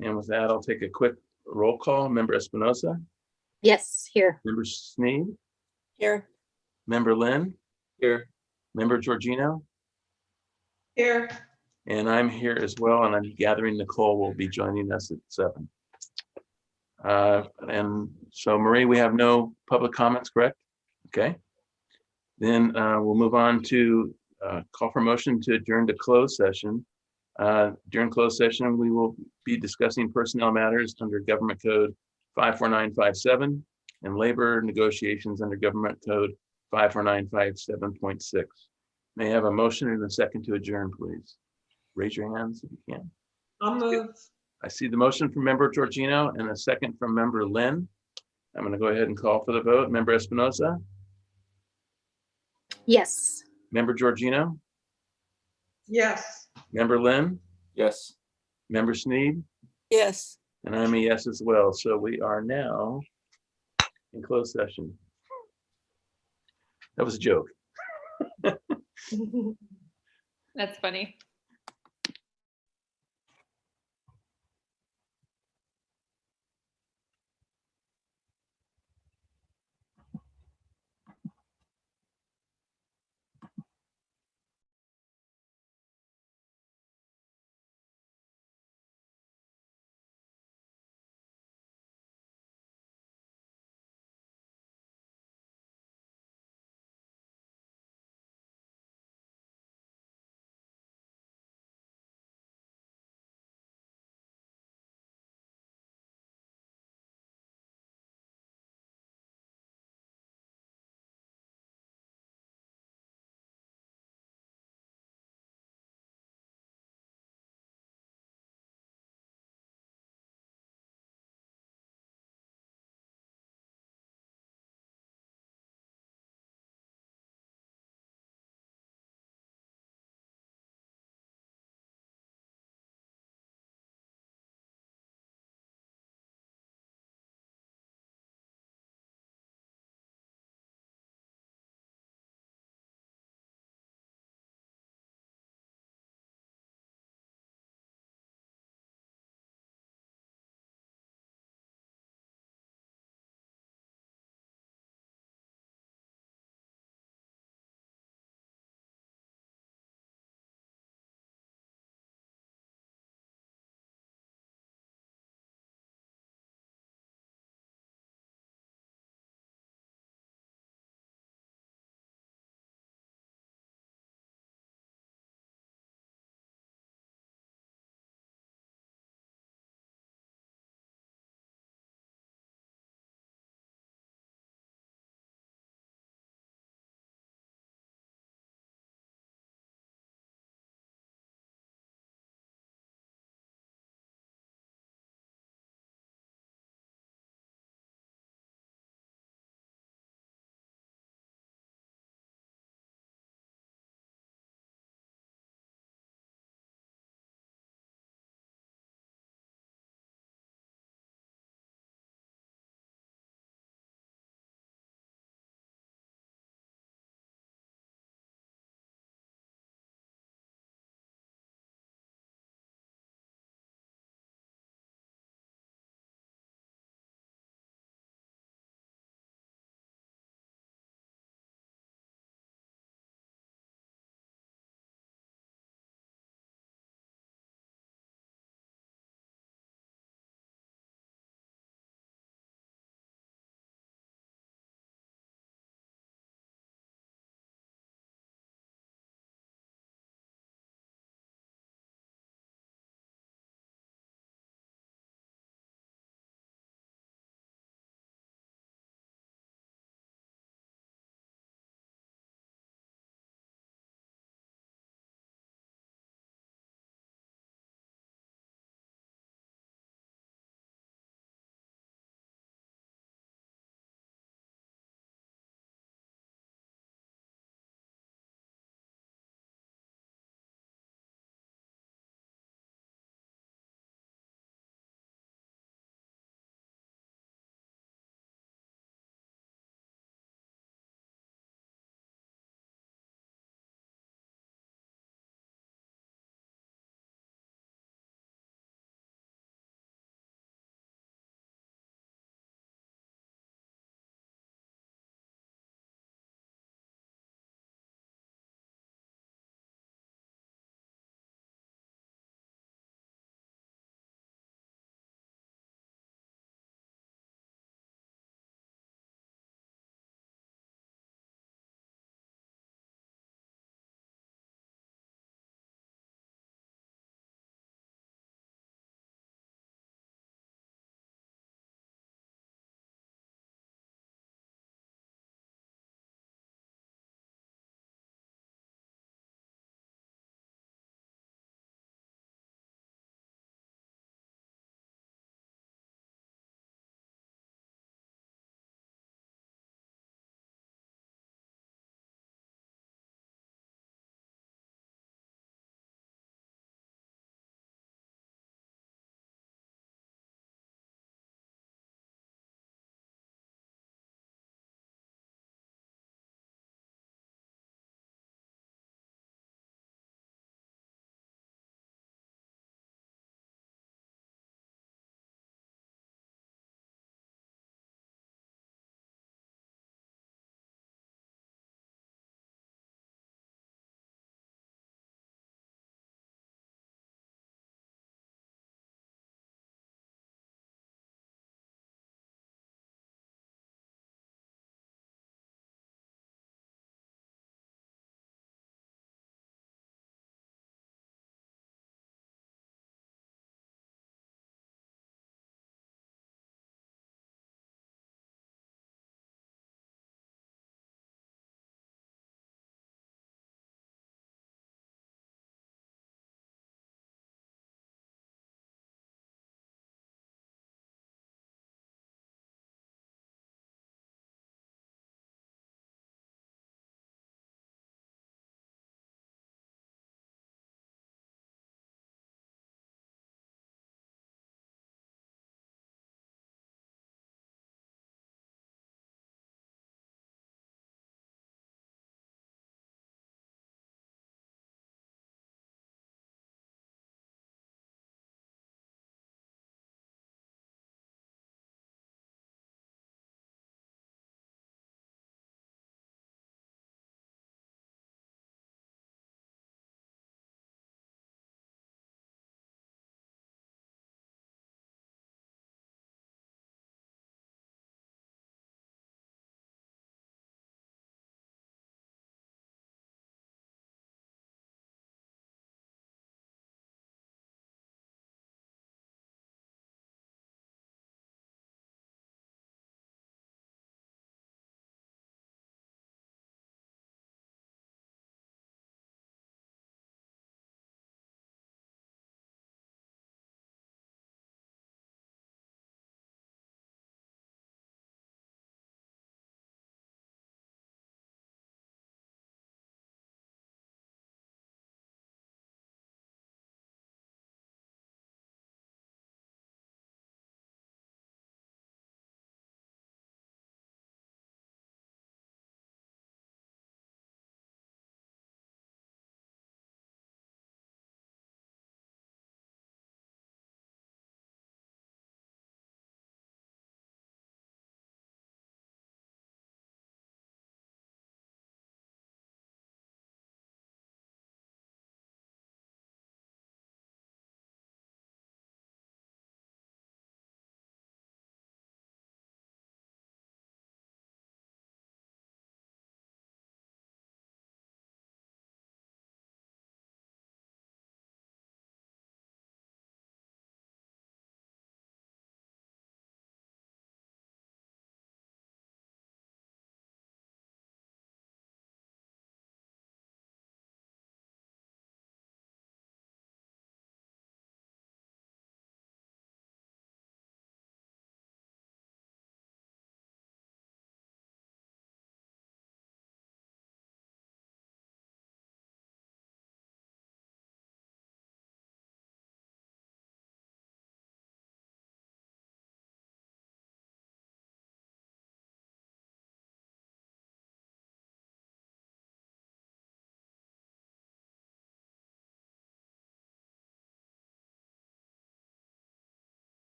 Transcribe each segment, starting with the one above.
And with that, I'll take a quick roll call. Member Espinosa, Yes, here. Member Sneed, Here. Member Lynn, Here. Member Georgino, Here. and I'm here as well. And I'm gathering Nicole will be joining us at 7. And so Marie, we have no public comments, correct? Okay. Then we'll move on to call for motion to adjourn to closed session. During closed session, we will be discussing personnel matters under Government Code 54957 and labor negotiations under Government Code 54957.6. May I have a motion and a second to adjourn, please? Raise your hands if you can. I'll move. I see the motion from Member Georgino and a second from Member Lynn. I'm going to go ahead and call for the vote. Member Espinosa, Yes. Member Georgino, Yes. Member Lynn, Yes. Member Sneed, Yes. and I'm a yes as well. So we are now in closed session. That was a joke. That's funny.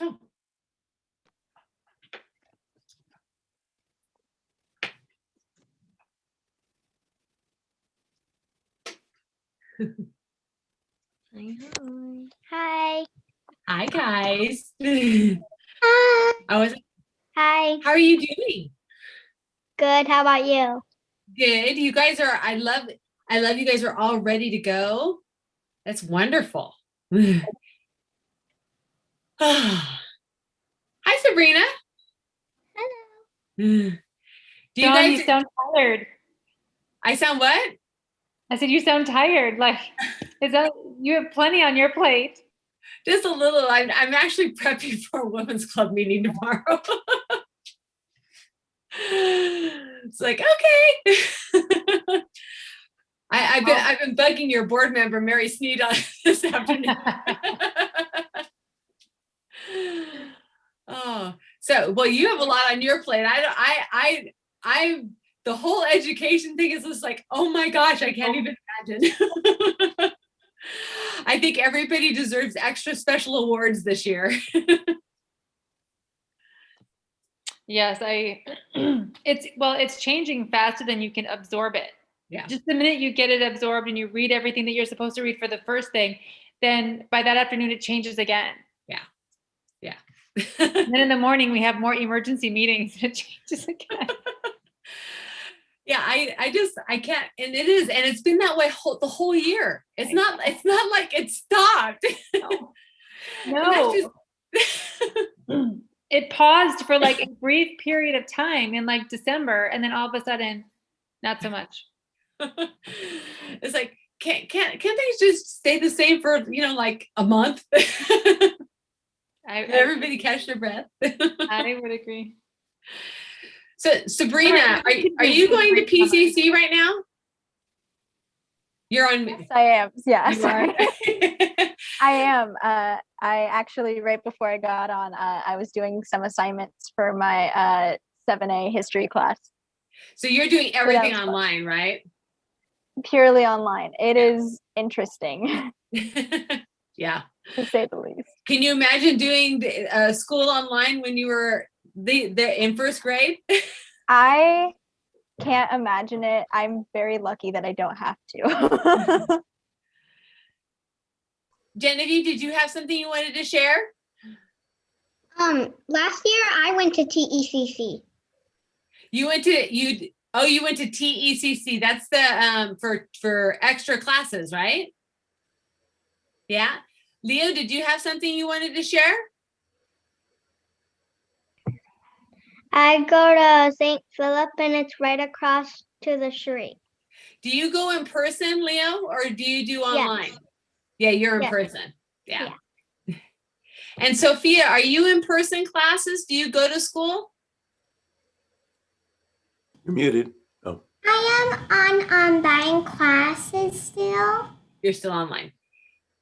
Oh. Hi. Hi, guys. Hi. Hi. How are you doing? Good. How about you? Good. You guys are, I love you guys are all ready to go. That's wonderful. Hi, Sabrina. Hello. Do you Dawn, guys, you sound tired. I sound what? I said you sound tired. Like, is that you have plenty on your plate? Just a little. I'm actually prepping for a women's club meeting tomorrow. It's like, okay. I've been bugging your board member, Mary Sneed, on this afternoon. Oh, so, well, you have a lot on your plate. I the whole education thing is just like, oh my gosh, I can't even imagine. I think everybody deserves extra special awards this year. Yes, it's changing faster than you can absorb it. Yeah. Just the minute you get it absorbed and you read everything that you're supposed to read for the first thing, then by that afternoon it changes again. Yeah. Yeah. And then in the morning we have more emergency meetings and it changes again. Yeah, I can't, and it is, and it's been that way the whole year. It's not like it stopped. No. It paused for like a brief period of time in like December, and then all of a sudden, not so much. It's like, can't things just stay the same for, like a month? Everybody catch their breath. I would agree. So Sabrina, are you going to PCC right now? You're on. Yes, I am. Yeah, You sorry. are? I am. I actually, right before I got on, I was doing some assignments for my 7A history class. So you're doing everything was fun. online, right? Purely online. It is interesting, Yeah. to say the least. Can you imagine doing school online when you were in first grade? I can't imagine it. I'm very lucky that I don't have to. Genevieve, did you have something you wanted to share? Last year I went to TECC. You went to TECC. That's the for extra classes, right? Yeah. Leo, did you have something you wanted to share? I go to St. Philip and it's right across to the street. Do you go in person, Leo, or do you do online? Yes. Yeah, you're in Yes. person. Yeah. And Sophia, are you in person classes? Do you go to school? You're muted. Oh, I am on online classes still. You're still online.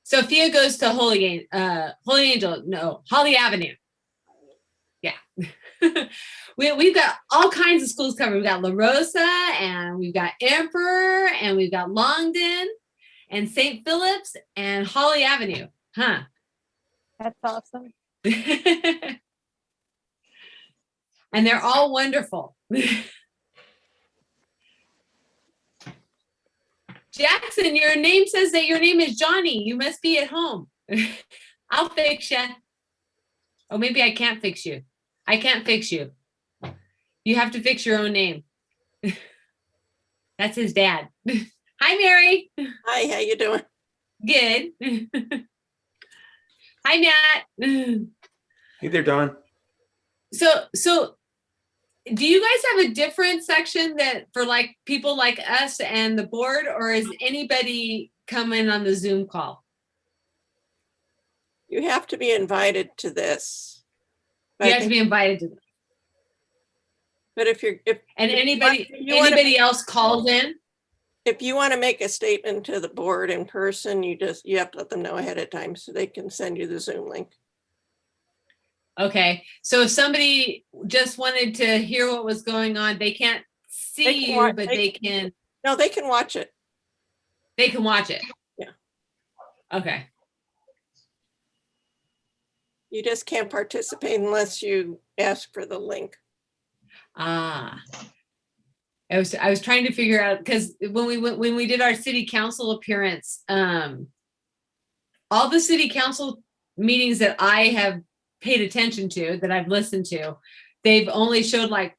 Sophia goes to Holly Avenue. Yeah. We've got all kinds of schools covered. We've got La Rosa, and we've got Emperor, and we've got Longden, and St. Philip's, and Holly Avenue. Huh. That's awesome. And they're all wonderful. Jackson, your name says that your name is Johnny. You must be at home. I'll fix you. Oh, maybe I can't fix you. I can't fix you. You have to fix your own name. That's his dad. Hi, Mary. Hi, how you doing? Good. Hi, Nat. hey there, Don. So do you guys have a different section that for like people like us and the board, or is anybody coming on the Zoom call? You have to be invited to this. You have to be invited to them. But if anybody else calls in? if you want to make a statement to the board in person, you have to let them know ahead of time so they can send you the Zoom link. Okay, so if somebody just wanted to hear what was going on, they can't see you, but they can. No, they can watch it. They can watch it. Yeah. Okay. You just can't participate unless you ask for the link. Ah. I was trying to figure out, because when we did our city council appearance, all the city council meetings that I have paid attention to, that I've listened to, they've only showed like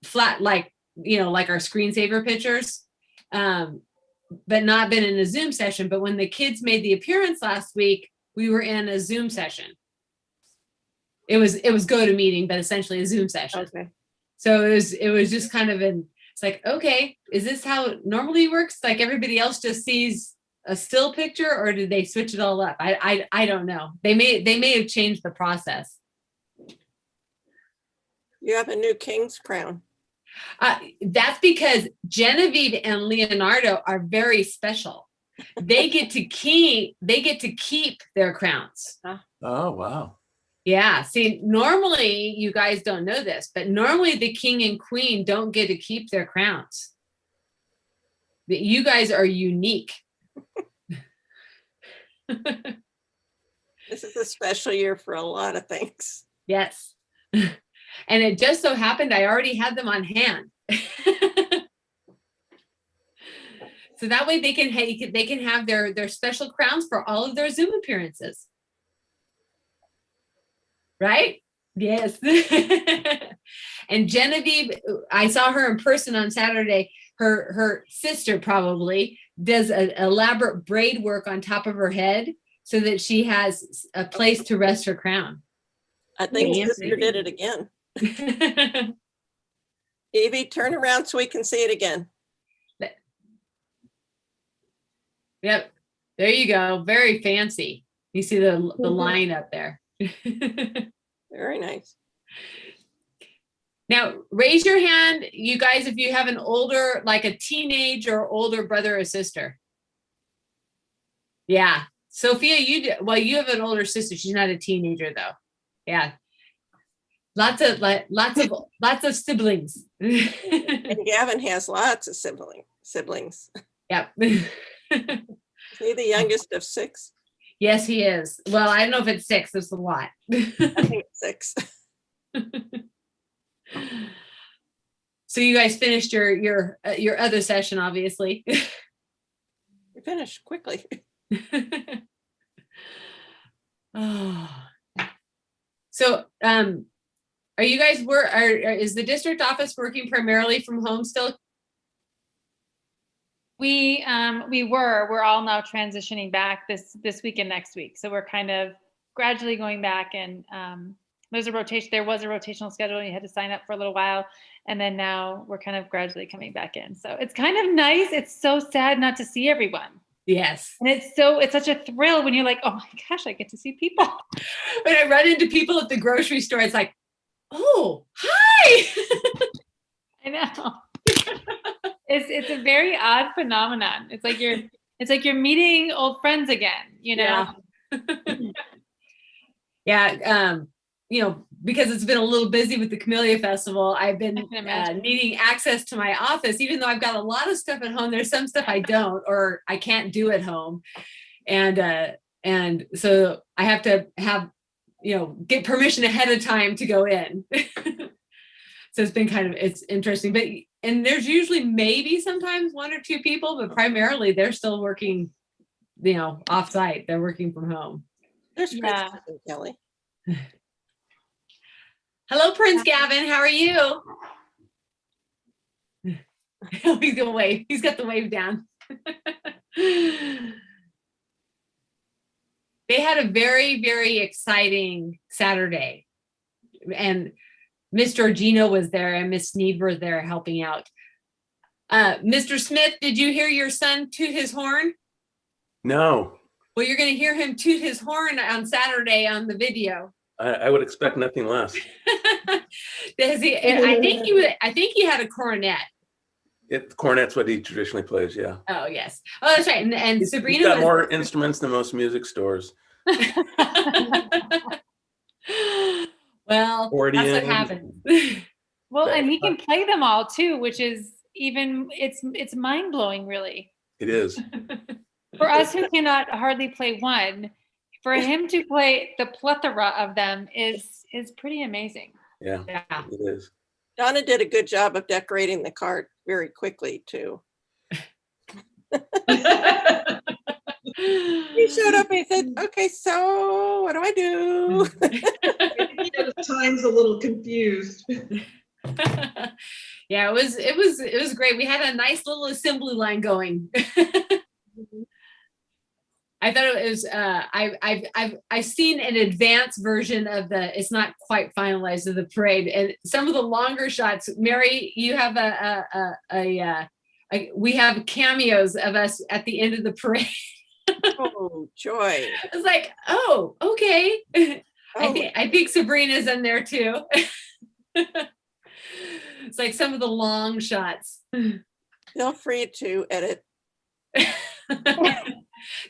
flat, like, you know, like our screensaver pictures, but not been in a Zoom session. But when the kids made the appearance last week, we were in a Zoom session. It was GoToMeeting, but essentially a Zoom session. Okay. So it was just kind of it's like, okay, is this how it normally works? Like everybody else just sees a still picture, or did they switch it all up? I don't know. They may have changed the process. You have a new king's crown. That's because Genevieve and Leonardo are very special. They get to keep their crowns. Oh, wow. Yeah. See, normally you guys don't know this, but normally the king and queen don't get to keep their crowns. But you guys are unique. This is a special year for a lot of things. Yes. And it just so happened I already had them on hand. So that way they can have their special crowns for all of their Zoom appearances. Right? Yes. And Genevieve, I saw her in person on Saturday. Her sister probably does an elaborate braid work on top of her head so that she has a place to rest her crown. I think Yeah. sister did it again. Evie, turn around so we can see it again. Yep. There you go. Very fancy. You see the line up there. Very nice. Now, raise your hand, you guys, if you have an older, like a teenage or older brother or sister. Yeah. Sophia, you have an older sister. She's not a teenager though. Yeah. Lots of siblings. And Gavin has lots of siblings. Yep. Is he the youngest of 6? Yes, he is. Well, I don't know if it's 6. It's a lot. I think it's 6. So you guys finished your other session, obviously. We finished quickly. Oh. So, are you guys is the district office working primarily from home still? We're all now transitioning back this week and next week. So we're kind of gradually going back, and there was a rotational schedule and you had to sign up for a little while. And then now we're kind of gradually coming back in. So it's kind of nice. It's so sad not to see everyone. Yes. And it's such a thrill when you're like, oh my gosh, I get to see people. When I run into people at the grocery store, it's like, oh, hi. I know. It's a very odd phenomenon. It's like you're meeting old friends again, you know? Yeah. Because it's been a little busy with the Camellia Festival, I've been needing access to my office, even though I've got a lot of stuff at home. There's some stuff I don't, or I can't do at home. And so I have to get permission ahead of time to go in. So it's interesting, and there's usually maybe sometimes 1 or 2 people, but primarily they're still working, off site. They're working from home. There's Prince Kelly. Hello, Prince Gavin. How are you? He's gonna wave. He's got the wave down. They had a very, very exciting Saturday, and Miss Georgino was there and Miss Sneed were there helping out. Mr. Smith, did you hear your son toot his horn? No, Well, you're going to hear him toot his horn on Saturday on the video. I would expect nothing less. I think he had a cornet. Cornet's what he traditionally plays, yeah. Oh, yes. Oh, that's right. And Sabrina He's got was more instruments than most music stores. Well, Accordion. that's what happens. Well, and he can play them all too, which is it's mind blowing, really. It is. For us who cannot hardly play one, for him to play the plethora of them is pretty amazing. Yeah, Yeah. it is. Donna did a good job of decorating the cart very quickly too. He showed up and he said, okay, so what do I do? At times a little confused. Yeah, it was great. We had a nice little assembly line going. I thought it was I've seen an advanced version of it's not quite finalized of the parade, and some of the longer shots. Mary, you have we have cameos of us at the end of the parade. Oh, joy. I was like, oh, okay. Oh, I think Sabrina's in there too. It's like some of the long shots. feel free to edit.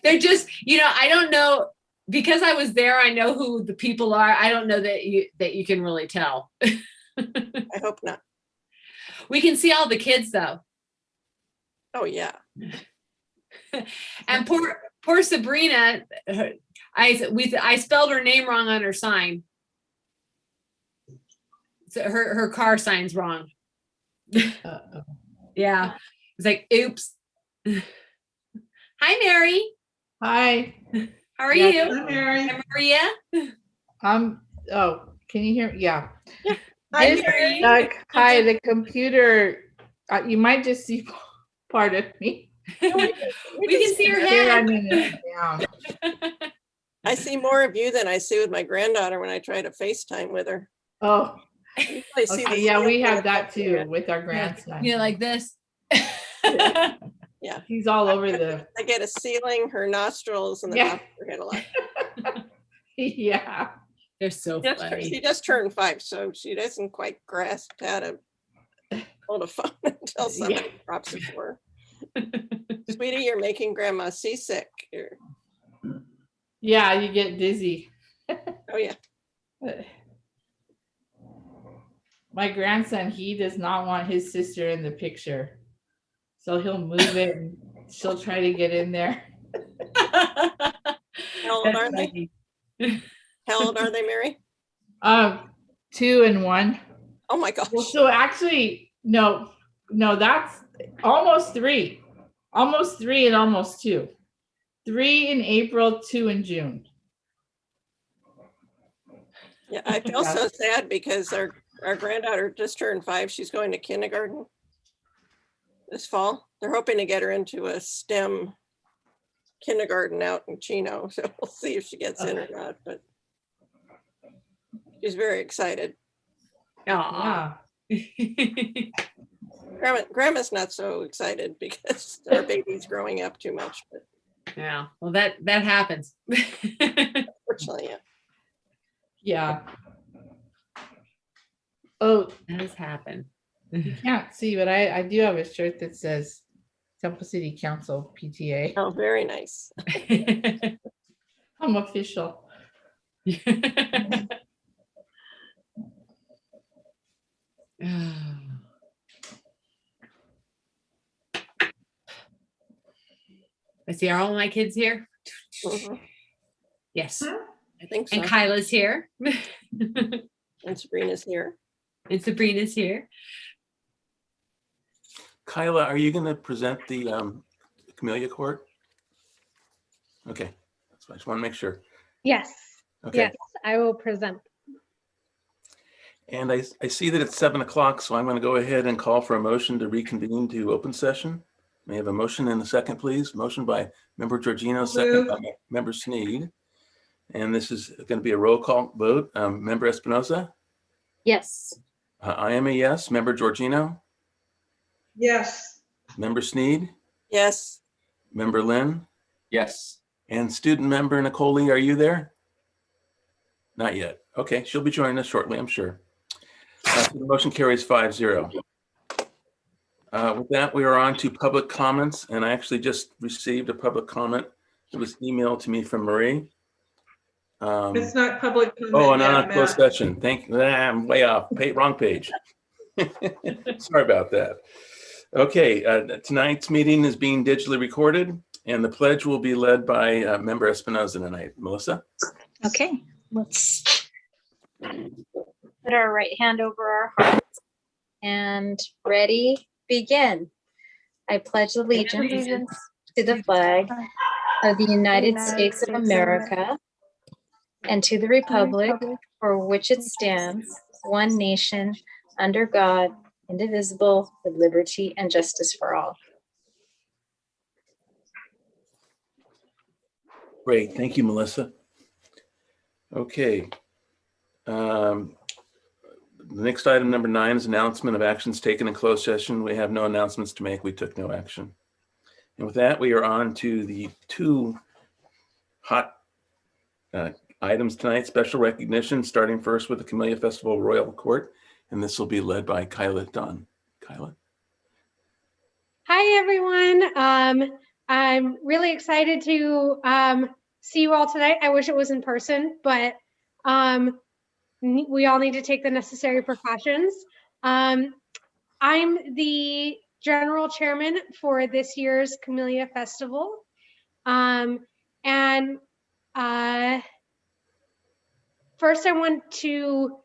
They're just, I don't know, because I was there, I know who the people are. I don't know that you can really tell. I hope not. We can see all the kids though. Oh, yeah. And poor Sabrina, I spelled her name wrong on her sign. So her car sign's wrong. Uh-oh. Yeah. It's like, oops. Hi, Mary. Hi. How are Yeah, you? Hi, Mary. And Maria. Oh, can you hear? Yeah. Hi, This- Mary. Hi, the computer, you might just see part of me. We can see your Here head. I'm in it down. I see more of you than I see with my granddaughter when I try to FaceTime with her. Oh, I see okay, the yeah, we same have thing. that too with our grandson. Like this. He's all over the, I get a ceiling, her nostrils, and the Yeah. top of her head a lot. yeah. They're so She funny. just turned 5, so she doesn't quite grasp how to hold a phone until somebody drops it for her. Sweetie, you're making grandma seasick. Yeah, you get dizzy. Oh, yeah. My grandson, he does not want his sister in the picture. So he'll move it and she'll try to get in there. How old That's are they? funny. How old are they, Mary? 2 and 1. Oh, my gosh. Well, so actually, no, that's almost 3. Almost 3 and almost 2. 3 in April, 2 in June. Yeah, I feel so sad because our granddaughter just turned 5. She's going to kindergarten this fall. They're hoping to get her into a STEM kindergarten out in Chino. So we'll see if she gets in or not, but she's very excited. Aw. Grandma's not so excited because our baby's growing up too much, but Yeah. Well, that happens. fortunately, yeah. Yeah. Oh, Does happen. you can't see, but I do have a shirt that says Temple City Council PTA. Oh, very nice. I'm official. Let's see, are all my kids here? Mhm. Yes. I think so. And Kyla's here. And Sabrina's here. And Sabrina's here. Kyla, are you going to present the Camellia Court? Okay, that's fine. I just want to make sure. Yes, Okay. yes, I will present. And I see that it's 7 o'clock, so I'm going to go ahead and call for a motion to reconvene to open session. May I have a motion and a second, please? Motion by Member Georgino, second by Member Sneed. And this is going to be a roll call vote. Member Espinoza? Yes. I am a yes. Member Georgino? Yes. Member Sneed? Yes. Member Lynn? Yes. And student member Nicole Lee, are you there? Not yet. Okay, she'll be joining us shortly, I'm sure. So the motion carries 5-0. With that, we are on to public comments, and I actually just received a public comment. It was emailed to me from Marie. It's not public comment Oh, and yet, on a closed Matt. session. I'm way off. Wrong page. Sorry about that. Okay, tonight's meeting is being digitally recorded. And the pledge will be led by Member Espinoza tonight. Melissa? Okay, let's put our right hand over our hearts and ready, begin. I pledge allegiance to the flag of the United States of America and to the republic for which it stands, one nation, under God, indivisible, with liberty and justice for all. Great, thank you, Melissa. Okay. The next item, number 9, is announcement of actions taken in closed session. We have no announcements to make. We took no action. And with that, we are on to the 2 hot items tonight, special recognition, starting first with the Camellia Festival Royal Court, and this will be led by Kyla Dunn. Kyla? Hi, everyone. I'm really excited to see you all tonight. I wish it was in person, but we all need to take the necessary precautions. I'm the general chairman for this year's Camellia Festival. First, I want to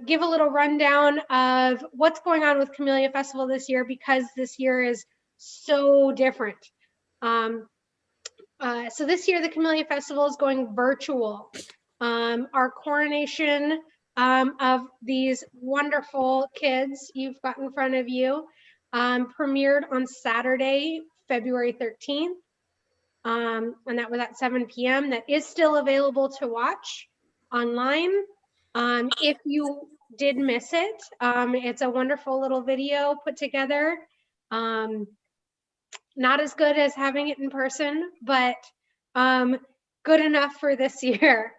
give a little rundown of what's going on with Camellia Festival this year, because this year is so different. So this year, the Camellia Festival is going virtual. Our coronation of these wonderful kids you've got in front of you premiered on Saturday, February 13th. And that was at 7 p.m. That is still available to watch online. If you did miss it, it's a wonderful little video put together. Not as good as having it in person, but good enough for this year.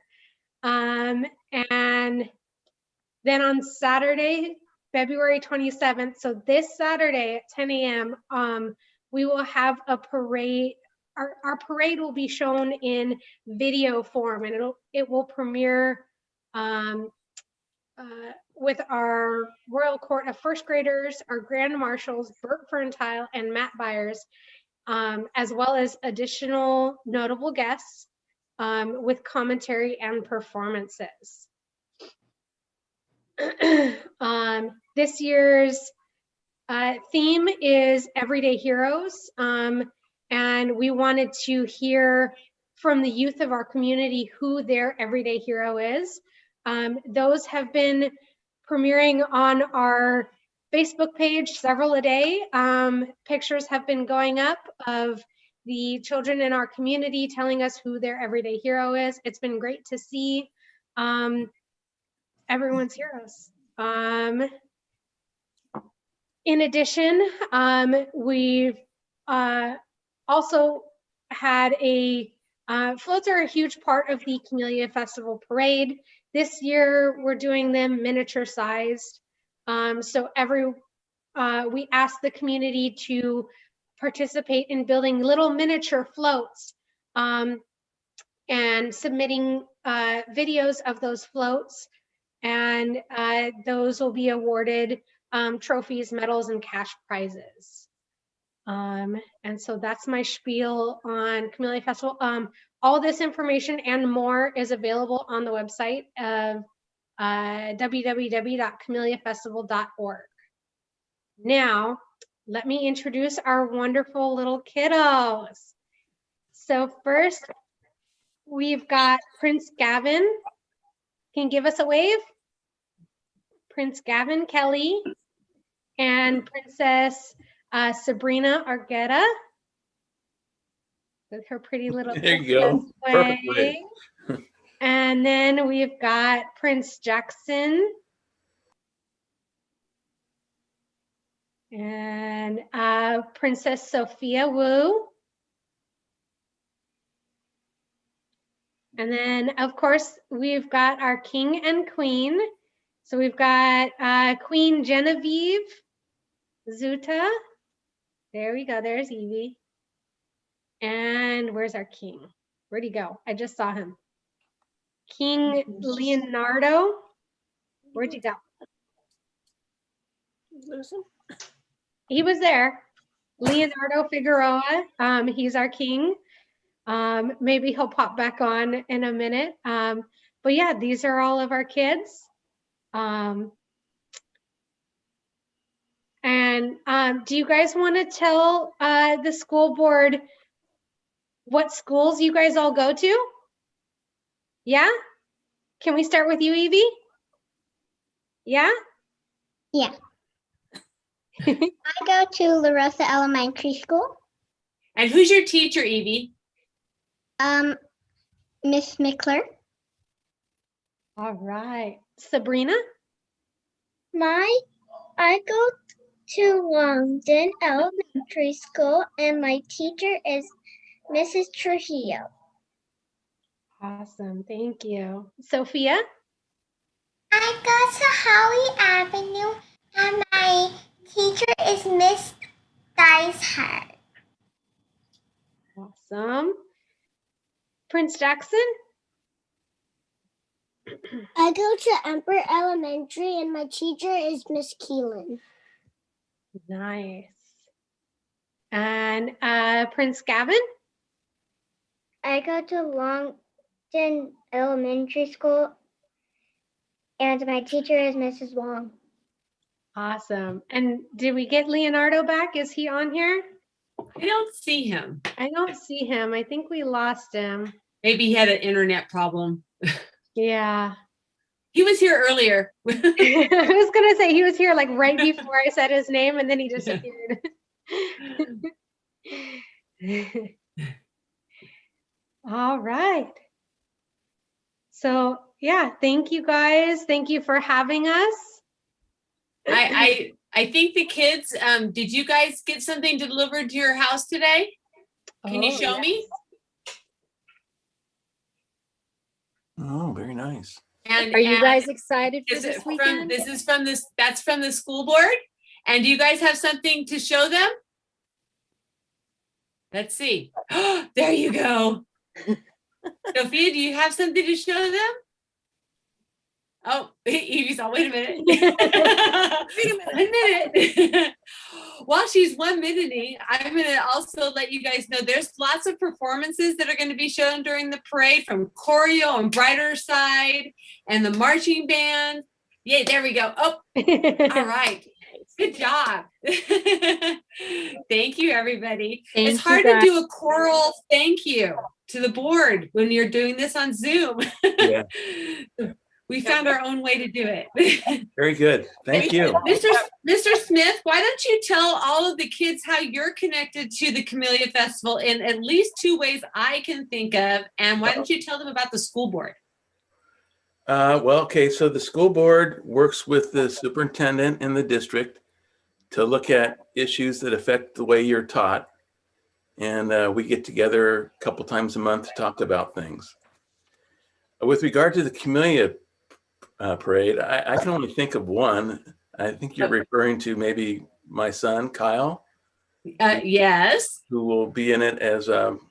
And then on Saturday, February 27th, so this Saturday at 10 a.m., we will have a parade. Our parade will be shown in video form, and it will premiere with our Royal Court of First Graders, our Grand Marshals, Bert Ferntile and Matt Byers, as well as additional notable guests with commentary and performances. This year's theme is Everyday Heroes, and we wanted to hear from the youth of our community who their everyday hero is. Those have been premiering on our Facebook page several a day. Pictures have been going up of the children in our community telling us who their everyday hero is. It's been great to see everyone's heroes. In addition, we've also had floats are a huge part of the Camellia Festival Parade. This year, we're doing them miniature sized. So we asked the community to participate in building little miniature floats and submitting videos of those floats. And those will be awarded trophies, medals, and cash prizes. And so that's my spiel on Camellia Festival. All this information and more is available on the website of www.camelliafestival.org. Now, let me introduce our wonderful little kiddos. So first, we've got Prince Gavin. Can you give us a wave? Prince Gavin Kelly and Princess Sabrina Argueta with her pretty little There you go. Perfect wave. And then we've got Prince Jackson and Princess Sophia Wu. And then, of course, we've got our king and queen. So we've got Queen Genevieve Zuta. There we go. There's Evie. And where's our king? Where'd he go? I just saw him. King Leonardo. Where'd you go? Lose him? He was there. Leonardo Figueroa. He's our king. Maybe he'll pop back on in a minute. But yeah, these are all of our kids. Do you guys want to tell the school board what schools you guys all go to? Yeah? Can we start with you, Evie? Yeah? Yeah. I go to Larissa Elementary School. And who's your teacher, Evie? Miss Mickler. All right. Sabrina? I go to Longden Elementary School, and my teacher is Mrs. Trujillo. Awesome. Thank you. Sophia? I go to Holly Avenue, and my teacher is Miss Dicehart. Awesome. Prince Jackson? I go to Emperor Elementary, and my teacher is Miss Keelan. Nice. And Prince Gavin? I go to Longden Elementary School, and my teacher is Mrs. Wong. Awesome. And did we get Leonardo back? Is he on here? I don't see him. I don't see him. I think we lost him. Maybe he had an internet problem. Yeah. He was here earlier. I was going to say he was here like right before I said his name and then he disappeared. All right. So yeah, thank you guys. Thank you for having us. I think the kids, did you guys get something delivered to your house today? Can you show me? Oh, very nice. Are you guys excited for Is this it weekend? that's from the school board? And do you guys have something to show them? Let's see. There you go. Sophia, do you have something to show them? Oh, Evie's all, wait a minute. Wait a minute. While she's 1 minute, I'm going to also let you guys know there's lots of performances that are going to be shown during the parade, from choreo and Brighter Side and the marching band. Yay, there we go. Oh, all right. Good job. Thank you, everybody. Thank it's hard you, to do a choral thank you to the board when you're doing this on Zoom. Yeah. We found our own way to do it. Very good. Thank you. Mr. Smith, why don't you tell all of the kids how you're connected to the Camellia Festival in at least 2 ways I can think of, and why don't you tell them about the school board? Well, okay, so the school board works with the superintendent in the district to look at issues that affect the way you're taught. And we get together a couple times a month to talk about things. With regard to the Camellia parade, I can only think of one. I think you're referring to maybe my son, Kyle. Yes. Who will be in it as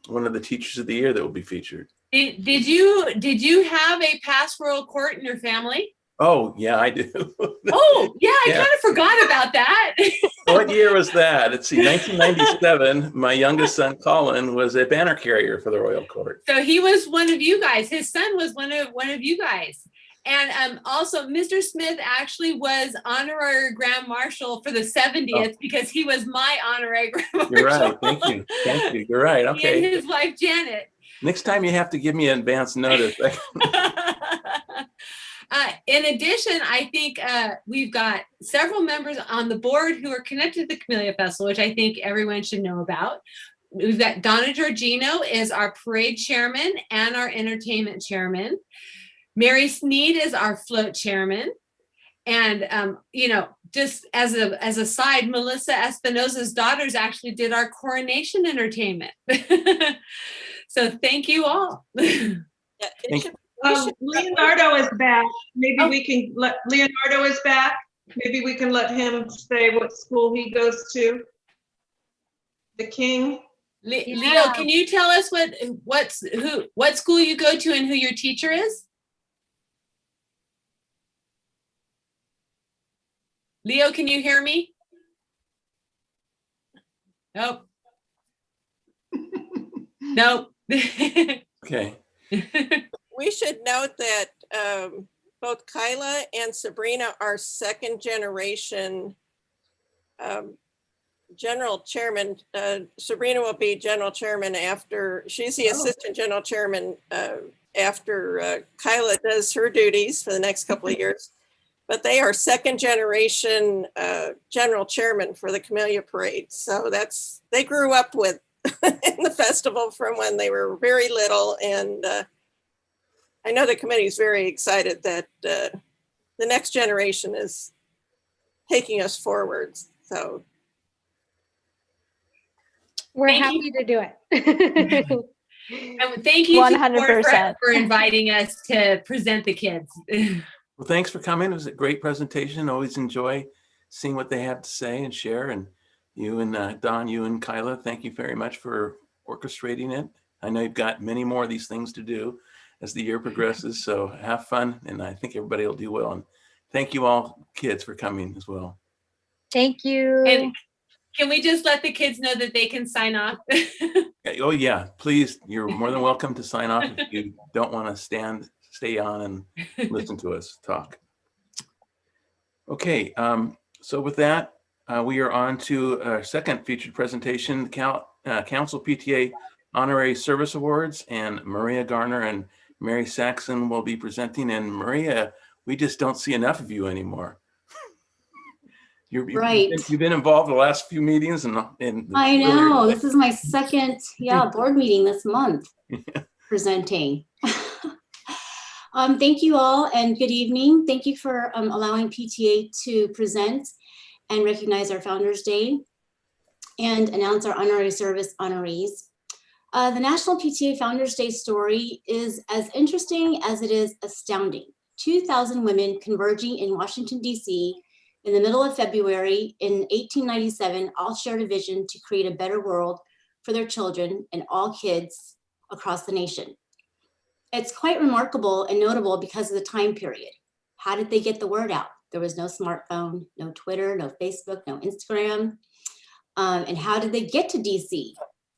one of the teachers of the year that will be featured. Did you have a pastoral court in your family? Oh, yeah, I do. Oh, yeah, I Yeah. kind of forgot about that. What year was that? Let's see, 1997, my youngest son, Colin, was a banner carrier for the Royal Court. So he was one of you guys. His son was one of you guys. And also, Mr. Smith actually was honorary Grand Marshal for the 70th because he was my honorary Grand Marshal. You're right. Thank you. Thank you. You're right. He and Okay. his wife, Janet. Next time you have to give me advance notice. In addition, I think we've got several members on the board who are connected to the Camellia Festival, which I think everyone should know about. We've got Donna Giorgino is our parade chairman and our entertainment chairman. Mary Sneed is our float chairman. And, just as a side, Melissa Espinosa's daughters actually did our coronation entertainment. So thank you all. Leonardo is back. Maybe we can let Leonardo is back. Maybe we can let him say what school he goes to. The King. Leo, can you tell us what school you go to and who your teacher is? Leo, can you hear me? Nope. Nope. Okay. We should note that both Kyla and Sabrina are second generation general chairman. Sabrina will be general chairman after, she's the assistant general chairman after Kyla does her duties for the next couple of years. But they are second generation general chairman for the Camellia Parade. So they grew up with in the festival from when they were very little. And I know the committee is very excited that the next generation is taking us forward. So We're Thank happy to do it. And thank you to the board 100%. for inviting us to present the kids. Well, thanks for coming. It was a great presentation. Always enjoy seeing what they have to say and share. And you and Don, you and Kyla, thank you very much for orchestrating it. I know you've got many more of these things to do as the year progresses. So have fun, and I think everybody will do well. And thank you all kids for coming as well. Thank you. And can we just let the kids know that they can sign off? Oh yeah, please, you're more than welcome to sign off if you don't want to stay on and listen to us talk. Okay, so with that, we are on to our second featured presentation, Council PTA Honorary Service Awards, and Maria Garner and Mary Saxon will be presenting. And Maria, we just don't see enough of you anymore. Right. You've been involved in the last few meetings, and I know, this is my second, board meeting this month presenting. Thank you all and good evening. Thank you for allowing PTA to present and recognize our Founders Day and announce our honorary service honorees. The National PTA Founders Day story is as interesting as it is astounding. 2,000 women converging in Washington, D.C. in the middle of February in 1897 all shared a vision to create a better world for their children and all kids across the nation. It's quite remarkable and notable because of the time period. How did they get the word out? There was no smartphone, no Twitter, no Facebook, no Instagram. And how did they get to DC?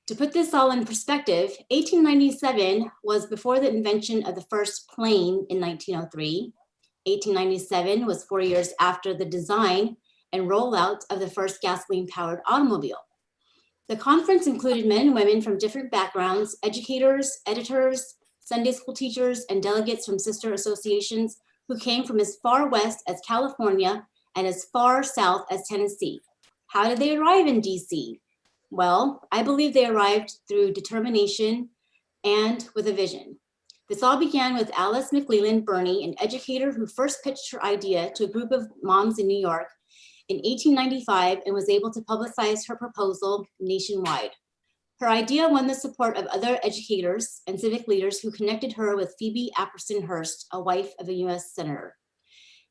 To put this all in perspective, 1897 was before the invention of the first plane in 1903. 1897 was 4 years after the design and rollout of the first gasoline-powered automobile. The conference included men and women from different backgrounds, educators, editors, Sunday school teachers, and delegates from sister associations who came from as far west as California and as far south as Tennessee. How did they arrive in DC? Well, I believe they arrived through determination and with a vision. This all began with Alice McLeland Burney, an educator who first pitched her idea to a group of moms in New York in 1895 and was able to publicize her proposal nationwide. Her idea won the support of other educators and civic leaders who connected her with Phoebe Apperson Hearst, a wife of a US Senator.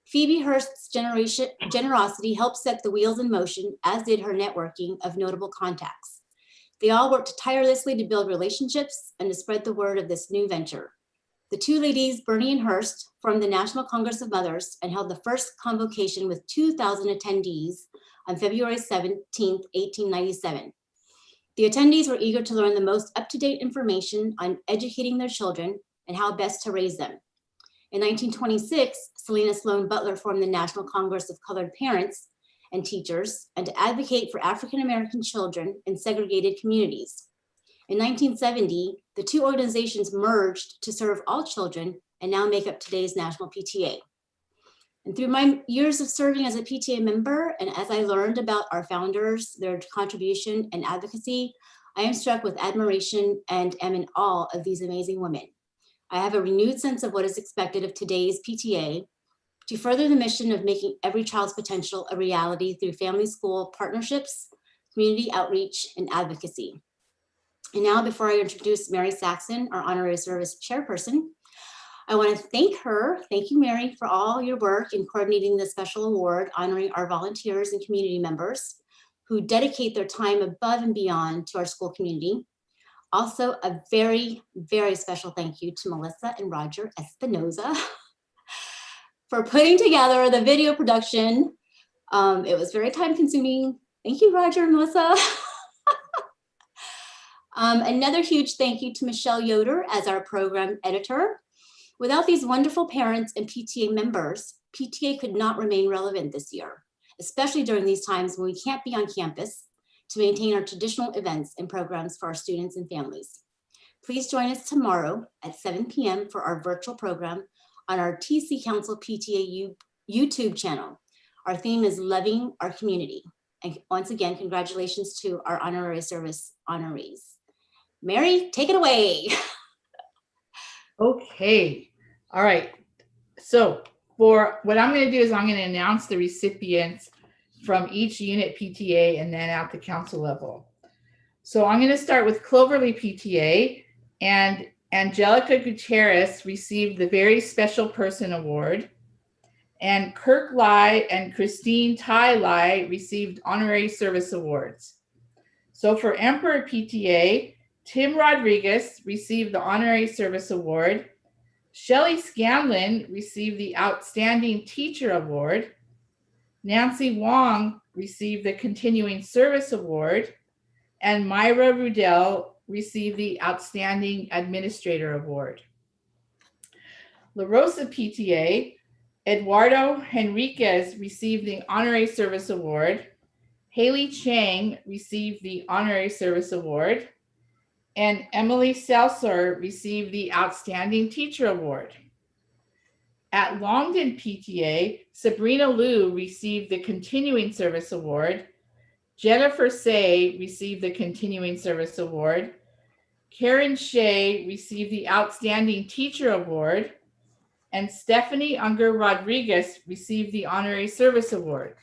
Phoebe Hearst's generosity helped set the wheels in motion, as did her networking of notable contacts. They all worked tirelessly to build relationships and to spread the word of this new venture. The two ladies, Burney and Hearst, formed the National Congress of Mothers and held the first convocation with 2,000 attendees on February 17, 1897. The attendees were eager to learn the most up-to-date information on educating their children and how best to raise them. In 1926, Selena Sloan Butler formed the National Congress of Colored Parents and Teachers and to advocate for African-American children in segregated communities. In 1970, the two organizations merged to serve all children and now make up today's National PTA. And through my years of serving as a PTA member, and as I learned about our founders, their contribution and advocacy, I am struck with admiration and am in awe of these amazing women. I have a renewed sense of what is expected of today's PTA to further the mission of making every child's potential a reality through family school partnerships, community outreach, and advocacy. And now, before I introduce Mary Saxon, our honorary service chairperson, I want to thank her. Thank you, Mary, for all your work in coordinating this special award, honoring our volunteers and community members who dedicate their time above and beyond to our school community. Also, a very, very special thank you to Melissa and Roger Espinoza for putting together the video production. It was very time consuming. Thank you, Roger and Melissa. Another huge thank you to Michelle Yoder as our program editor. Without these wonderful parents and PTA members, PTA could not remain relevant this year, especially during these times when we can't be on campus to maintain our traditional events and programs for our students and families. Please join us tomorrow at 7 p.m. for our virtual program on our TC Council PTA YouTube channel. Our theme is Loving Our Community. And once again, congratulations to our honorary service honorees. Mary, take it away. Okay, all right. So for what I'm going to do is I'm going to announce the recipients from each unit PTA and then at the council level. So I'm going to start with Cloverly PTA, and Angelica Gutierrez received the Very Special Person Award, and Kirk Lai and Christine Tai Lai received Honorary Service Awards. So for Emperor PTA, Tim Rodriguez received the Honorary Service Award. Shelley Scanlon received the Outstanding Teacher Award. Nancy Wong received the Continuing Service Award. And Myra Rudell received the Outstanding Administrator Award. La Rosa PTA, Eduardo Henriquez received the Honorary Service Award. Haley Chang received the Honorary Service Award. And Emily Seltzer received the Outstanding Teacher Award. At Longden PTA, Sabrina Liu received the Continuing Service Award. Jennifer Say received the Continuing Service Award. Karen Shea received the Outstanding Teacher Award. And Stephanie Unger Rodriguez received the Honorary Service Award.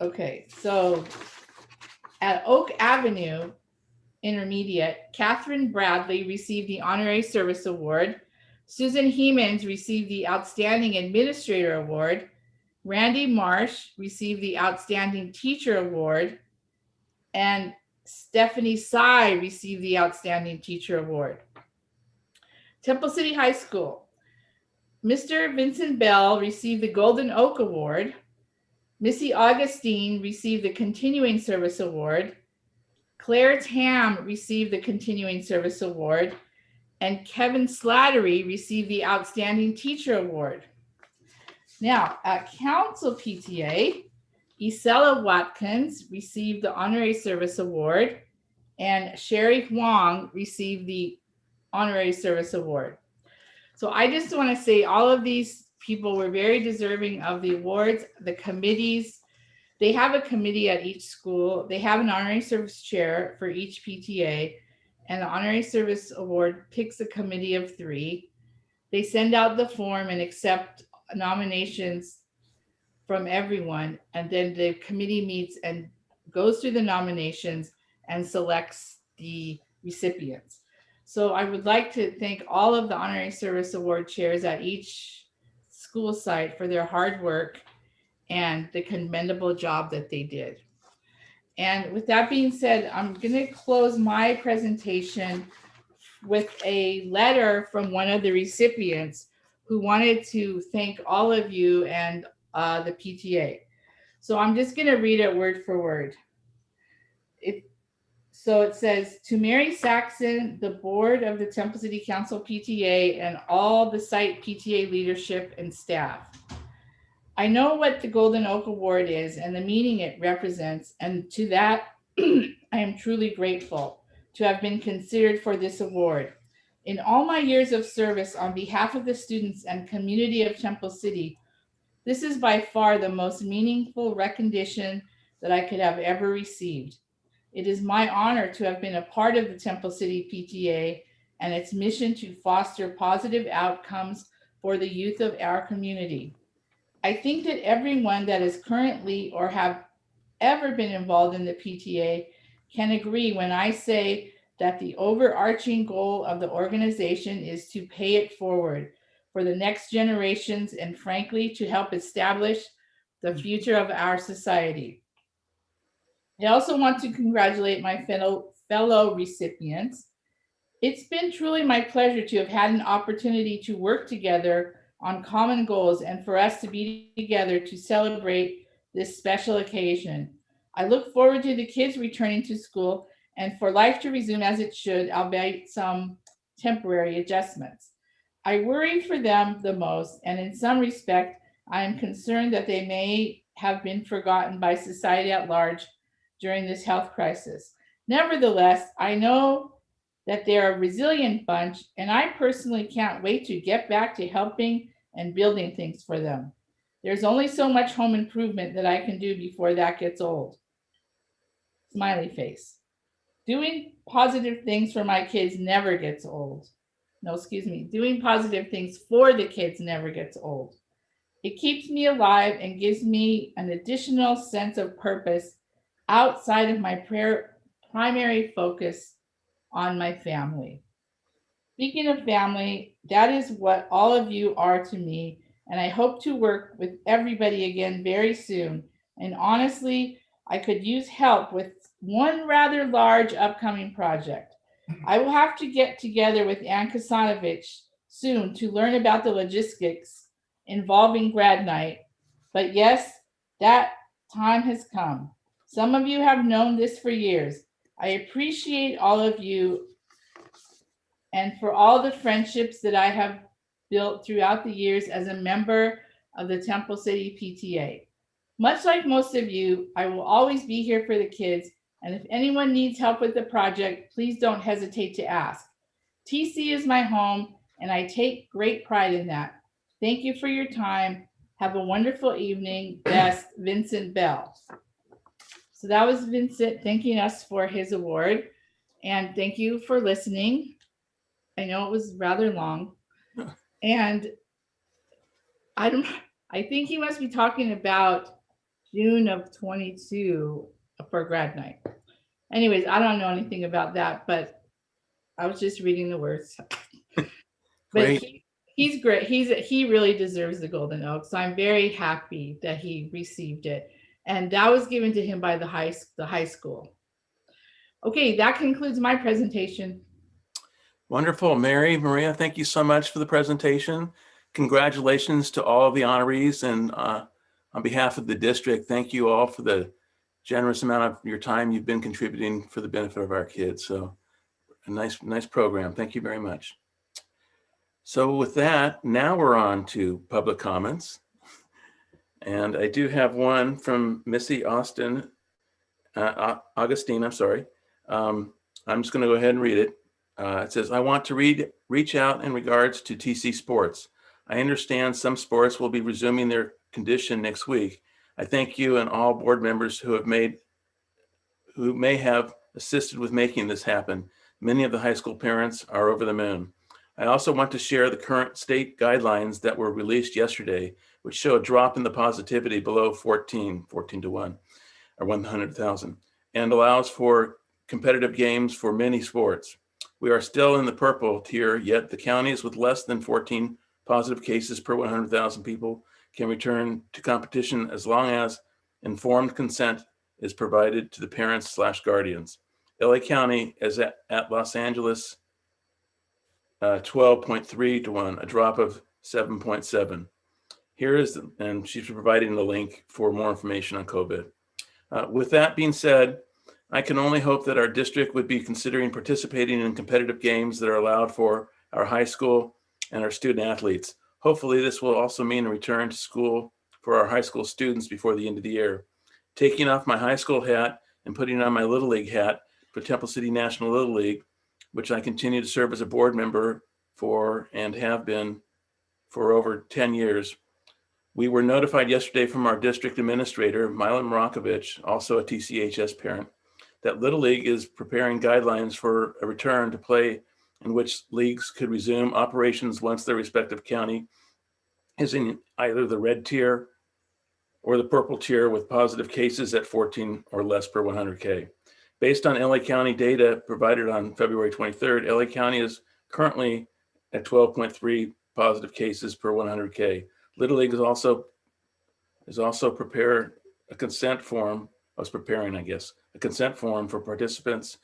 Okay, so at Oak Avenue Intermediate, Catherine Bradley received the Honorary Service Award. Susan Hemans received the Outstanding Administrator Award. Randy Marsh received the Outstanding Teacher Award. And Stephanie Tsai received the Outstanding Teacher Award. Temple City High School, Mr. Vincent Bell received the Golden Oak Award. Missy Augustine received the Continuing Service Award. Claire Tam received the Continuing Service Award. And Kevin Slattery received the Outstanding Teacher Award. Now, at Council PTA, Isela Watkins received the Honorary Service Award, and Sherry Huang received the Honorary Service Award. So I just want to say all of these people were very deserving of the awards. The committees, they have a committee at each school. They have an honorary service chair for each PTA, and the Honorary Service Award picks a committee of 3. They send out the form and accept nominations from everyone, and then the committee meets and goes through the nominations and selects the recipients. So I would like to thank all of the Honorary Service Award chairs at each school site for their hard work and the commendable job that they did. And with that being said, I'm going to close my presentation with a letter from one of the recipients who wanted to thank all of you and the PTA. So I'm just going to read it word for word. So it says, to Mary Saxon, the board of the Temple City Council PTA, and all the site PTA leadership and staff. I know what the Golden Oak Award is and the meaning it represents, and to that, I am truly grateful to have been considered for this award. In all my years of service on behalf of the students and community of Temple City, this is by far the most meaningful recognition that I could have ever received. It is my honor to have been a part of the Temple City PTA and its mission to foster positive outcomes for the youth of our community. I think that everyone that is currently or have ever been involved in the PTA can agree when I say that the overarching goal of the organization is to pay it forward for the next generations and frankly, to help establish the future of our society. I also want to congratulate my fellow recipients. It's been truly my pleasure to have had an opportunity to work together on common goals and for us to be together to celebrate this special occasion. I look forward to the kids returning to school and for life to resume as it should, albeit some temporary adjustments. I worry for them the most, and in some respect, I am concerned that they may have been forgotten by society at large during this health crisis. Nevertheless, I know that they're a resilient bunch, and I personally can't wait to get back to helping and building things for them. There's only so much home improvement that I can do before that gets old. Smiley face. Doing positive things for my kids never gets old. No, excuse me. Doing positive things for the kids never gets old. It keeps me alive and gives me an additional sense of purpose outside of my primary focus on my family. Speaking of family, that is what all of you are to me, and I hope to work with everybody again very soon. And honestly, I could use help with one rather large upcoming project. I will have to get together with Ann Kasanovich soon to learn about the logistics involving grad night. But yes, that time has come. Some of you have known this for years. I appreciate all of you and for all the friendships that I have built throughout the years as a member of the Temple City PTA. Much like most of you, I will always be here for the kids, and if anyone needs help with the project, please don't hesitate to ask. TC is my home, and I take great pride in that. Thank you for your time. Have a wonderful evening. Best, Vincent Bell. So that was Vincent thanking us for his award, and thank you for listening. I know it was rather long, and I think he must be talking about June of 22 for grad night. Anyways, I don't know anything about that, but I was just reading the words. But he's great. He really deserves the Golden Oak. So I'm very happy that he received it. And that was given to him by the high school. Okay, that concludes my presentation. Wonderful. Mary, Maria, thank you so much for the presentation. Congratulations to all of the honorees, and on behalf of the district, thank you all for the generous amount of your time you've been contributing for the benefit of our kids. So a nice program. Thank you very much. So with that, now we're on to public comments. And I do have one from Missy Augustine, I'm sorry. I'm just going to go ahead and read it. It says, I want to reach out in regards to TC sports. I understand some sports will be resuming their condition next week. I thank you and all board members who may have assisted with making this happen. Many of the high school parents are over the moon. I also want to share the current state guidelines that were released yesterday, which show a drop in the positivity below 14 to 1 or 100,000, and allows for competitive games for many sports. We are still in the purple tier, yet the counties with less than 14 positive cases per 100,000 people can return to competition as long as informed consent is provided to the parents/guardians. LA County is at Los Angeles 12.3 to 1, a drop of 7.7. Here is, and she's providing the link for more information on COVID. With that being said, I can only hope that our district would be considering participating in competitive games that are allowed for our high school and our student athletes. Hopefully this will also mean a return to school for our high school students before the end of the year. Taking off my high school hat and putting on my Little League hat for Temple City National Little League, which I continue to serve as a board member for and have been for over 10 years. We were notified yesterday from our district administrator, Milan Marakovich, also a TCHS parent, that Little League is preparing guidelines for a return to play in which leagues could resume operations once their respective county is in either the red tier or the purple tier with positive cases at 14 or less per 100K. Based on LA County data provided on February 23rd, LA County is currently at 12.3 positive cases per 100K. Little League is also prepared a consent form, a consent form for participant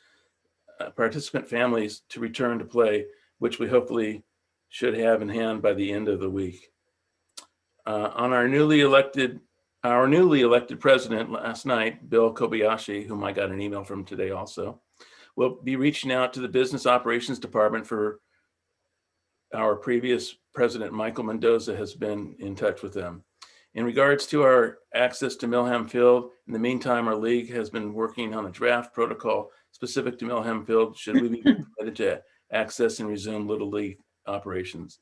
families to return to play, which we hopefully should have in hand by the end of the week. On our newly elected Our newly elected president last night, Bill Kobayashi, whom I got an email from today also, will be reaching out to the Business Operations Department for our previous president, Michael Mendoza, has been in touch with them. In regards to our access to Milham Field, in the meantime, our league has been working on a draft protocol specific to Milham Field should we be permitted to access and resume Little League operations.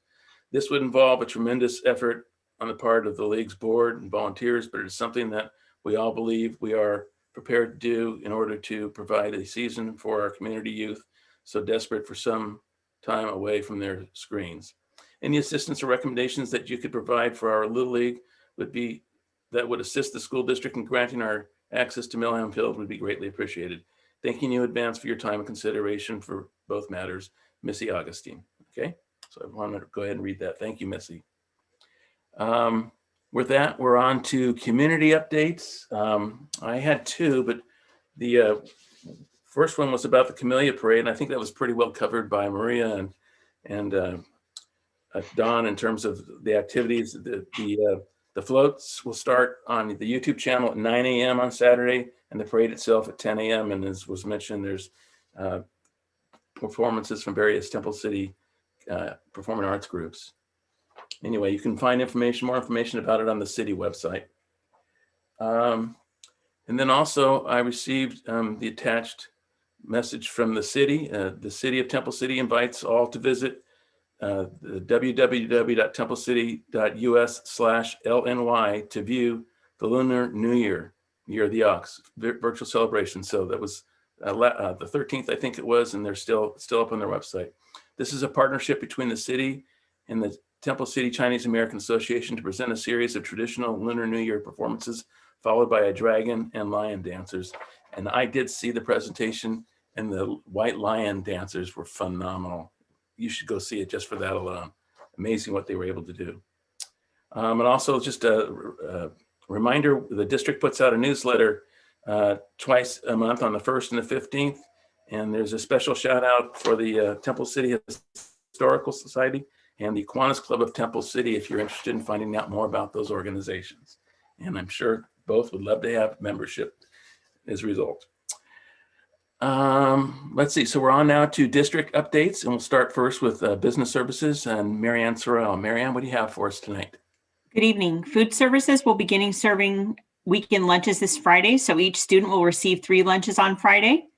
This would involve a tremendous effort on the part of the league's board and volunteers, but it is something that we all believe we are prepared to do in order to provide a season for our community youth so desperate for some time away from their screens. Any assistance or recommendations that you could provide for our Little League that would assist the school district in granting our access to Milham Field would be greatly appreciated. Thanking you in advance for your time and consideration for both matters, Missy Augustine. Okay, so I want to go ahead and read that. Thank you, Missy. With that, we're on to community updates. I had two, but the first one was about the Camellia Parade, and I think that was pretty well covered by Maria and Don in terms of the activities. The floats will start on the YouTube channel at 9 a.m. on Saturday, and the parade itself at 10 a.m. And as was mentioned, there's performances from various Temple City performing arts groups. Anyway, you can find more information about it on the city website. And then also I received the attached message from the city. The city of Temple City invites all to visit the www.templecity.us/LNY to view the Lunar New Year of the Ox virtual celebration. So that was the 13th, I think it was, and they're still up on their website. This is a partnership between the city and the Temple City Chinese American Association to present a series of traditional Lunar New Year performances, followed by a dragon and lion dancers. And I did see the presentation, and the white lion dancers were phenomenal. You should go see it just for that alone. Amazing what they were able to do. And also just a reminder, the district puts out a newsletter twice a month on the 1st and the 15th. And there's a special shout out for the Temple City Historical Society and the Kiwanis Club of Temple City if you're interested in finding out more about those organizations. And I'm sure both would love to have membership as a result. Let's see, so we're on now to district updates, and we'll start first with business services and Marianne Sorrell. Marianne, what do you have for us tonight? Good evening. Food services will begin serving weekend lunches this Friday, so each student will receive 3 lunches on Friday.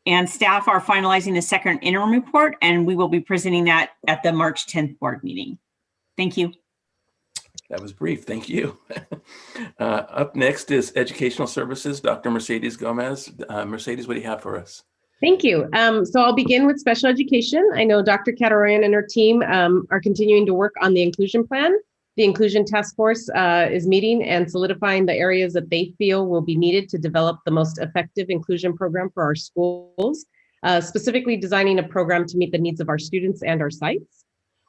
And staff are finalizing the second interim report, and we will be presenting that at the March 10th board meeting. Thank you. That was brief, thank you. Up next is educational services, Dr. Mercedes Gomez. Mercedes, what do you have for us? Thank you. So I'll begin with special education. I know Dr. Catarayan and her team are continuing to work on the inclusion plan. The inclusion task force is meeting and solidifying the areas that they feel will be needed to develop the most effective inclusion program for our schools, specifically designing a program to meet the needs of our students and our sites.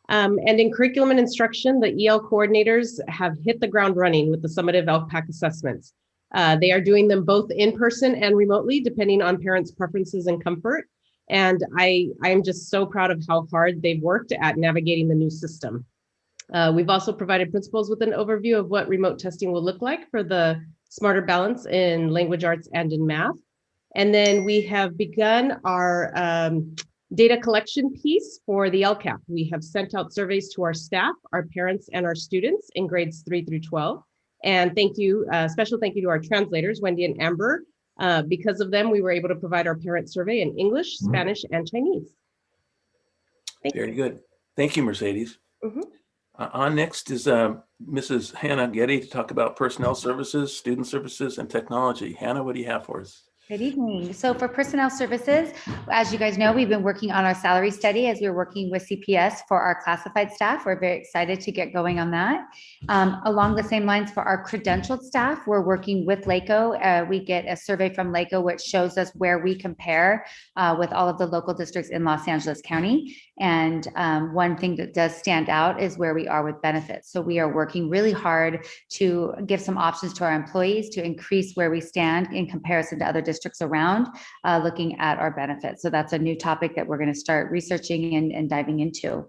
And in curriculum and instruction, the EL coordinators have hit the ground running with the summative LPAC assessments. They are doing them both in person and remotely, depending on parents' preferences and comfort. And I am just so proud of how hard they've worked at navigating the new system. We've also provided principals with an overview of what remote testing will look like for the smarter balance in language arts and in math. And then we have begun our data collection piece for the LCAP. We have sent out surveys to our staff, our parents, and our students in grades 3 through 12. And thank you, special thank you to our translators, Wendy and Amber. Because of them, we were able to provide our parent survey in English, Spanish, and Chinese. Very good. Thank you, Mercedes. On next is Mrs. Hannah Getty to talk about personnel services, student services, and technology. Hannah, what do you have for us? Good evening. So for personnel services, as you guys know, we've been working on our salary study as we're working with CPS for our classified staff. We're very excited to get going on that. Along the same lines for our credentialed staff, we're working with LACO. We get a survey from LACO, which shows us where we compare with all of the local districts in Los Angeles County. And one thing that does stand out is where we are with benefits. So we are working really hard to give some options to our employees to increase where we stand in comparison to other districts districts around, looking at our benefits. So that's a new topic that we're going to start researching and diving into.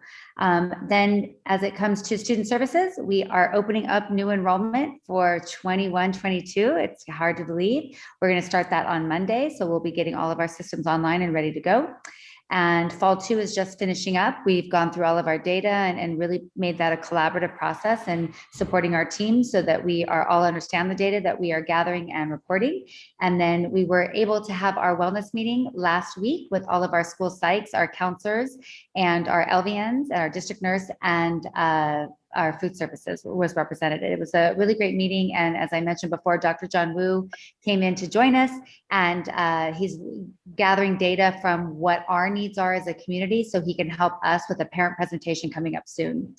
Then as it comes to student services, we are opening up new enrollment for 21-22. It's hard to believe. We're going to start that on Monday. So we'll be getting all of our systems online and ready to go. And fall 2 is just finishing up. We've gone through all of our data and really made that a collaborative process and supporting our team so that we are all understand the data that we are gathering and reporting. And then we were able to have our wellness meeting last week with all of our school psychs, our counselors, and our LVNs, our district nurse, and our food services was represented. It was a really great meeting. And as I mentioned before, Dr. John Wu came in to join us, and he's gathering data from what our needs are as a community so he can help us with a parent presentation coming up soon.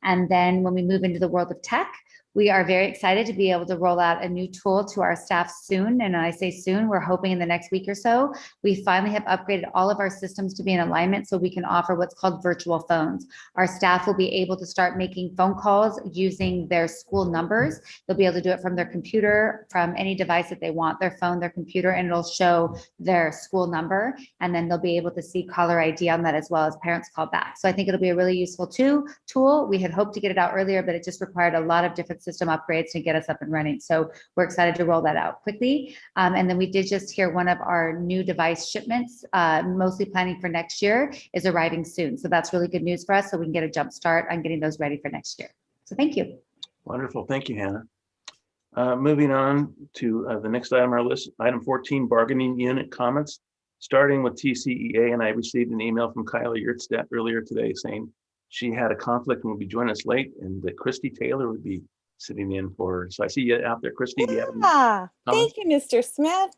And then when we move into the world of tech, we are very excited to be able to roll out a new tool to our staff soon. And I say soon, we're hoping in the next week or so. We finally have upgraded all of our systems to be in alignment so we can offer what's called virtual phones. Our staff will be able to start making phone calls using their school numbers. They'll be able to do it from their computer, from any device that they want, their phone, their computer, and it'll show their school number. And then they'll be able to see caller ID on that as well as parents call back. So I think it'll be a really useful tool. We had hoped to get it out earlier, but it just required a lot of different system upgrades to get us up and running. So we're excited to roll that out quickly. And then we did just hear one of our new device shipments, mostly planning for next year, is arriving soon. So that's really good news for us. So we can get a jump start on getting those ready for next year. So thank you. Wonderful. Thank you, Hannah. Moving on to the next item on our list, item 14, bargaining unit comments, starting with TCEA. And I received an email from Kyla Yurtstedt earlier today saying she had a conflict and would be joining us late, and that Christy Taylor would be sitting in for her. So I see you out there, Christy. Do you have any comments? Thank you, Mr. Smith.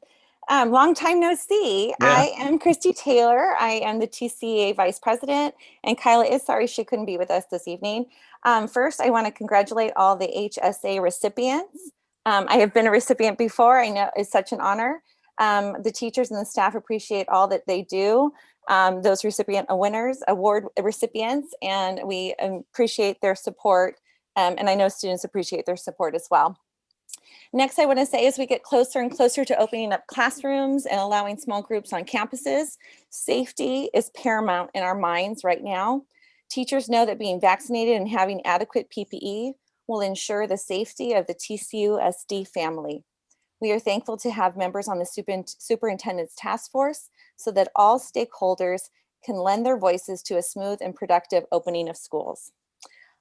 Long time no see. Yeah. I am Christy Taylor. I am the TCA Vice President, and Kyla is sorry she couldn't be with us this evening. First, I want to congratulate all the HSA recipients. I have been a recipient before. I know it's such an honor. The teachers and the staff appreciate all that they do. Those recipient winners, award recipients, and we appreciate their support. And I know students appreciate their support as well. Next, I want to say as we get closer and closer to opening up classrooms and allowing small groups on campuses, safety is paramount in our minds right now. Teachers know that being vaccinated and having adequate PPE will ensure the safety of the TCUSD family. We are thankful to have members on the superintendent's task force so that all stakeholders can lend their voices to a smooth and productive opening of schools.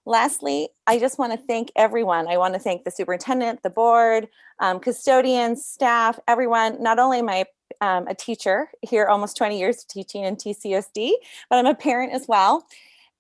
Lastly, I just want to thank everyone. I want to thank the superintendent, the board, custodians, staff, everyone. Not only am I a teacher here, almost 20 years teaching in TCUSD, but I'm a parent as well.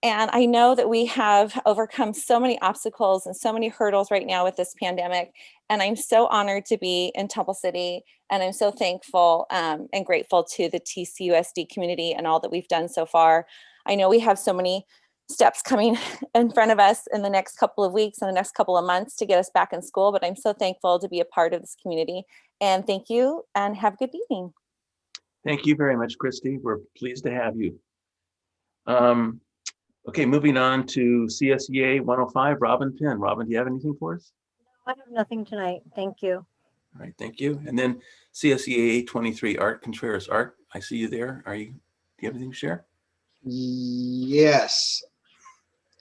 And I know that we have overcome so many obstacles and so many hurdles right now with this pandemic. And I'm so honored to be in Temple City. And I'm so thankful and grateful to the TCUSD community and all that we've done so far. I know we have so many steps coming in front of us in the next couple of weeks and the next couple of months to get us back in school, but I'm so thankful to be a part of this community. And thank you and have a good evening. Thank you very much, Christy. We're pleased to have you. Okay, moving on to CSEA 105, Robin Penn. Robin, do you have anything for us? I have nothing tonight. Thank you. All right, thank you. And then CSEA 23, Art Contreras. Art, I see you there. Do you have anything to share? Yes.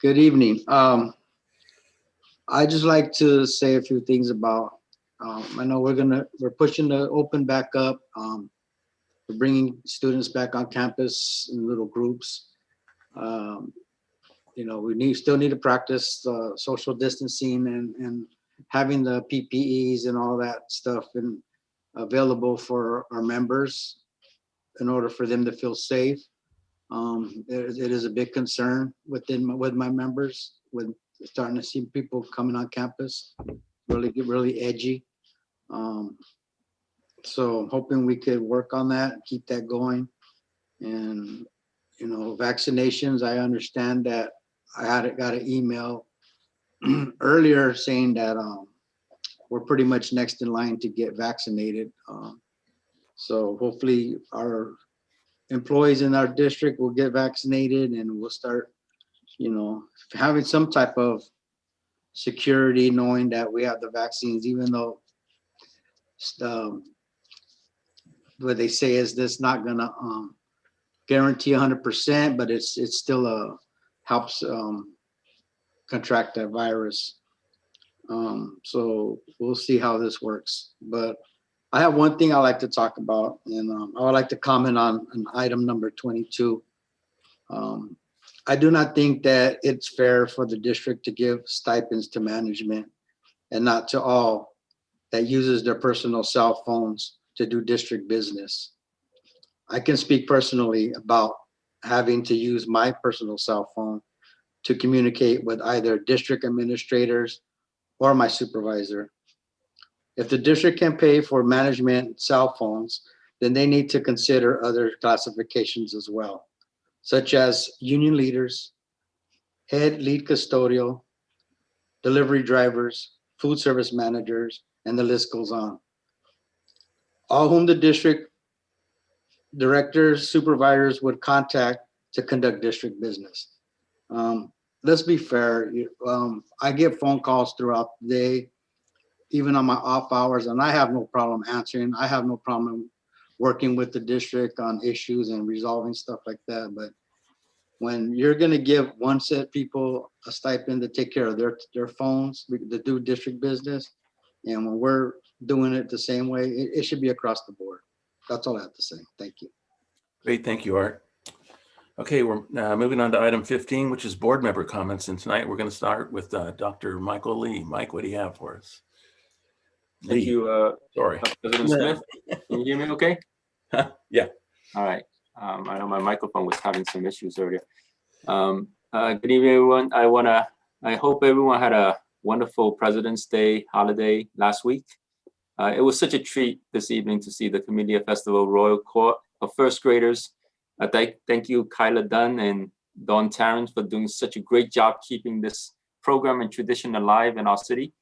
Good evening. I just like to say a few things about. I know we're pushing to open back up. We're bringing students back on campus in little groups. We still need to practice social distancing and having the PPEs and all that stuff available for our members in order for them to feel safe. It is a big concern with my members, with starting to see people coming on campus, really edgy. So I'm hoping we could work on that, keep that going. And, vaccinations, I understand that I got an email earlier saying that we're pretty much next in line to get vaccinated. So hopefully our employees in our district will get vaccinated and we'll start, having some type of security, knowing that we have the vaccines, even though what they say is this not gonna guarantee 100%, but it's still helps contract that virus. So we'll see how this works. But I have one thing I like to talk about, and I would like to comment on item number 22. I do not think that it's fair for the district to give stipends to management and not to all that uses their personal cell phones to do district business. I can speak personally about having to use my personal cell phone to communicate with either district administrators or my supervisor. If the district can pay for management cell phones, then they need to consider other classifications as well, such as union leaders, head lead custodial, delivery drivers, food service managers, and the list goes on. All whom the district directors, supervisors would contact to conduct district business. Let's be fair. I get phone calls throughout the day, even on my off hours, and I have no problem answering. I have no problem working with the district on issues and resolving stuff like that. But when you're going to give one set of people a stipend to take care of their phones, to do district business, and when we're doing it the same way, it should be across the board. That's all I have to say. Thank you. Great, thank you, Art. Okay, we're moving on to item 15, which is board member comments. And tonight we're going to start with Dr. Michael Lee. Mike, what do you have for us? Thank you, Sorry. President Smith. Can you hear me okay? Yeah. All right. I know my microphone was having some issues earlier. Good evening, everyone. I hope everyone had a wonderful President's Day holiday last week. It was such a treat this evening to see the Camellia Festival Royal Court of first graders. Thank you, Kyla Dunn and Dawn Tarrant, for doing such a great job keeping this program and tradition alive in our city.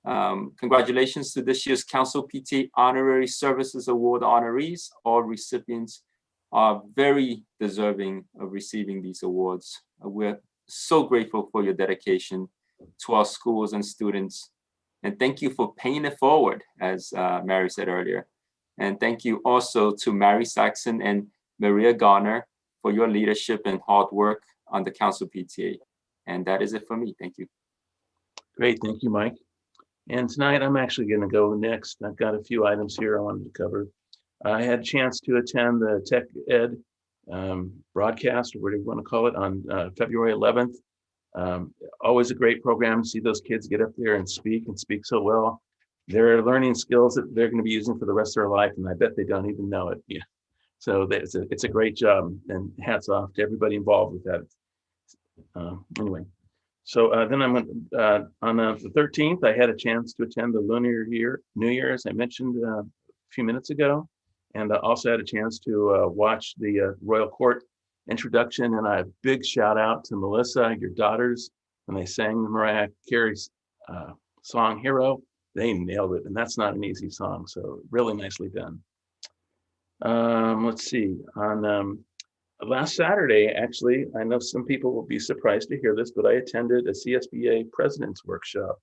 Congratulations to this year's Council PT Honorary Services Award honorees. All recipients are very deserving of receiving these awards. We're so grateful for your dedication to our schools and students. And thank you for paying it forward, as Mary said earlier. And thank you also to Mary Saxon and Maria Garner for your leadership and hard work on the Council PTA. And that is it for me. Thank you. Great, thank you, Mike. And tonight I'm actually going to go next. I've got a few items here I wanted to cover. I had a chance to attend the Tech Ed broadcast, or whatever you want to call it, on February 11th. Always a great program to see those kids get up there and speak so well. They're learning skills that they're going to be using for the rest of their life, and I bet they don't even know it. Yeah. So it's a great job, and hats off to everybody involved with that. Anyway, so then I'm on the 13th, I had a chance to attend the Lunar New Year, as I mentioned a few minutes ago, and I also had a chance to watch the Royal Court introduction, and a big shout out to Melissa, your daughters, when they sang Mariah Carey's song Hero. They nailed it, and that's not an easy song, so really nicely done. Let's see, on last Saturday, actually, I know some people will be surprised to hear this, but I attended a CSBA President's Workshop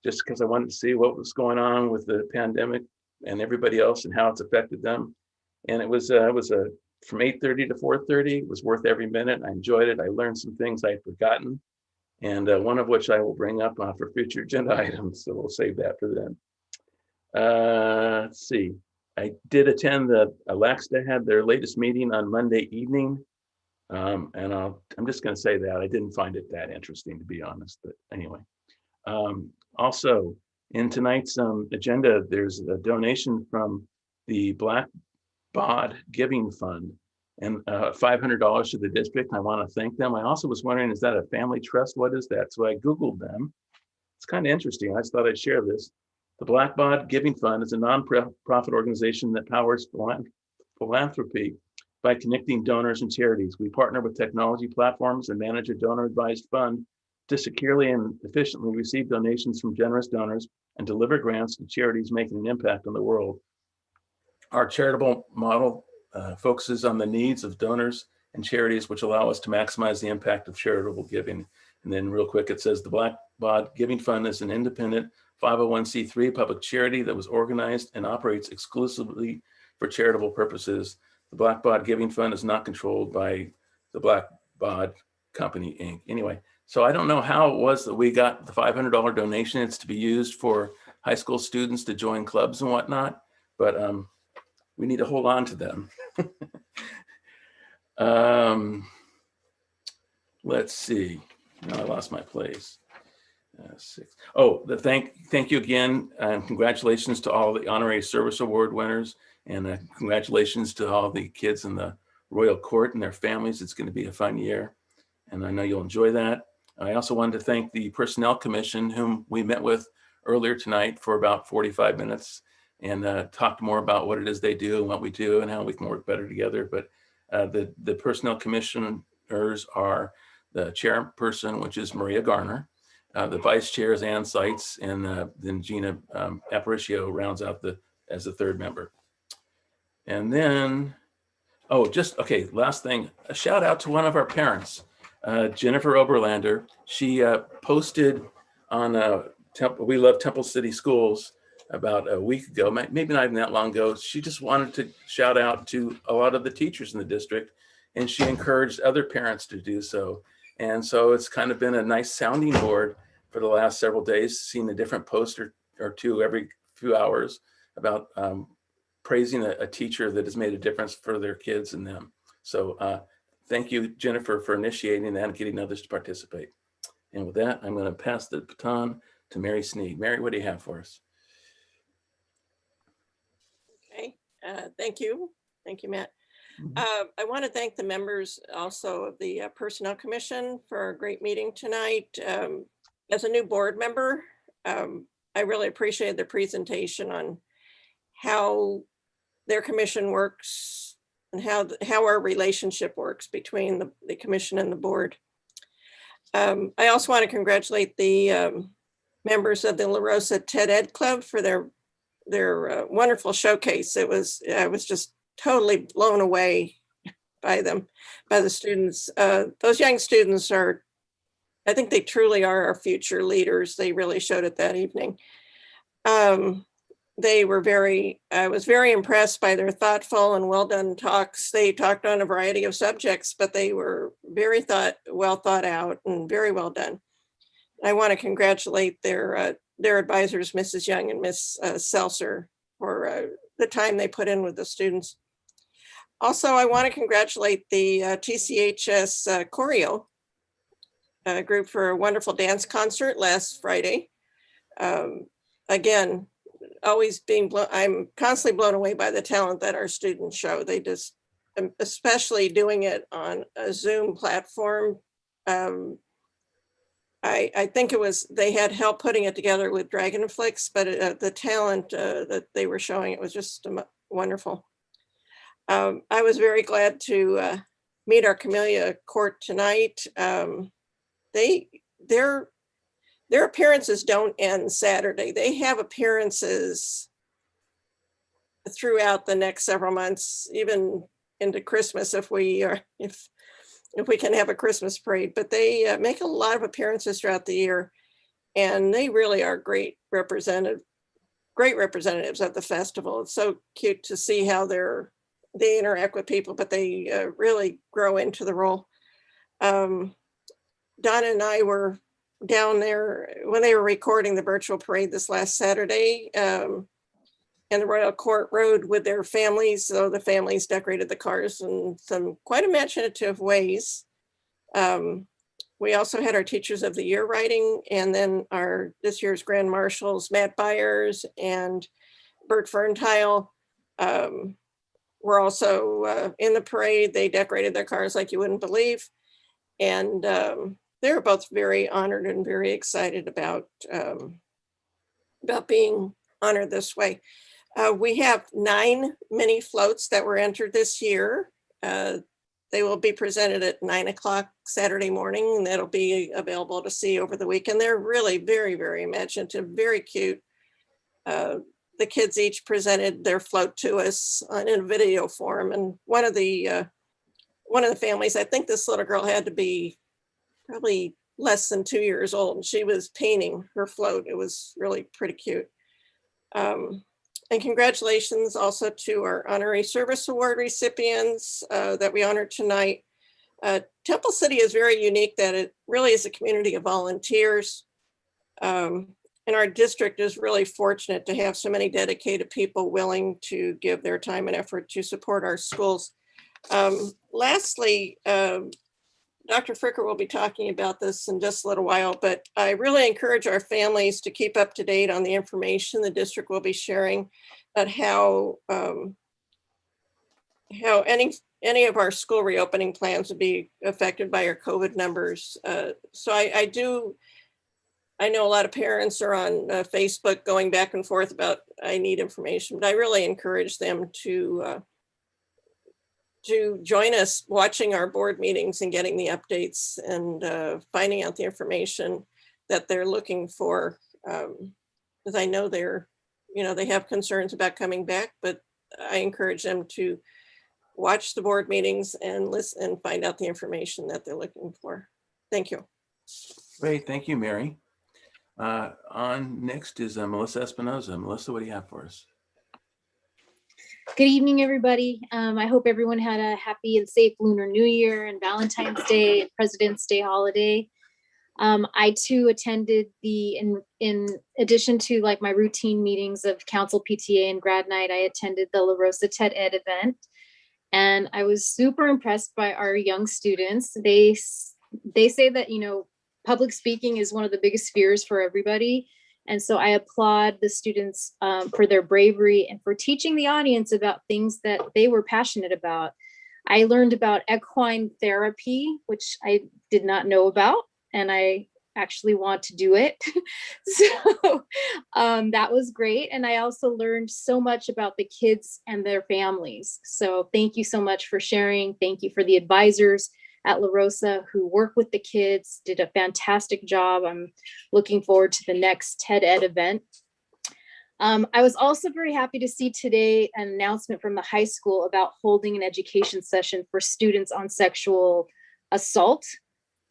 just because I wanted to see what was going on with the pandemic and everybody else and how it's affected them. And it was from 8:30 to 4:30. It was worth every minute. I enjoyed it. I learned some things I'd forgotten, and one of which I will bring up for future agenda items. So we'll save that for then. Let's see. I did attend Alaxta had their latest meeting on Monday evening. And I'm just going to say that I didn't find it that interesting, to be honest. But anyway, also in tonight's agenda, there's a donation from the Black Bod Giving Fund and $500 to the district. I want to thank them. I also was wondering, is that a family trust? What is that? So I Googled them. It's kind of interesting. I just thought I'd share this. The Black Bod Giving Fund is a nonprofit organization that powers philanthropy by connecting donors and charities. We partner with technology platforms and manage a donor-advised fund to securely and efficiently receive donations from generous donors and deliver grants to charities making an impact on the world. Our charitable model focuses on the needs of donors and charities, which allow us to maximize the impact of charitable giving. And then real quick, it says the Black Bod Giving Fund is an independent 501c3 public charity that was organized and operates exclusively for charitable purposes. The Black Bod Giving Fund is not controlled by the Black Bod Company, Inc. Anyway, so I don't know how it was that we got the $500 donation. It's to be used for high school students to join clubs and whatnot, but we need to hold on to them. Let's see. Now I lost my place. Thank you again, and congratulations to all the Honorary Service Award winners, and congratulations to all the kids in the Royal Court and their families. It's going to be a fun year, and I know you'll enjoy that. I also wanted to thank the Personnel Commission, whom we met with earlier tonight for about 45 minutes and talked more about what it is they do and what we do and how we can work better together. But the Personnel Commissioners are the chairperson, which is Maria Garner, the vice chair is Ann Seitz, and then Gina Aparicio rounds out as the third member. And then, last thing, a shout out to one of our parents, Jennifer Oberlander. She posted on We Love Temple City Schools about a week ago, maybe not even that long ago. She just wanted to shout out to a lot of the teachers in the district, and she encouraged other parents to do so. And so it's kind of been a nice sounding board for the last several days, seeing a different post or two every few hours about praising a teacher that has made a difference for their kids and them. So thank you, Jennifer, for initiating that and getting others to participate. And with that, I'm going to pass the baton to Mary Sneed. Mary, what do you have for us? Okay, thank you. Thank you, Matt. I want to thank the members also of the Personnel Commission for a great meeting tonight. As a new board member, I really appreciated the presentation on how their commission works and how our relationship works between the commission and the board. I also want to congratulate the members of the La Rosa TED Ed Club for their wonderful showcase. I was just totally blown away by them, by the students. Those young students I think they truly are our future leaders. They really showed it that evening. I was very impressed by their thoughtful and well done talks. They talked on a variety of subjects, but they were very well thought out and very well done. I want to congratulate their advisors, Mrs. Young and Miss Seltzer, for the time they put in with the students. Also, I want to congratulate the TCHS Choreo group for a wonderful dance concert last Friday. Again, I'm constantly blown away by the talent that our students show. They just, especially doing it on a Zoom platform. I think they had help putting it together with Dragonflix, but the talent that they were showing, it was just wonderful. I was very glad to meet our Camellia court tonight. Their appearances don't end Saturday. They have appearances throughout the next several months, even into Christmas if we can have a Christmas parade. But they make a lot of appearances throughout the year, and they really are great representatives at the festival. It's so cute to see how they interact with people, but they really grow into the role. Donna and I were down there when they were recording the virtual parade this last Saturday, and the Royal Court rode with their families. So the families decorated the cars in some quite imaginative ways. We also had our Teachers of the Year riding, and then this year's Grand Marshals, Matt Byers and Bert Ferntile, were also in the parade. They decorated their cars like you wouldn't believe. And they were both very honored and very excited about being honored this way. We have 9 mini floats that were entered this year. They will be presented at 9 o'clock Saturday morning, and that'll be available to see over the weekend. They're really very, very imaginative, very cute. The kids each presented their float to us in a video form, and one of the families, I think this little girl had to be probably less than 2 years old, and she was painting her float. It was really pretty cute. And congratulations also to our honorary service award recipients that we honored tonight. Temple City is very unique that it really is a community of volunteers. And our district is really fortunate to have so many dedicated people willing to give their time and effort to support our schools. Lastly, Dr. Fricker will be talking about this in just a little while, but I really encourage our families to keep up to date on the information the district will be sharing about how any of our school reopening plans would be affected by our COVID numbers. So I know a lot of parents are on Facebook going back and forth about I need information, but I really encourage them to join us watching our board meetings and getting the updates and finding out the information that they're looking for. Because I know they have concerns about coming back, but I encourage them to watch the board meetings and listen and find out the information that they're looking for. Thank you. Great, thank you, Mary. On next is Melissa Espinoza. Melissa, what do you have for us? Good evening, everybody. I hope everyone had a happy and safe Lunar New Year and Valentine's Day and President's Day holiday. I too attended in addition to like my routine meetings of council, PTA, and grad night, I attended the La Rosa TED Ed event. And I was super impressed by our young students. They say that, public speaking is one of the biggest fears for everybody. And so I applaud the students for their bravery and for teaching the audience about things that they were passionate about. I learned about equine therapy, which I did not know about, and I actually want to do it. So that was great. And I also learned so much about the kids and their families. So thank you so much for sharing. Thank you for the advisors at La Rosa who work with the kids, did a fantastic job. I'm looking forward to the next TED Ed event. I was also very happy to see today an announcement from the high school about holding an education session for students on sexual assault.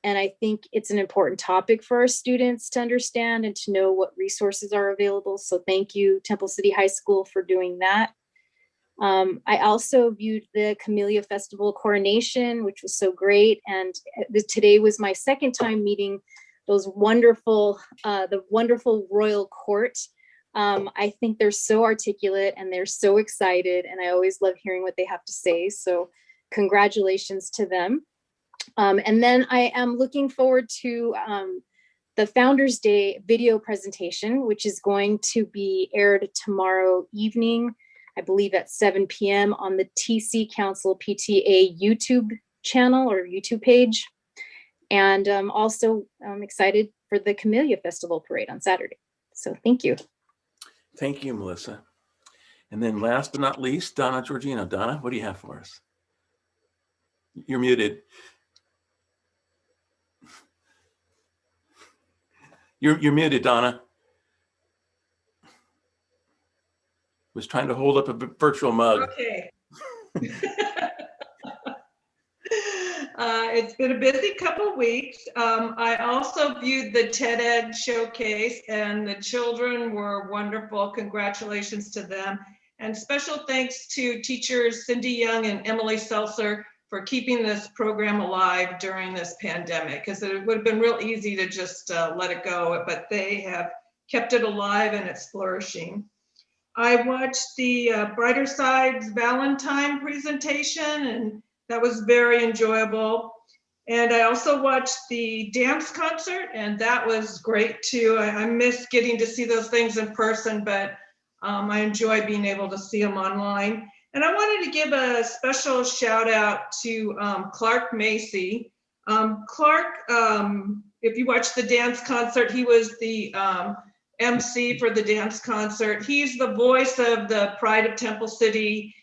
And I think it's an important topic for our students to understand and to know what resources are available. So thank you, Temple City High School, for doing that. I also viewed the Camellia Festival coronation, which was so great. And today was my second time meeting those wonderful, the wonderful royal court. I think they're so articulate and they're so excited. And I always love hearing what they have to say. So congratulations to them. And then I am looking forward to the Founders Day video presentation, which is going to be aired tomorrow evening, I believe at 7 p.m. on the TC Council PTA YouTube channel or YouTube page. And also I'm excited for the Camellia Festival Parade on Saturday. So thank you. Thank you, Melissa. And then last but not least, Donna Georgino. Donna, what do you have for us? You're muted. You're muted, Donna. Was trying to hold up a virtual mug. Okay. It's been a busy couple of weeks. I also viewed the TED Ed showcase and the children were wonderful. Congratulations to them. And special thanks to teachers Cindy Young and Emily Seltzer for keeping this program alive during this pandemic, because it would have been real easy to just let it go, but they have kept it alive and it's flourishing. I watched the Brighter Sides Valentine presentation, and that was very enjoyable. And I also watched the dance concert, and that was great too. I miss getting to see those things in person, but I enjoy being able to see them online. And I wanted to give a special shout out to Clark Macy. Clark, if you watch the dance concert, he was the MC for the dance concert. He's the voice of the Pride of Temple City.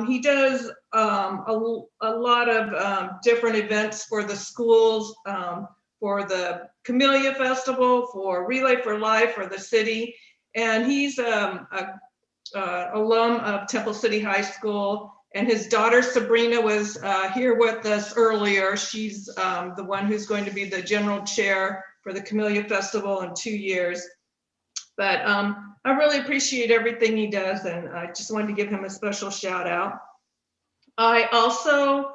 He does a lot of different events for the schools, for the Camellia Festival, for Relay for Life, for the city. And he's a alum of Temple City High School, and his daughter Sabrina was here with us earlier. She's the one who's going to be the general chair for the Camellia Festival in 2 years. But I really appreciate everything he does, and I just wanted to give him a special shout out. I also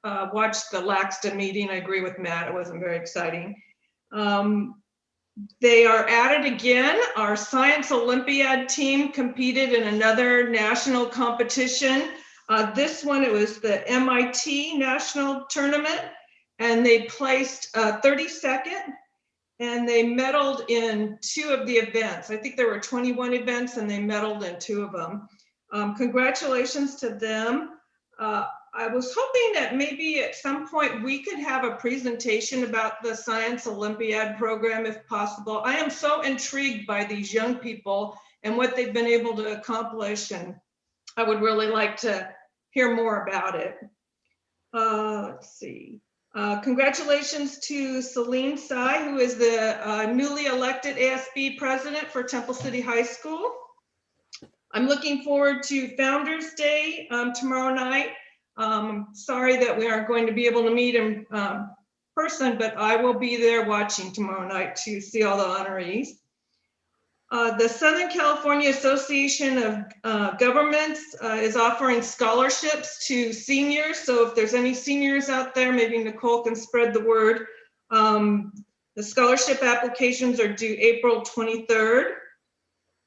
watched the LAXTA meeting. I agree with Matt, it wasn't very exciting. They are at it again. Our Science Olympiad team competed in another national competition. This one, it was the MIT National Tournament, and they placed 32nd, and they medaled in 2 of the events. I think there were 21 events, and they medaled in 2 of them. Congratulations to them. I was hoping that maybe at some point we could have a presentation about the Science Olympiad program if possible. I am so intrigued by these young people and what they've been able to accomplish, and I would really like to hear more about it. Let's see. Congratulations to Celine Tsai, who is the newly elected ASB president for Temple City High School. I'm looking forward to Founders Day tomorrow night. Sorry that we aren't going to be able to meet in person, but I will be there watching tomorrow night to see all the honorees. The Southern California Association of Governments is offering scholarships to seniors. So if there's any seniors out there, maybe Nicole can spread the word. The scholarship applications are due April 23rd.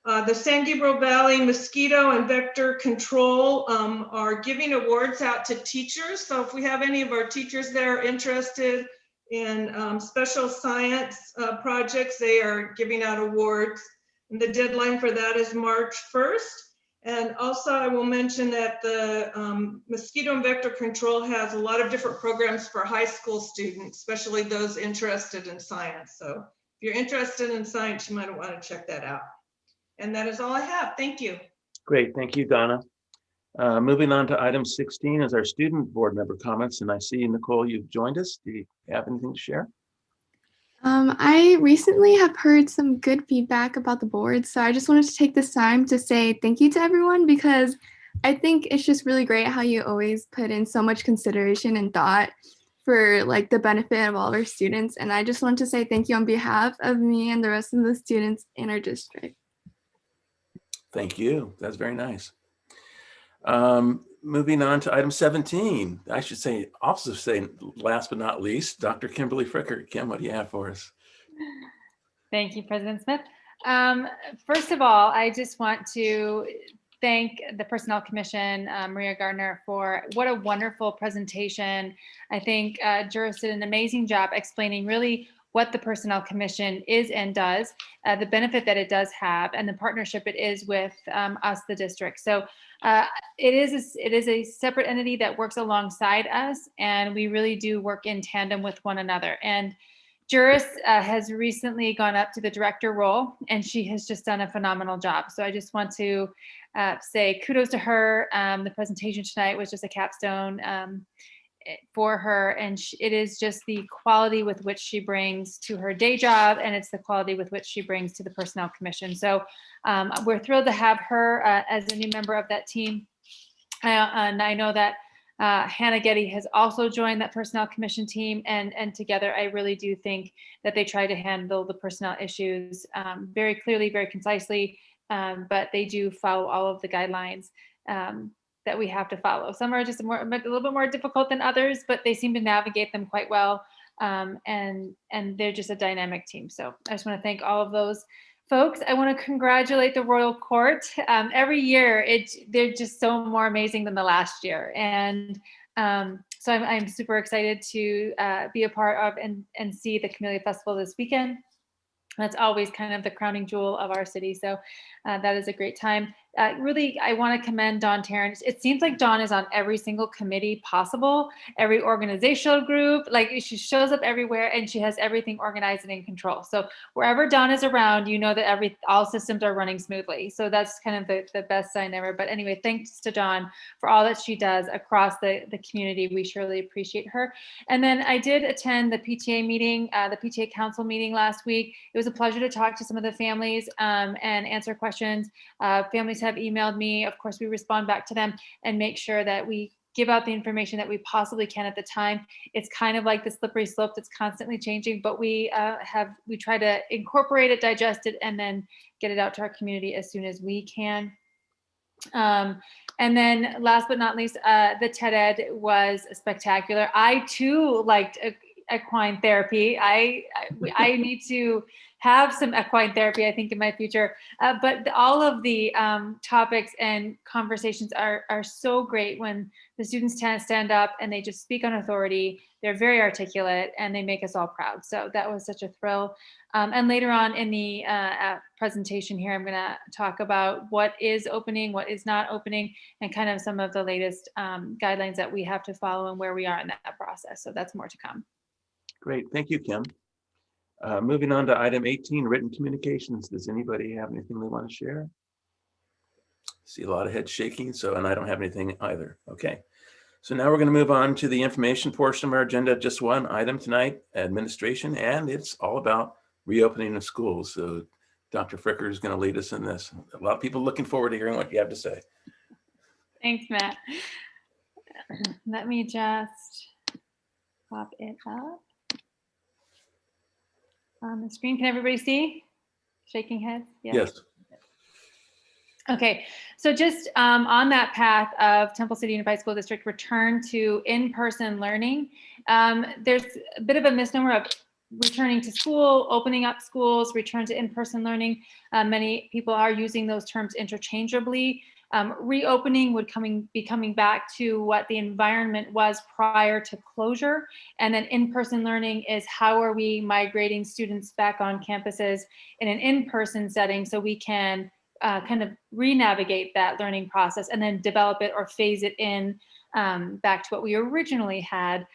The San Gabriel Valley Mosquito and Vector Control are giving awards out to teachers. So if we have any of our teachers that are interested in special science projects, they are giving out awards. And the deadline for that is March 1st. And also I will mention that the Mosquito and Vector Control has a lot of different programs for high school students, especially those interested in science. So if you're interested in science, you might want to check that out. And that is all I have. Thank you. Great, thank you, Donna. Moving on to item 16 is our student board member comments. And I see, Nicole, you've joined us. Do you have anything to share? I recently have heard some good feedback about the board, so I just wanted to take this time to say thank you to everyone, because I think it's just really great how you always put in so much consideration and thought for like the benefit of all our students. And I just want to say thank you on behalf of me and the rest of the students in our district. Thank you. That's very nice. Moving on to item 17, I should say, also say last but not least, Dr. Kimberly Fricker. Kim, what do you have for us? Thank you, President Smith. First of all, I just want to thank the Personnel Commission, Maria Gardner, for what a wonderful presentation. I think Juris did an amazing job explaining really what the Personnel Commission is and does, the benefit that it does have, and the partnership it is with us, the district. So it is a separate entity that works alongside us, and we really do work in tandem with one another. And Juris has recently gone up to the director role, and she has just done a phenomenal job. So I just want to say kudos to her. The presentation tonight was just a capstone for her, and it is just the quality with which she brings to her day job, and it's the quality with which she brings to the Personnel Commission. So we're thrilled to have her as a new member of that team. And I know that Hannah Getty has also joined that Personnel Commission team, and together I really do think that they try to handle the personnel issues very clearly, very concisely, but they do follow all of the guidelines that we have to follow. Some are just a little bit more difficult than others, but they seem to navigate them quite well. And they're just a dynamic team. So I just want to thank all of those folks. I want to congratulate the Royal Court. Every year, they're just so more amazing than the last year. And so I'm super excited to be a part of and see the Camellia Festival this weekend. That's always kind of the crowning jewel of our city. So that is a great time. Really, I want to commend Dawn Tarrant. It seems like Dawn is on every single committee possible, every organizational group, like she shows up everywhere and she has everything organized and in control. So wherever Dawn is around, you know that all systems are running smoothly. So that's kind of the best sign ever. But anyway, thanks to Dawn for all that she does across the community. We surely appreciate her. And then I did attend the PTA meeting, the PTA council meeting last week. It was a pleasure to talk to some of the families and answer questions. Families have emailed me. Of course, we respond back to them and make sure that we give out the information that we possibly can at the time. It's kind of like the slippery slope that's constantly changing, but we try to incorporate it, digest it, and then get it out to our community as soon as we can. And then last but not least, the TED Ed was spectacular. I too liked equine therapy. I need to have some equine therapy, I think, in my future. But all of the topics and conversations are so great when the students stand up and they just speak on authority. They're very articulate and they make us all proud. So that was such a thrill. And later on in the presentation here, I'm going to talk about what is opening, what is not opening, and kind of some of the latest guidelines that we have to follow and where we are in that process. So that's more to come. Great, thank you, Kim. Moving on to item 18, written communications. Does anybody have anything they want to share? See a lot of heads shaking, and I don't have anything either. Okay, so now we're going to move on to the information portion of our agenda. Just one item tonight, administration, and it's all about reopening of schools. So Dr. Fricker is going to lead us in this. A lot of people looking forward to hearing what you have to say. Thanks, Matt. Let me just pop it up on the screen. Can everybody see? Shaking heads? Yes. Okay, so just on that path of Temple City Unified School District return to in-person learning, there's a bit of a misnomer of returning to school, opening up schools, return to in-person learning. Many people are using those terms interchangeably. Reopening would be coming back to what the environment was prior to closure. And then in-person learning is how are we migrating students back on campuses in an in-person setting so we can kind of re-navigate that learning process and then develop it or phase it in back to what we originally had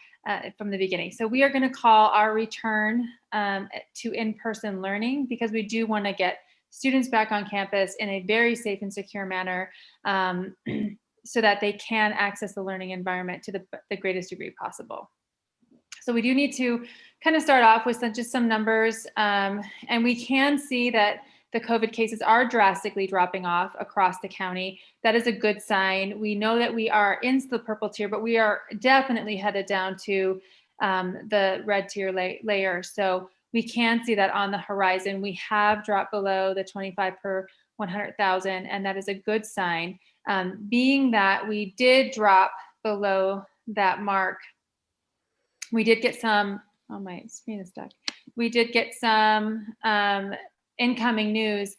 from the beginning. So we are going to call our return to in-person learning because we do want to get students back on campus in a very safe and secure manner so that they can access the learning environment to the greatest degree possible. So we do need to kind of start off with just some numbers, and we can see that the COVID cases are drastically dropping off across the county. That is a good sign. We know that we are in the purple tier, but we are definitely headed down to the red tier layer. So we can see that on the horizon. We have dropped below the 25 per 100,000, and that is a good sign. Being that we did drop below that mark, we did get some, oh, my screen is stuck. We did get some incoming news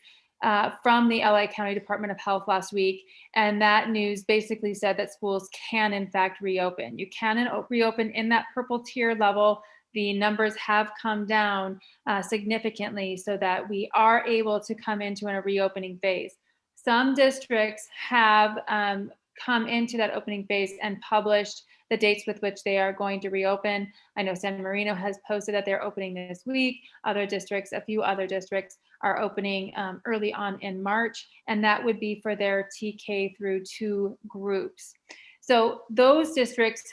from the LA County Department of Health last week. And that news basically said that schools can in fact reopen. You can reopen in that purple tier level. The numbers have come down significantly so that we are able to come into a reopening phase. Some districts have come into that opening phase and published the dates with which they are going to reopen. I know San Marino has posted that they're opening this week. Other districts, a few other districts are opening early on in March, and that would be for their TK through 2 groups. So those districts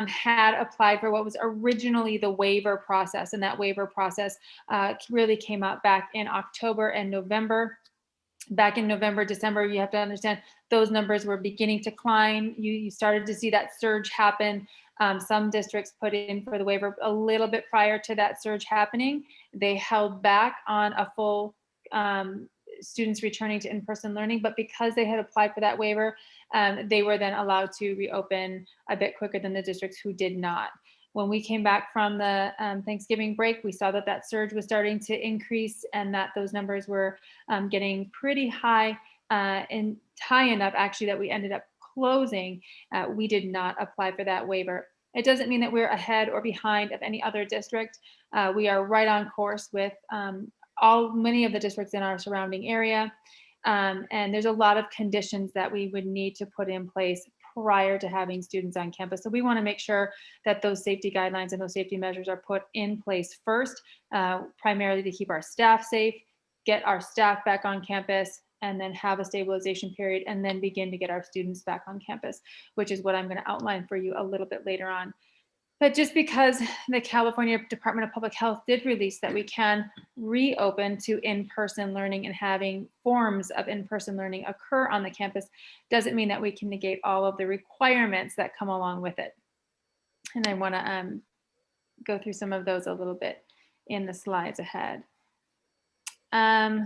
had applied for what was originally the waiver process, and that waiver process really came out back in October and November. Back in November, December, you have to understand those numbers were beginning to climb. You started to see that surge happen. Some districts put in for the waiver a little bit prior to that surge happening. They held back on a full students returning to in-person learning, but because they had applied for that waiver, they were then allowed to reopen a bit quicker than the districts who did not. When we came back from the Thanksgiving break, we saw that that surge was starting to increase and that those numbers were getting pretty high and high enough actually that we ended up closing. We did not apply for that waiver. It doesn't mean that we're ahead or behind of any other district. We are right on course with many of the districts in our surrounding area. And there's a lot of conditions that we would need to put in place prior to having students on campus. So we want to make sure that those safety guidelines and those safety measures are put in place first, primarily to keep our staff safe, get our staff back on campus, and then have a stabilization period, and then begin to get our students back on campus, which is what I'm going to outline for you a little bit later on. But just because the California Department of Public Health did release that we can reopen to in-person learning and having forms of in-person learning occur on the campus, doesn't mean that we can negate all of the requirements that come along with it. And I want to go through some of those a little bit in the slides ahead. Oh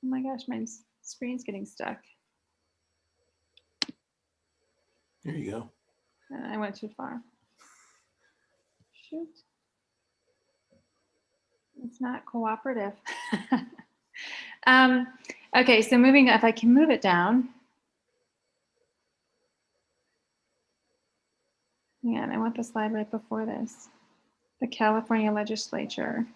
my gosh, my screen's getting stuck. There you go. I went too far. Shoot. It's not cooperative. Okay, so moving, if I can move it down. Yeah, and I want the slide right before this. The California legislature.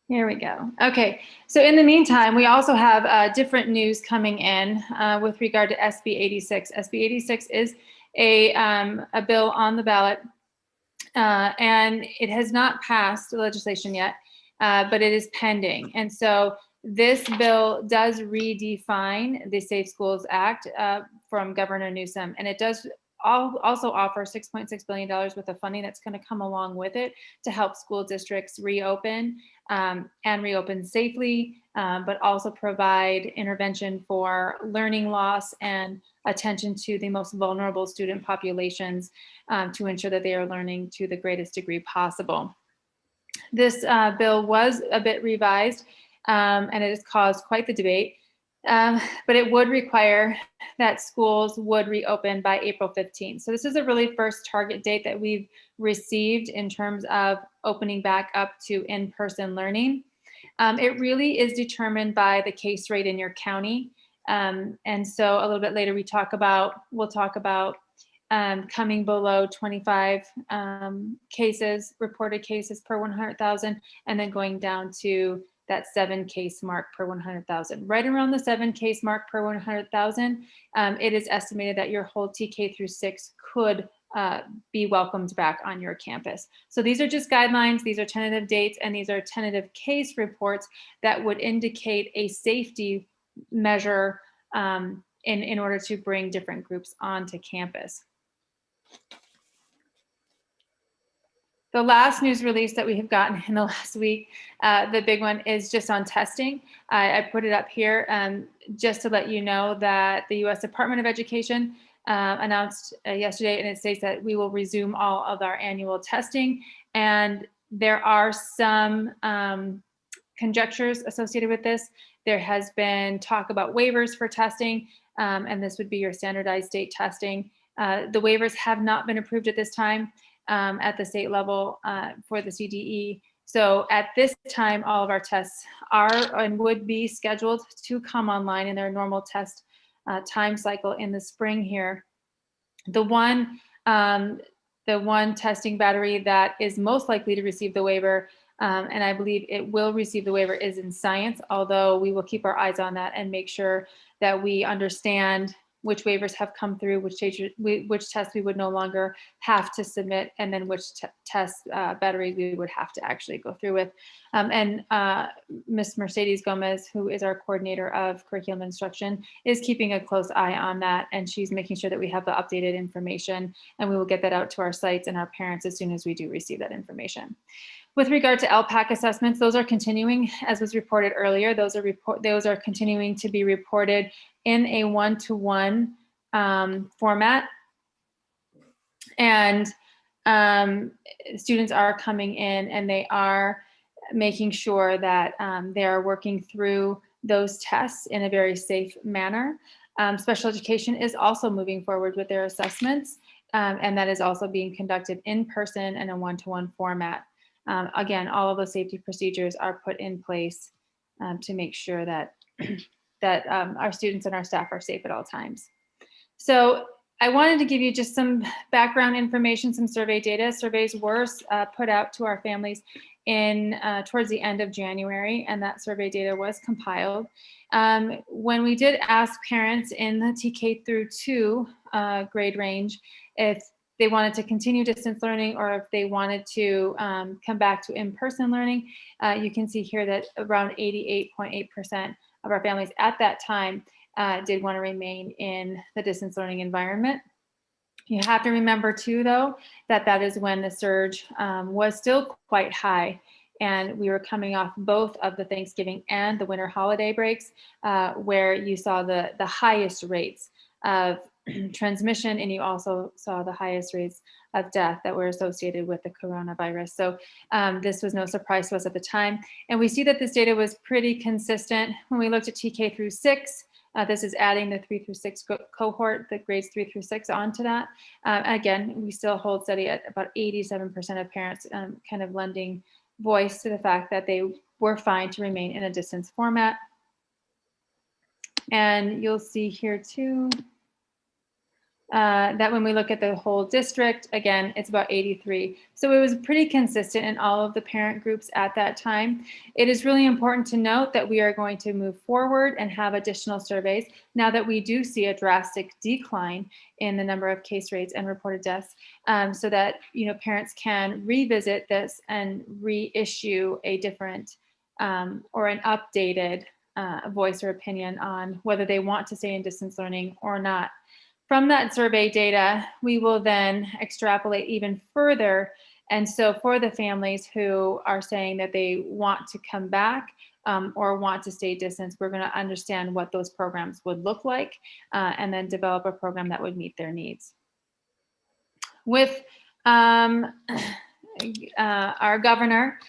Here we go. Okay, so in the meantime, we also have different news coming in with regard to SB 86. SB 86 is a bill on the ballot, and it has not passed the legislation yet, but it is pending. And so this bill does redefine the Safe Schools Act from Governor Newsom, and it does also offer $6.6 billion worth of funding that's going to come along with it to help school districts reopen and reopen safely, but also provide intervention for learning loss and attention to the most vulnerable student populations to ensure that they are learning to the greatest degree possible. This bill was a bit revised and it has caused quite the debate. But it would require that schools would reopen by April 15th. So this is a really first target date that we've received in terms of opening back up to in-person learning. It really is determined by the case rate in your county. And so a little bit later we'll talk about coming below 25 reported cases per 100,000, and then going down to that 7 case mark per 100,000. Right around the 7 case mark per 100,000, it is estimated that your whole TK through 6 could be welcomed back on your campus. So these are just guidelines, these are tentative dates, and these are tentative case reports that would indicate a safety measure in order to bring different groups onto campus. The last news release that we have gotten in the last week, the big one is just on testing. I put it up here just to let you know that the U.S. Department of Education announced yesterday, and it states that we will resume all of our annual testing. And there are some conjectures associated with this. There has been talk about waivers for testing, and this would be your standardized state testing. The waivers have not been approved at this time. At the state level for the CDE. So at this time, all of our tests are and would be scheduled to come online in their normal test time cycle in the spring here. The one testing battery that is most likely to receive the waiver, and I believe it will receive the waiver, is in science, although we will keep our eyes on that and make sure that we understand which waivers have come through, which tests we would no longer have to submit, and then which test batteries we would have to actually go through with. And Ms. Mercedes Gomez, who is our coordinator of curriculum instruction, is keeping a close eye on that, and she's making sure that we have the updated information, and we will get that out to our sites and our parents as soon as we do receive that information. With regard to LPAC assessments, those are continuing, as was reported earlier. Those are continuing to be reported in a one-to-one format, and students are coming in and they are making sure that they are working through those tests in a very safe manner. Special education is also moving forward with their assessments, and that is also being conducted in person in a one-to-one format. Again, all of the safety procedures are put in place to make sure that our students and our staff are safe at all times. So I wanted to give you just some background information, some survey data. Surveys were put out to our families towards the end of January, and that survey data was compiled. When we did ask parents in the TK through 2 grade range if they wanted to continue distance learning or if they wanted to come back to in-person learning, you can see here that around 88.8% of our families at that time did want to remain in the distance learning environment. You have to remember too, though, that that is when the surge was still quite high. And we were coming off both of the Thanksgiving and the winter holiday breaks, where you saw the highest rates of transmission, and you also saw the highest rates of death that were associated with the coronavirus. So this was no surprise to us at the time. And we see that this data was pretty consistent when we looked at TK through 6. This is adding the 3 through 6 cohort, the grades 3 through 6 onto that. Again, we still hold steady at about 87% of parents kind of lending voice to the fact that they were fine to remain in a distance format. And you'll see here too, that when we look at the whole district, again, it's about 83. So it was pretty consistent in all of the parent groups at that time. It is really important to note that we are going to move forward and have additional surveys now that we do see a drastic decline in the number of case rates and reported deaths, so that parents can revisit this and reissue a different or an updated voice or opinion on whether they want to stay in distance learning or not. From that survey data, we will then extrapolate even further. And so for the families who are saying that they want to come back or want to stay distance, we're going to understand what those programs would look like and then develop a program that would meet their needs. With our governor,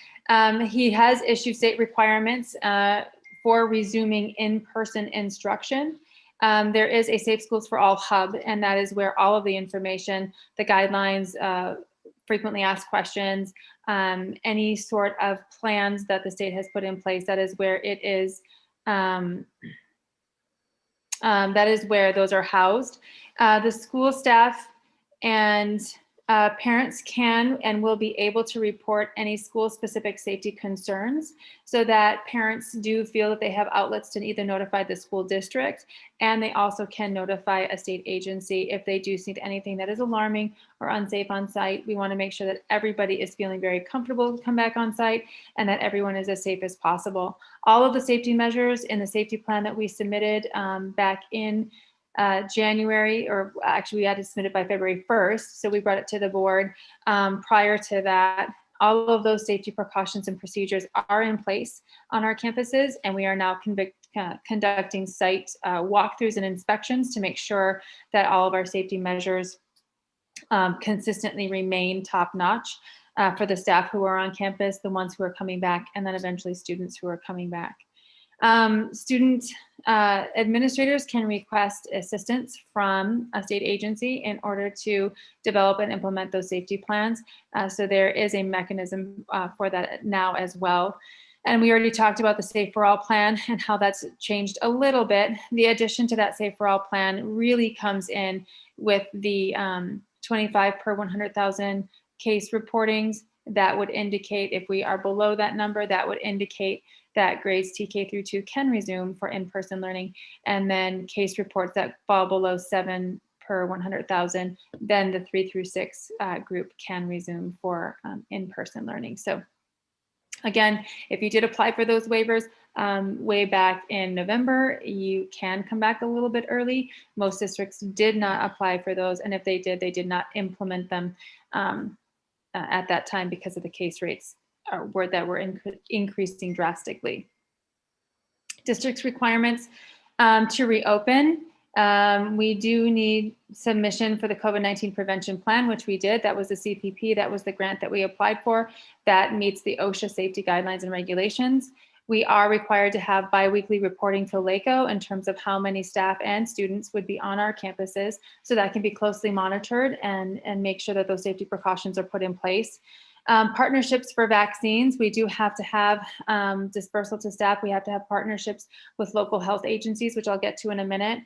he has issued state requirements for resuming in-person instruction. There is a Safe Schools for All hub, and that is where all of the information, the guidelines, frequently asked questions, any sort of plans that the state has put in place, that is where it is, that is where those are housed. The school staff and parents can and will be able to report any school-specific safety concerns so that parents do feel that they have outlets to either notify the school district, and they also can notify a state agency if they do see anything that is alarming or unsafe on site. We want to make sure that everybody is feeling very comfortable to come back on site and that everyone is as safe as possible. All of the safety measures in the safety plan that we submitted back in January, or actually we had to submit it by February 1st. So we brought it to the board. Prior to that, all of those safety precautions and procedures are in place on our campuses, and we are now conducting site walkthroughs and inspections to make sure that all of our safety measures consistently remain top-notch for the staff who are on campus, the ones who are coming back, and then eventually students who are coming back. Student administrators can request assistance from a state agency in order to develop and implement those safety plans. So there is a mechanism for that now as well. And we already talked about the Safe for All plan and how that's changed a little bit. The addition to that Safe for All plan really comes in with the 25 per 100,000 case reportings. That would indicate if we are below that number, that would indicate that grades TK through 2 can resume for in-person learning, and then case reports that fall below 7 per 100,000, then the 3 through 6 group can resume for in-person learning. So again, if you did apply for those waivers way back in November, you can come back a little bit early. Most districts did not apply for those, and if they did not implement them at that time because of the case rates that were increasing drastically. District's requirements to reopen. We do need submission for the COVID-19 prevention plan, which we did. That was the CPP, that was the grant that we applied for. That meets the OSHA safety guidelines and regulations. We are required to have biweekly reporting to LACO in terms of how many staff and students would be on our campuses, so that can be closely monitored and make sure that those safety precautions are put in place. Partnerships for vaccines, we do have to have dispersal to staff. We have to have partnerships with local health agencies, which I'll get to in a minute,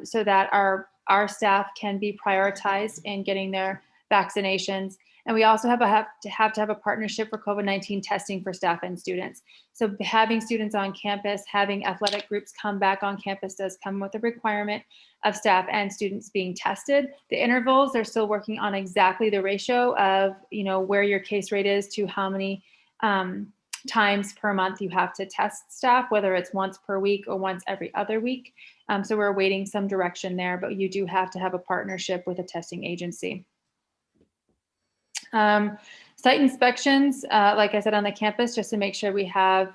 so that our staff can be prioritized in getting their vaccinations. And we also have to have a partnership for COVID-19 testing for staff and students. So having students on campus, having athletic groups come back on campus does come with a requirement of staff and students being tested. The intervals, they're still working on exactly the ratio of, where your case rate is to how many times per month you have to test staff, whether it's once per week or once every other week. So we're awaiting some direction there, but you do have to have a partnership with a testing agency. Site inspections, like I said, on the campus, just to make sure we have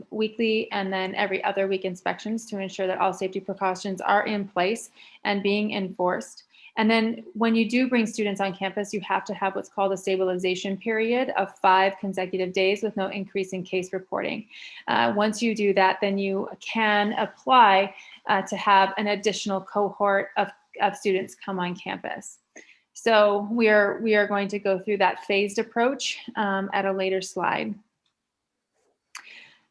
weekly and then every other week inspections to ensure that all safety precautions are in place and being enforced. And then when you do bring students on campus, you have to have what's called a stabilization period of 5 consecutive days with no increase in case reporting. Once you do that, then you can apply to have an additional cohort of students come on campus. So we are going to go through that phased approach at a later slide.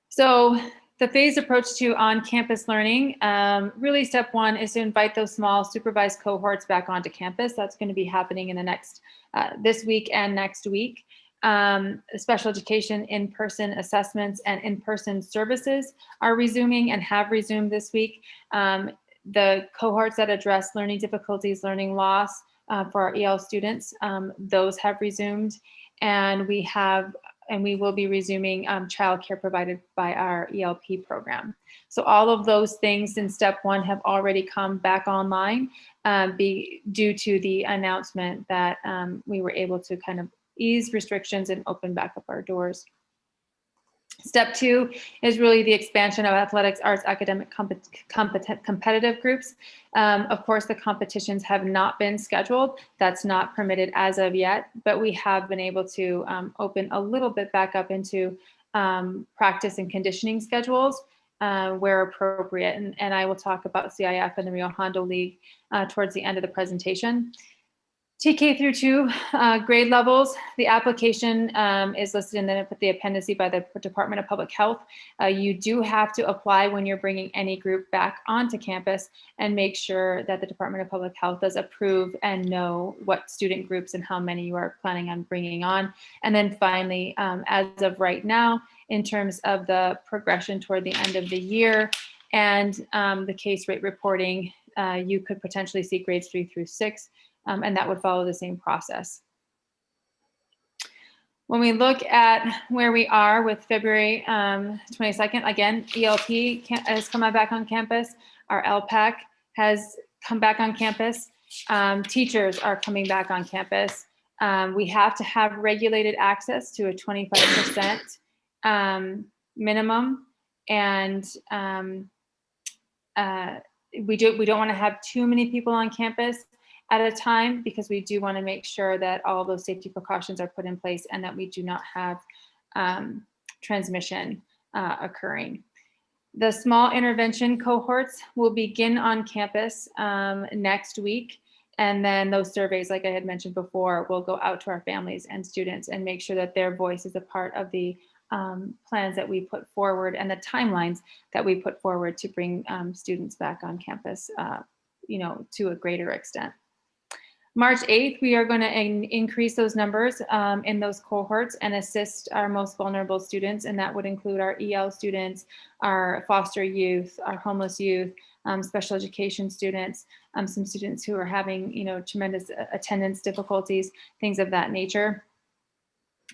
So the phased approach to on-campus learning, really step 1 is to invite those small supervised cohorts back onto campus. That's going to be happening in the next, this week and next week. Special education in-person assessments and in-person services are resuming and have resumed this week. The cohorts that address learning difficulties, learning loss, for our EL students, those have resumed, and we will be resuming childcare provided by our ELP program. So all of those things in step 1 have already come back online due to the announcement that we were able to kind of ease restrictions and open back up our doors. Step 2 is really the expansion of athletics, arts, academic, competitive groups. Of course, the competitions have not been scheduled. That's not permitted as of yet, but we have been able to open a little bit back up into practice and conditioning schedules where appropriate. And I will talk about CIF and the Rio Hondo League towards the end of the presentation. TK through 2 grade levels, the application is listed in the appendice by the Department of Public Health. You do have to apply when you're bringing any group back onto campus and make sure that the Department of Public Health does approve and know what student groups and how many you are planning on bringing on. And then finally, as of right now, in terms of the progression toward the end of the year and the case rate reporting, you could potentially see grades 3 through 6. And that would follow the same process. When we look at where we are with February 22nd, again, ELP has come back on campus. Our LPAC has come back on campus. Teachers are coming back on campus. We have to have regulated access to a 25% minimum. And we don't want to have too many people on campus at a time, because we do want to make sure that all those safety precautions are put in place and that we do not have transmission occurring. The small intervention cohorts will begin on campus next week. And then those surveys, like I had mentioned before, will go out to our families and students and make sure that their voice is a part of the plans that we put forward and the timelines that we put forward to bring students back on campus, to a greater extent. March 8th, we are going to increase those numbers in those cohorts and assist our most vulnerable students. And that would include our EL students, our foster youth, our homeless youth, special education students, some students who are having, tremendous attendance difficulties, things of that nature.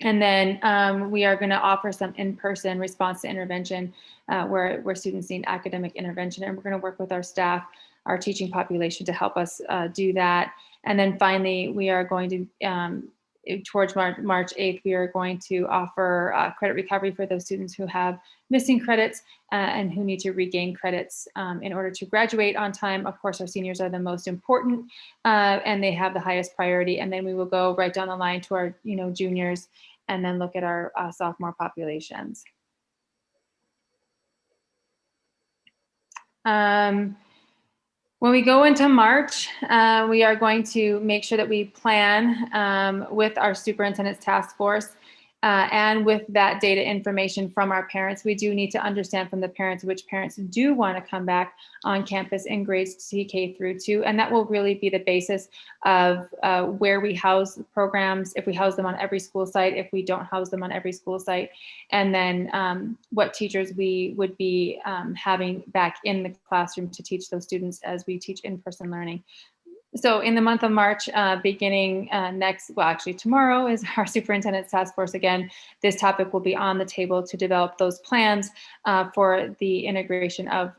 And then we are going to offer some in-person response to intervention where students need academic intervention. And we're going to work with our staff, our teaching population to help us do that. And then finally, we are going to, towards March 8th, we are going to offer credit recovery for those students who have missing credits and who need to regain credits in order to graduate on time. Of course, our seniors are the most important and they have the highest priority. And then we will go right down the line to our juniors and then look at our sophomore populations. When we go into March, we are going to make sure that we plan with our superintendent's task force and with that data information from our parents. We do need to understand from the parents which parents do want to come back on campus in grades TK through 2. And that will really be the basis of where we house programs, if we house them on every school site, if we don't house them on every school site, and then what teachers we would be having back in the classroom to teach those students as we teach in-person learning. So in the month of March, beginning actually tomorrow is our superintendent's task force again. This topic will be on the table to develop those plans for the integration of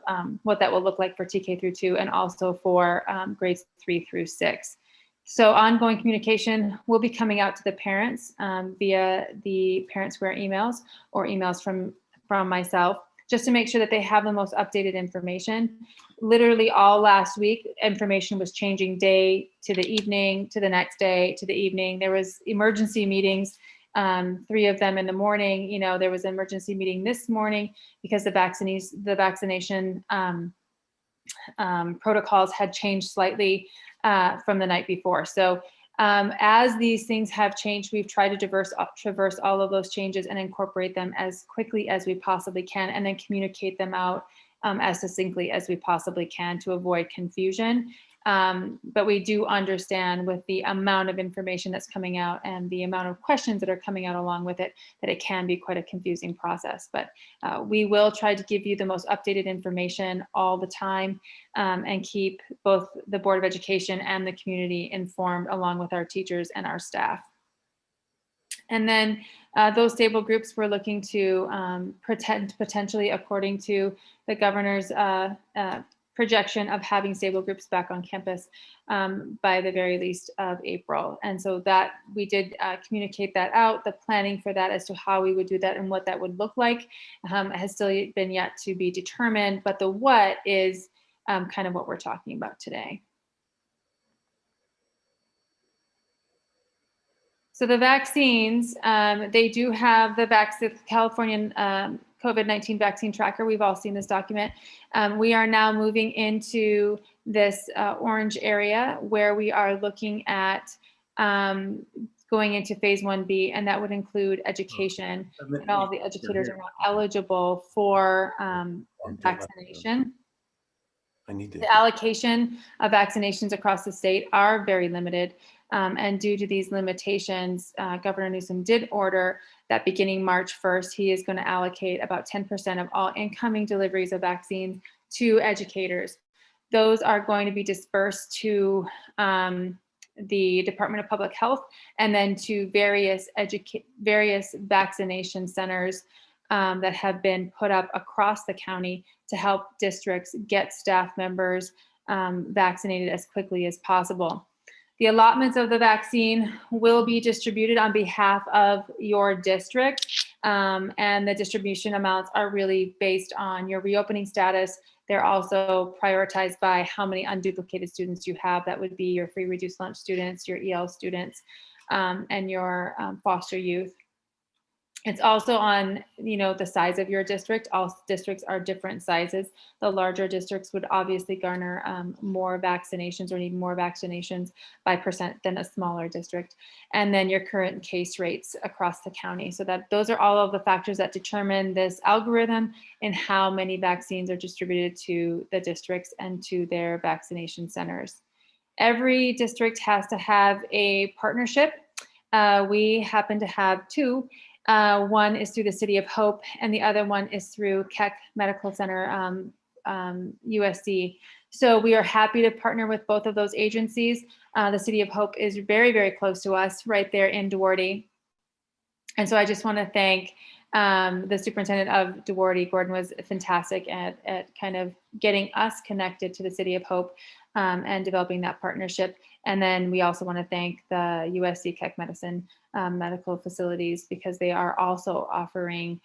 what that will look like for TK through 2 and also for grades 3 through 6. So ongoing communication will be coming out to the parents via the Parent Square emails or emails from myself, just to make sure that they have the most updated information. Literally all last week, information was changing day to the evening, to the next day, to the evening. There was emergency meetings, 3 of them in the morning. You know, there was an emergency meeting this morning because the vaccination protocols had changed slightly from the night before. So as these things have changed, we've tried to traverse all of those changes and incorporate them as quickly as we possibly can, and then communicate them out as succinctly as we possibly can to avoid confusion. But we do understand with the amount of information that's coming out and the amount of questions that are coming out along with it, that it can be quite a confusing process. But we will try to give you the most updated information all the time and keep both the Board of Education and the community informed along with our teachers and our staff. And then those stable groups we're looking to potentially, according to the governor's projection of having stable groups back on campus by the very least of April. And so that we did communicate that out. The planning for that as to how we would do that and what that would look like has still been yet to be determined, but the what is kind of what we're talking about today. So the vaccines, they do have the Californian COVID-19 vaccine tracker. We've all seen this document. We are now moving into this orange area where we are looking at going into phase 1B, and that would include education, and all the educators are now eligible for vaccination. The allocation of vaccinations across the state are very limited. And due to these limitations, Governor Newsom did order that beginning March 1st, he is going to allocate about 10% of all incoming deliveries of vaccines to educators. Those are going to be dispersed to the Department of Public Health and then to various vaccination centers that have been put up across the county to help districts get staff members vaccinated as quickly as possible. The allotments of the vaccine will be distributed on behalf of your district, and the distribution amounts are really based on your reopening status. They're also prioritized by how many unduplicated students you have. That would be your free reduced lunch students, your EL students, and your foster youth. It's also on, the size of your district. All districts are different sizes. The larger districts would obviously garner more vaccinations or need more vaccinations by percent than a smaller district. And then your current case rates across the county. So that those are all of the factors that determine this algorithm and how many vaccines are distributed to the districts and to their vaccination centers. Every district has to have a partnership. We happen to have 2. One is through the City of Hope, and the other one is through Keck Medical Center, USD. So we are happy to partner with both of those agencies. The City of Hope is very, very close to us, right there in Duarte. And so I just want to thank the superintendent of Duarte. Gordon was fantastic at kind of getting us connected to the City of Hope and developing that partnership. And then we also want to thank the USC Keck Medicine medical facilities, because they are also offering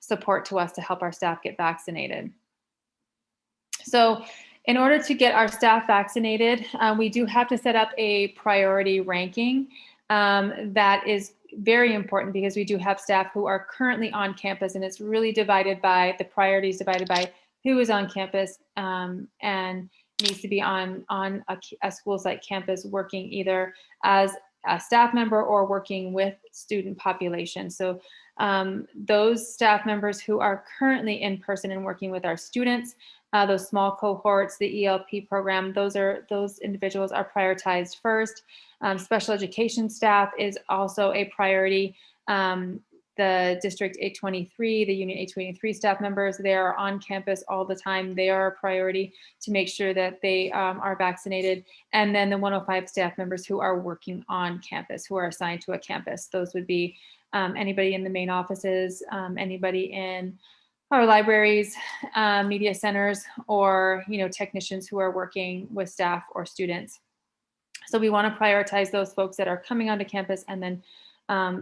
support to us to help our staff get vaccinated. So in order to get our staff vaccinated, we do have to set up a priority ranking. That is very important because we do have staff who are currently on campus, and it's really divided by the priorities, divided by who is on campus and needs to be on a school site campus working either as a staff member or working with student population. So those staff members who are currently in person and working with our students, those small cohorts, the ELP program, those individuals are prioritized first. Special education staff is also a priority. the District 823, the Union 823 staff members, they are on campus all the time. They are a priority to make sure that they are vaccinated. And then the 105 staff members who are working on campus, who are assigned to a campus. Those would be anybody in the main offices, anybody in our libraries, media centers, or technicians who are working with staff or students. So we want to prioritize those folks that are coming onto campus and then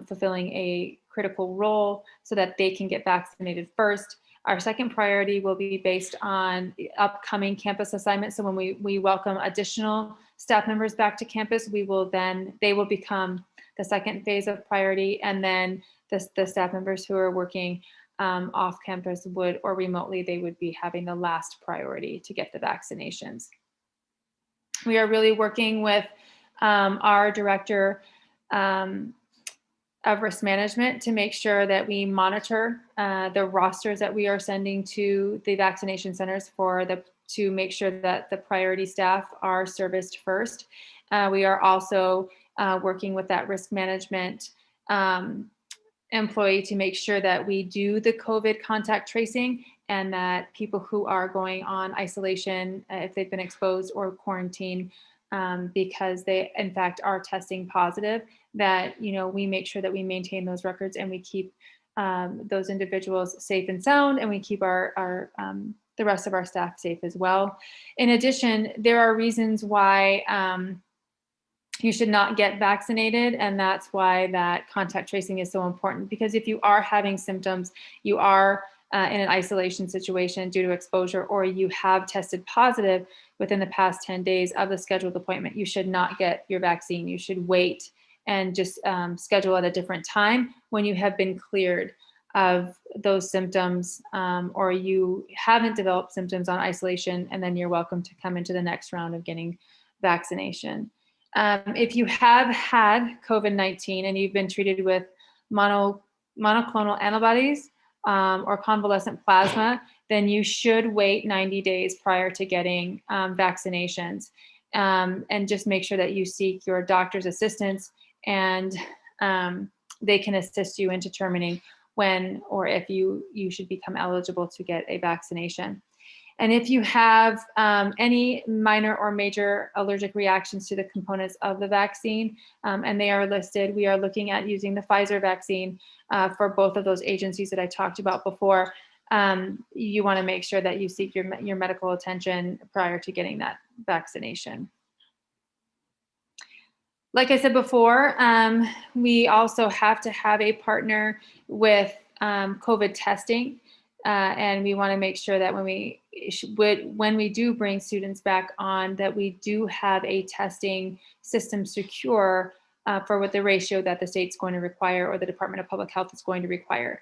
fulfilling a critical role so that they can get vaccinated first. Our second priority will be based on the upcoming campus assignments. So when we welcome additional staff members back to campus, they will become the second phase of priority. And then the staff members who are working off campus or remotely, they would be having the last priority to get the vaccinations. We are really working with our director of risk management to make sure that we monitor the rosters that we are sending to the vaccination centers to make sure that the priority staff are serviced first. We are also working with that risk management employee to make sure that we do the COVID contact tracing and that people who are going on isolation, if they've been exposed or quarantined, because they in fact are testing positive, that we make sure that we maintain those records and we keep those individuals safe and sound, and we keep the rest of our staff safe as well. In addition, there are reasons why you should not get vaccinated, and that's why that contact tracing is so important, because if you are having symptoms, you are in an isolation situation due to exposure, or you have tested positive within the past 10 days of the scheduled appointment, you should not get your vaccine. You should wait and just schedule at a different time when you have been cleared of those symptoms, or you haven't developed symptoms on isolation, and then you're welcome to come into the next round of getting vaccination. If you have had COVID-19 and you've been treated with monoclonal antibodies or convalescent plasma, then you should wait 90 days prior to getting vaccinations, and just make sure that you seek your doctor's assistance, and they can assist you in determining when or if you should become eligible to get a vaccination. And if you have any minor or major allergic reactions to the components of the vaccine, and they are listed, we are looking at using the Pfizer vaccine for both of those agencies that I talked about before. You want to make sure that you seek your medical attention prior to getting that vaccination. Like I said before, we also have to have a partner with COVID testing. And we want to make sure that when we do bring students back on, that we do have a testing system secure for what the ratio that the state's going to require or the Department of Public Health is going to require.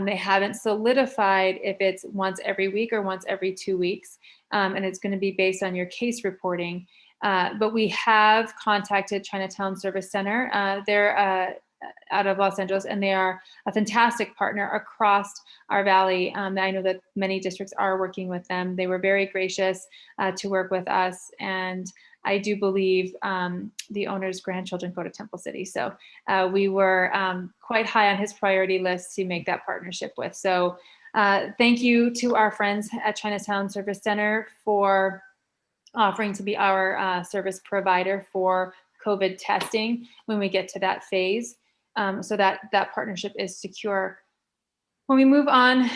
They haven't solidified if it's once every week or once every 2 weeks, and it's going to be based on your case reporting. But we have contacted Chinatown Service Center. They're out of Los Angeles, and they are a fantastic partner across our valley. I know that many districts are working with them. They were very gracious to work with us, and I do believe the owner's grandchildren go to Temple City. So we were quite high on his priority list to make that partnership with. So thank you to our friends at Chinatown Service Center for offering to be our service provider for COVID testing when we get to that phase. So that partnership is secure. When we move on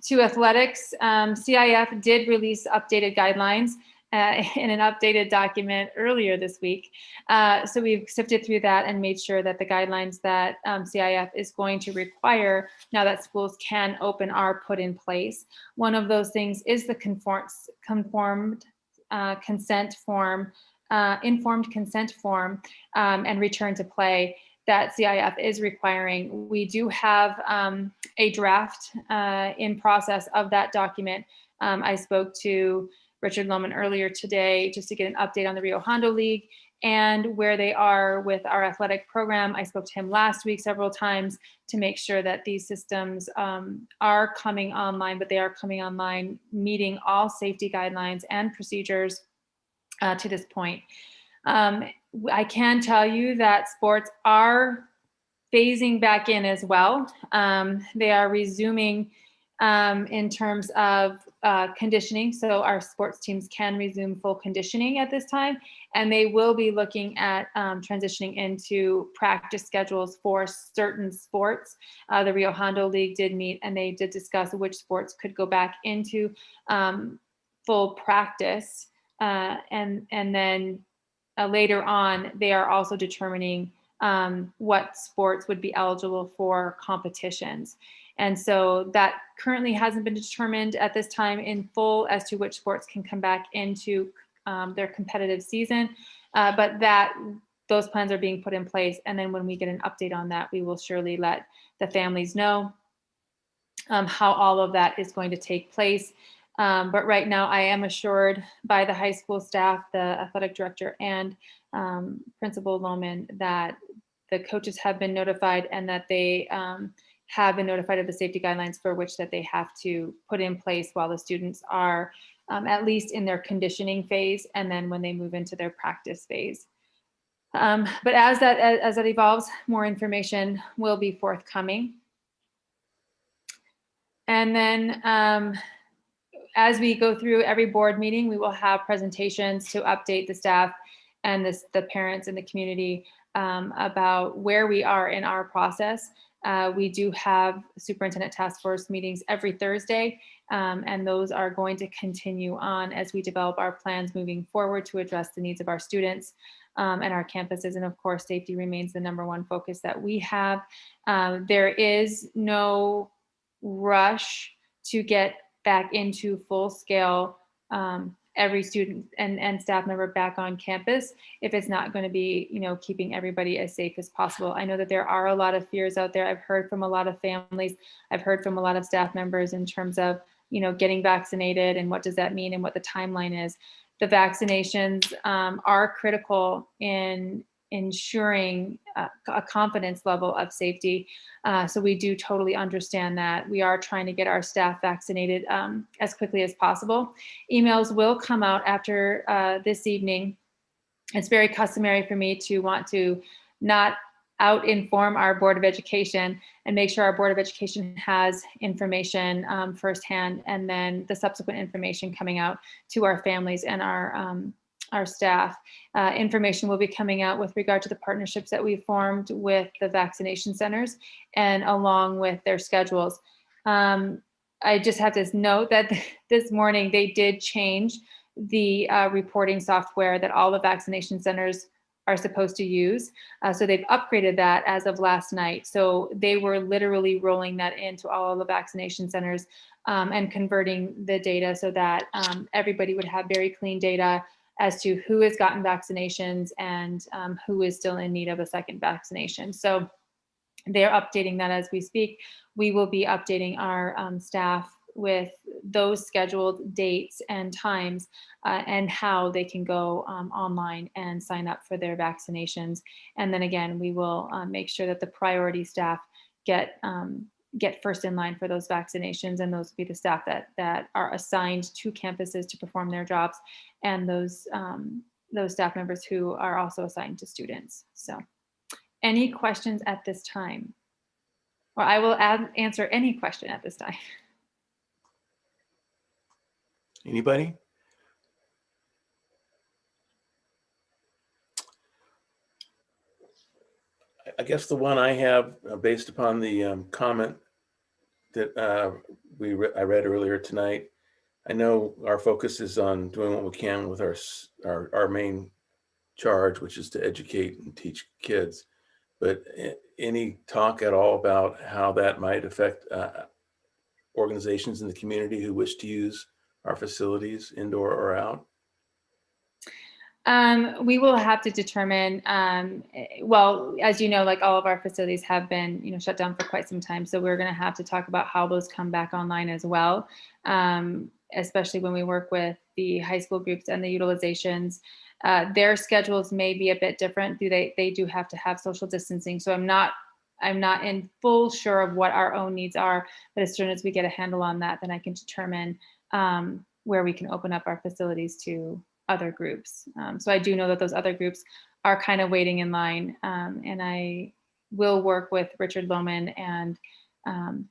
to athletics, CIF did release updated guidelines in an updated document earlier this week. So we've sifted through that and made sure that the guidelines that CIF is going to require now that schools can open are put in place. One of those things is the informed consent form and return to play that CIF is requiring. We do have a draft in process of that document. I spoke to Richard Lohman earlier today just to get an update on the Rio Hondo League and where they are with our athletic program. I spoke to him last week several times to make sure that these systems are coming online, but they are coming online meeting all safety guidelines and procedures to this point. I can tell you that sports are phasing back in as well. They are resuming in terms of conditioning. So our sports teams can resume full conditioning at this time, and they will be looking at transitioning into practice schedules for certain sports. The Rio Hondo League did meet, and they did discuss which sports could go back into full practice. And then later on, they are also determining what sports would be eligible for competitions. And so that currently hasn't been determined at this time in full as to which sports can come back into their competitive season, but those plans are being put in place. And then when we get an update on that, we will surely let the families know how all of that is going to take place. But right now I am assured by the high school staff, the athletic director, and Principal Lohman that the coaches have been notified and that they have been notified of the safety guidelines for which that they have to put in place while the students are at least in their conditioning phase, and then when they move into their practice phase. But as that evolves, more information will be forthcoming. And then as we go through every board meeting, we will have presentations to update the staff and the parents and the community about where we are in our process. We do have superintendent task force meetings every Thursday, and those are going to continue on as we develop our plans moving forward to address the needs of our students and our campuses. And of course, safety remains the #1 focus that we have. There is no rush to get back into full scale every student and staff member back on campus if it's not going to be, keeping everybody as safe as possible. I know that there are a lot of fears out there. I've heard from a lot of families. I've heard from a lot of staff members in terms of, getting vaccinated and what does that mean and what the timeline is. The vaccinations are critical in ensuring a confidence level of safety. So we do totally understand that. We are trying to get our staff vaccinated as quickly as possible. Emails will come out after this evening. It's very customary for me to want to not out-inform our Board of Education and make sure our Board of Education has information firsthand, and then the subsequent information coming out to our families and our staff. Information will be coming out with regard to the partnerships that we formed with the vaccination centers and along with their schedules. I just have to note that this morning they did change the reporting software that all the vaccination centers are supposed to use. So they've upgraded that as of last night. So they were literally rolling that into all of the vaccination centers and converting the data so that everybody would have very clean data as to who has gotten vaccinations and who is still in need of a second vaccination. So they're updating that as we speak. We will be updating our staff with those scheduled dates and times and how they can go online and sign up for their vaccinations. And then again, we will make sure that the priority staff get first in line for those vaccinations, and those will be the staff that are assigned to campuses to perform their jobs, and those staff members who are also assigned to students. So any questions at this time? Or I will answer any question at this time. Anybody? I guess the one I have, based upon the comment that I read earlier tonight, I know our focus is on doing what we can with our main charge, which is to educate and teach kids. But any talk at all about how that might affect organizations in the community who wish to use our facilities, indoor or out? We will have to determine, well, as you know, like all of our facilities have been, shut down for quite some time. So we're going to have to talk about how those come back online as well, especially when we work with the high school groups and the utilizations. Their schedules may be a bit different. They do have to have social distancing. So I'm not in full sure of what our own needs are, but as soon as we get a handle on that, then I can determine where we can open up our facilities to other groups. So I do know that those other groups are kind of waiting in line, and I we'll work with Richard Lohman and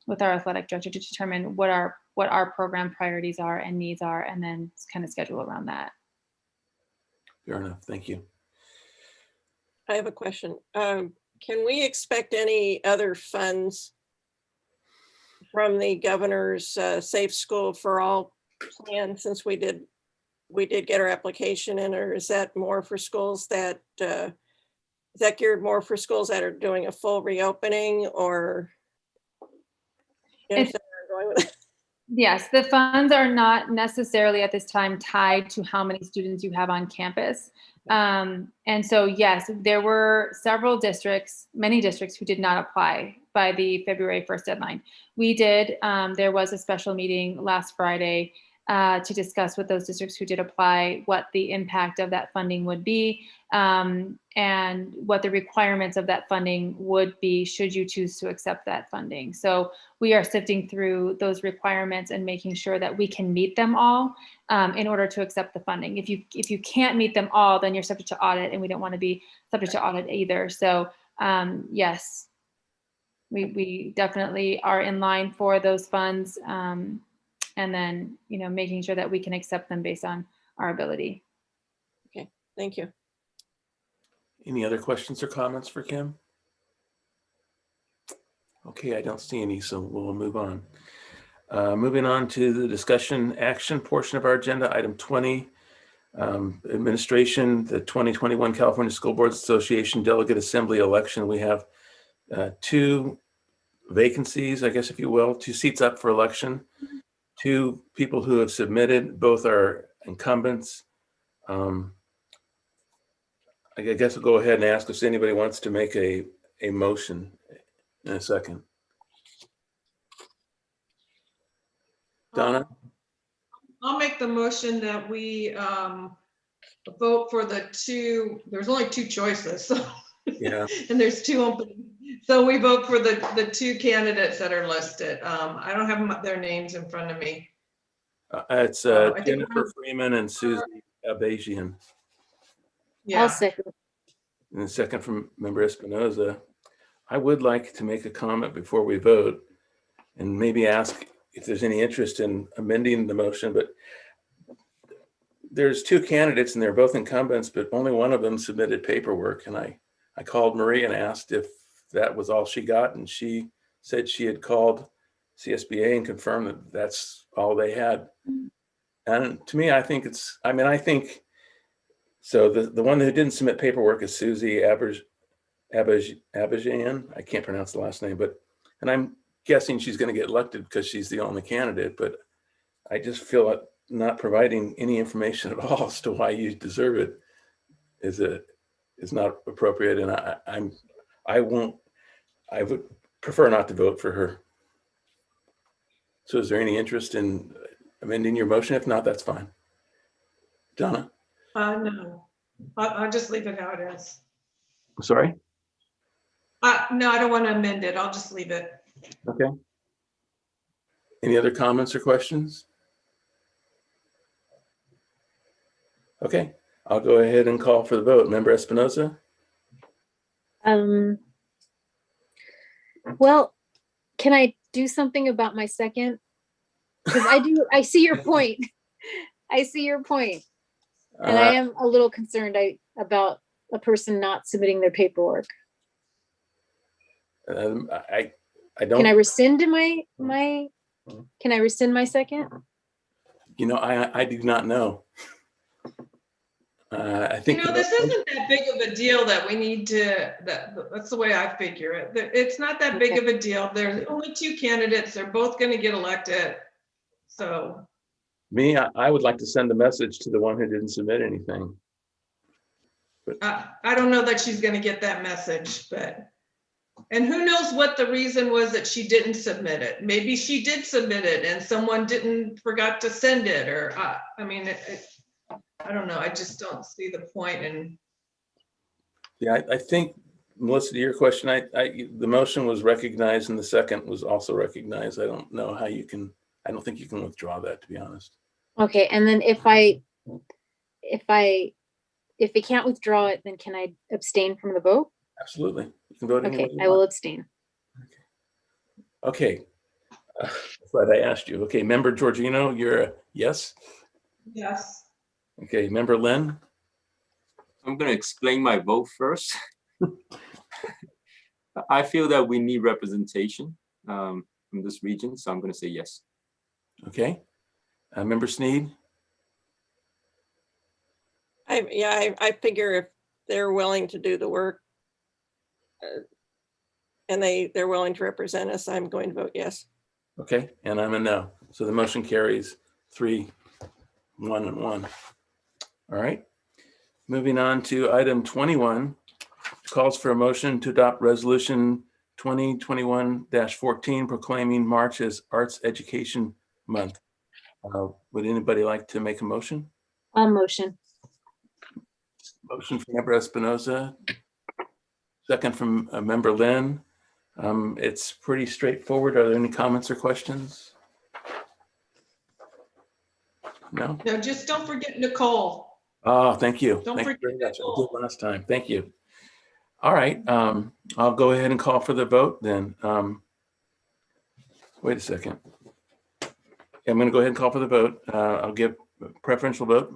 with our athletic director to determine what our program priorities are and needs are, and then kind of schedule around that. Fair enough. Thank you. I have a question. Can we expect any other funds from the governor's Safe School for All plan, since we did get our application in, or is that more for schools that is that geared more for schools that are doing a full reopening, or you know, going with it? Yes, the funds are not necessarily at this time tied to how many students you have on campus. And so, yes, there were several districts, many districts who did not apply by the February 1st deadline. We did. There was a special meeting last Friday to discuss with those districts who did apply what the impact of that funding would be, and what the requirements of that funding would be should you choose to accept that funding. So we are sifting through those requirements and making sure that we can meet them all in order to accept the funding. If you can't meet them all, then you're subject to audit, and we don't want to be subject to audit either. So yes, we definitely are in line for those funds. And then, you know, making sure that we can accept them based on our ability. Okay, thank you. Any other questions or comments for Kim? Okay, I don't see any, so we'll move on. Moving on to the discussion action portion of our agenda, item 20, administration, the 2021 California School Boards Association Delegate Assembly election. We have 2 vacancies, I guess, if you will, 2 seats up for election. 2 people who have submitted, both are incumbents. I guess we'll go ahead and ask if anybody wants to make a motion in a second. Donna? I'll make the motion that we vote for the 2, there's only 2 choices, so. Yeah. And there's 2 openings. So we vote for the 2 candidates that are listed. I don't have their names in front of me. It's Jennifer Freeman and Susie Abajian. Yeah. I'll second. And the second from Member Espinoza. I would like to make a comment before we vote and maybe ask if there's any interest in amending the motion, but there's 2 candidates and they're both incumbents, but only one of them submitted paperwork. And I called Marie and asked if that was all she got. And she said she had called CSBA and confirmed that that's all they had. And to me, I think so the one who didn't submit paperwork is Susie Abajian. I can't pronounce the last name, and I'm guessing she's going to get elected because she's the only candidate, but I just feel like not providing any information at all as to why you deserve it is not appropriate. And I would prefer not to vote for her. So is there any interest in amending your motion? If not, that's fine. Donna? No, I'll just leave it how it is. I'm sorry? No, I don't want to amend it. I'll just leave it. Okay. Any other comments or questions? Okay, I'll go ahead and call for the vote. Member Espinoza? Well, can I do something about my second? Because I see your point. I see your point. And I am a little concerned about a person not submitting their paperwork. I don't. Can I rescind can I rescind my second? You know, I do not know. I think this isn't that big of a deal that we need to, that's the way I figure it. It's not that big of a deal. There's only 2 candidates. They're both going to get elected. So. Me, I would like to send a message to the one who didn't submit anything. But I don't know that she's going to get that message, and who knows what the reason was that she didn't submit it. Maybe she did submit it and someone forgot to send it, or I mean, I don't know. I just don't see the point in. Yeah, I think, Melissa, to your question, the motion was recognized and the second was also recognized. I don't know how you can, I don't think you can withdraw that, to be honest. Okay, and then if we can't withdraw it, then can I abstain from the vote? Absolutely. You can vote any way Okay, you I will want. abstain. Okay. But I asked you. Okay, Member Georgino, you're a yes? Yes. Okay, Member Lynn? I'm going to explain my vote first. I feel that we need representation from this region, so I'm going to say yes. Okay. Member Sneed? I figure if they're willing to do the work and they're willing to represent us, I'm going to vote yes. Okay, and I'm a no. So the motion carries 3-1 and 1. All right. Moving on to item 21, calls for a motion to adopt resolution 2021-14 proclaiming March as Arts Education Month. Would anybody like to make a motion? I'll motion. Motion from Member Espinoza, second from Member Lynn. It's pretty straightforward. Are there any comments or questions? No? No, just don't forget Nicole. Oh, thank you. Don't Thank you forget very much. I Nicole. did last time. Thank you. All right. I'll go ahead and call for the vote then. Wait a second. I'm going to go ahead and call for the vote. I'll give a preferential vote.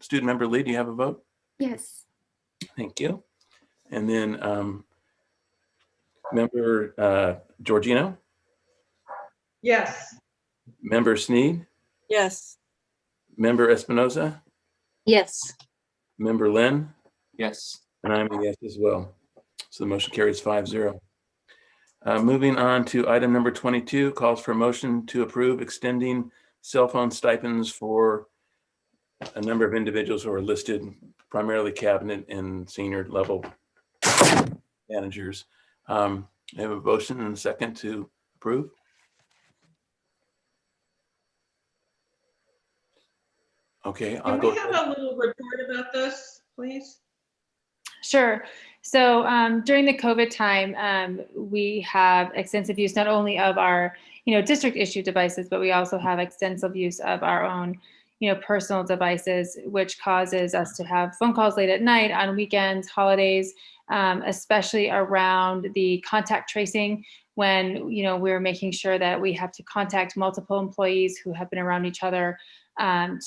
Student member Lee, do you have a vote? Yes. Thank you. And then member Georgino, Yes. member Sneed, Yes. member Espinoza, Yes. member Lynn, Yes. and I'm a yes as well. So the motion carries 5-0. Moving on to item number 22, calls for a motion to approve extending cell phone stipends for a number of individuals who are listed, primarily cabinet and senior level managers. I have a motion and a second to approve. Okay, I'll Can go we have ahead. a little report about this, please? Sure. So during the COVID time, we have extensive use not only of our, district issued devices, but we also have extensive use of our own, personal devices, which causes us to have phone calls late at night, on weekends, holidays, especially around the contact tracing when, we're making sure that we have to contact multiple employees who have been around each other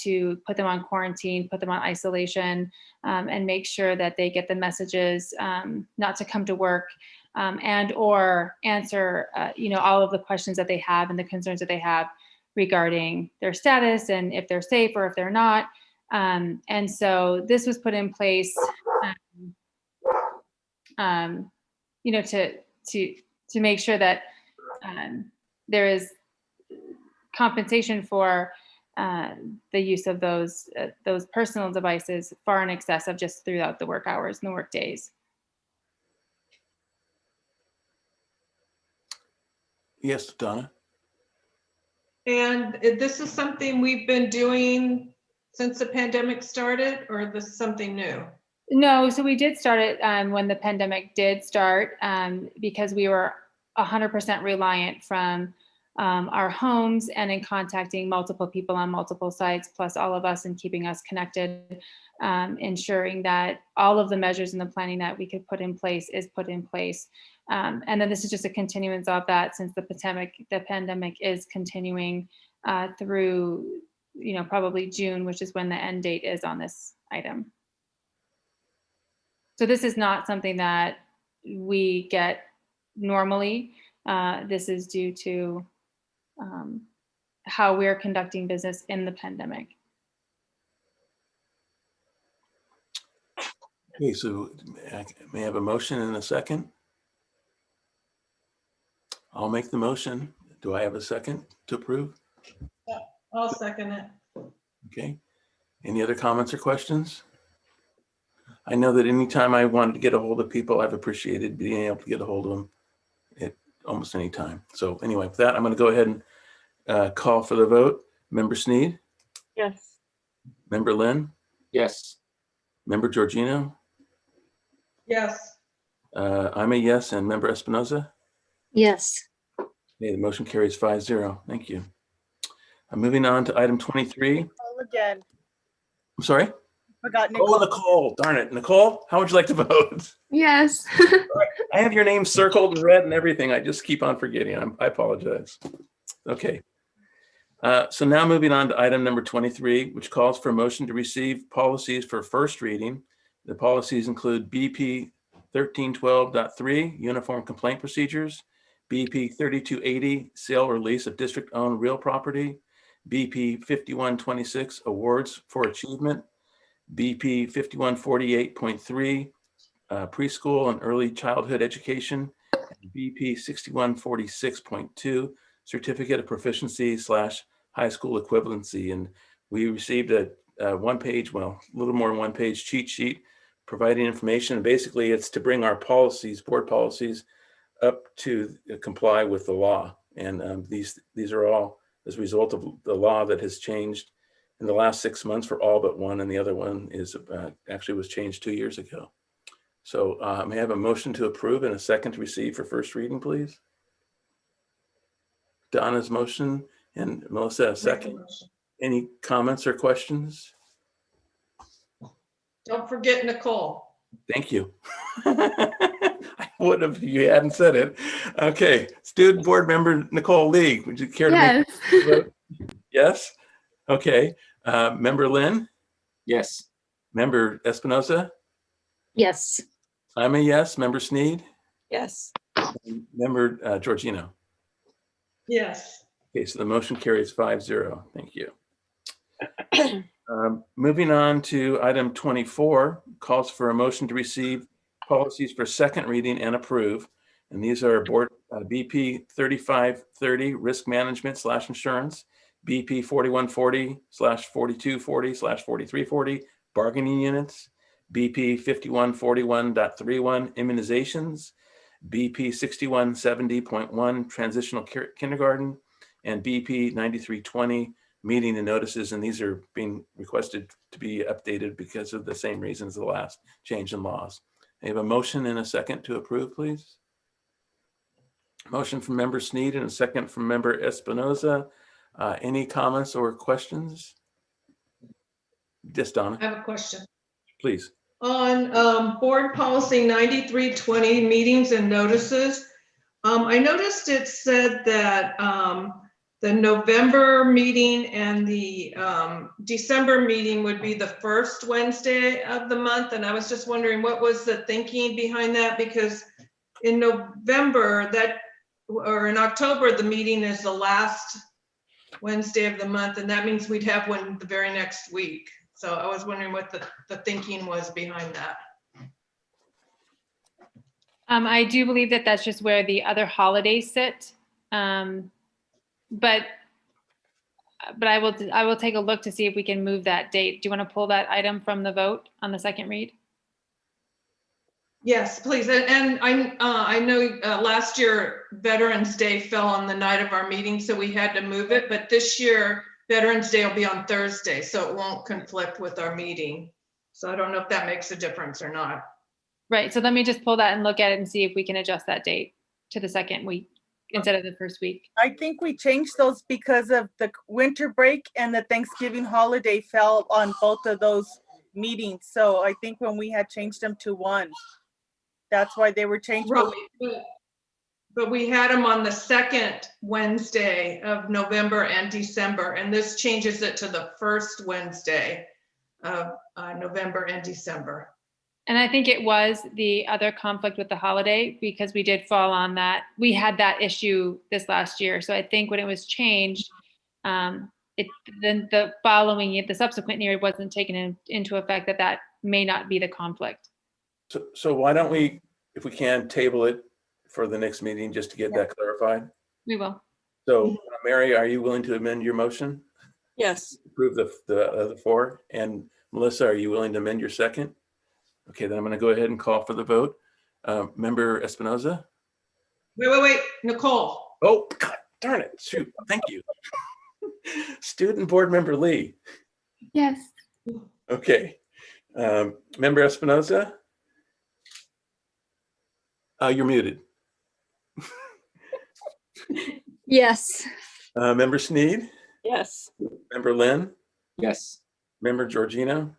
to put them on quarantine, put them on isolation, and make sure that they get the messages not to come to work and or answer, all of the questions that they have and the concerns that they have regarding their status and if they're safe or if they're not. And so this was put in place, to make sure that there is compensation for the use of those personal devices far in excess of just throughout the work hours and the work days. Yes, Donna. And this is something we've been doing since the pandemic started, or this is something new? No, so we did start it when the pandemic did start because we were 100% reliant from our homes and in contacting multiple people on multiple sites, plus all of us, and keeping us connected, ensuring that all of the measures and the planning that we could put in place is put in place. And then this is just a continuance of that since the pandemic is continuing through, probably June, which is when the end date is on this item. So this is not something that we get normally. This is due to how we're conducting business in the pandemic. Okay, so may I have a motion and a second? I'll make the motion. Do I have a second to approve? Yeah, I'll second it. Okay. Any other comments or questions? I know that anytime I wanted to get a hold of people, I've appreciated being able to get a hold of them at almost any time. So anyway, with that, I'm going to go ahead and call for the vote. Member Sneed? Yes. Member Lynn? Yes. Member Georgino? Yes. I'm a yes, and Member Espinoza? Yes. Okay, the motion carries 5-0. Thank you. I'm moving on to item 23. All again. I'm sorry? Forgot Oh, Nicole. Nicole, darn it. Nicole, how would you like to vote? Yes. I have your name circled in red and everything. I just keep on forgetting. I apologize. Okay. So now moving on to item number 23, which calls for a motion to receive policies for first reading. The policies include BP 1312.3, uniform complaint procedures, BP 3280, sale or lease of district-owned real property, BP 5126, awards for achievement, BP 5148.3, preschool and early childhood education, and BP 6146.2, certificate of proficiency / high school equivalency. And we received a one-page, well, a little more than one-page cheat sheet providing information. And basically, it's to bring our policies, board policies, up to comply with the law. And these are all as a result of the law that has changed in the last 6 months for all but one, and the other one is actually was changed 2 years ago. So may I have a motion to approve and a second to receive for first reading, please? Donna's motion and Melissa a second. Any comments or questions? Don't forget Nicole. Thank you. I would have if you hadn't said it. Okay, student board member Nicole Lee, would you care to make a vote? Yes. Okay. Member Lynn? Yes. Member Espinoza? Yes. I'm a yes. Member Sneed? Yes. Member Georgino? Yes. Okay, so the motion carries 5-0. Thank you. Moving on to item 24, calls for a motion to receive policies for second reading and approve. And these are board BP 3530, risk management / insurance, BP 4140 / 4240 / 4340, bargaining units, BP 5141.31, immunizations, BP 6170.1, transitional kindergarten, and BP 9320, meeting and notices. And these are being requested to be updated because of the same reasons the last change in laws. I have a motion and a second to approve, please. Motion from member Sneed and a second from member Espinoza. Any comments or questions? Yes, Donna. I have a question. Please. On board policy 9320, meetings and notices, I noticed it said that the November meeting and the December meeting would be the first Wednesday of the month. And I was just wondering what was the thinking behind that? Because in November or in October, the meeting is the last Wednesday of the month. And that means we'd have one the very next week. So I was wondering what the thinking was behind that. I do believe that that's just where the other holidays sit. But I will take a look to see if we can move that date. Do you want to pull that item from the vote on the second read? Yes, please. And I know last year Veterans Day fell on the night of our meeting, so we had to move it. But this year Veterans Day will be on Thursday, so it won't conflict with our meeting. So I don't know if that makes a difference or not. Right. So let me just pull that and look at it and see if we can adjust that date to the second week instead of the first week. I think we changed those because of the winter break and the Thanksgiving holiday fell on both of those meetings. So I think when we had changed them to one, that's why they were changed. Right. But we had them on the second Wednesday of November and December, and this changes it to the first Wednesday of November and December. And I think it was the other conflict with the holiday because we did fall on that. We had that issue this last year. So I think when it was changed, then the following year, the subsequent year wasn't taken into effect that may not be the conflict. So why don't we, if we can, table it for the next meeting just to get that clarified? We will. So Mary, are you willing to amend your motion? Yes. Approve the other four? And Melissa, are you willing to amend your second? Okay, then I'm going to go ahead and call for the vote. Member Espinoza? Wait, Nicole. Oh, God, darn it. Shoot, thank you. Student board member Lee? Yes. Okay. Member Espinoza? You're muted. Yes. Member Sneed? Yes. Member Lynn? Yes. Member Georgino?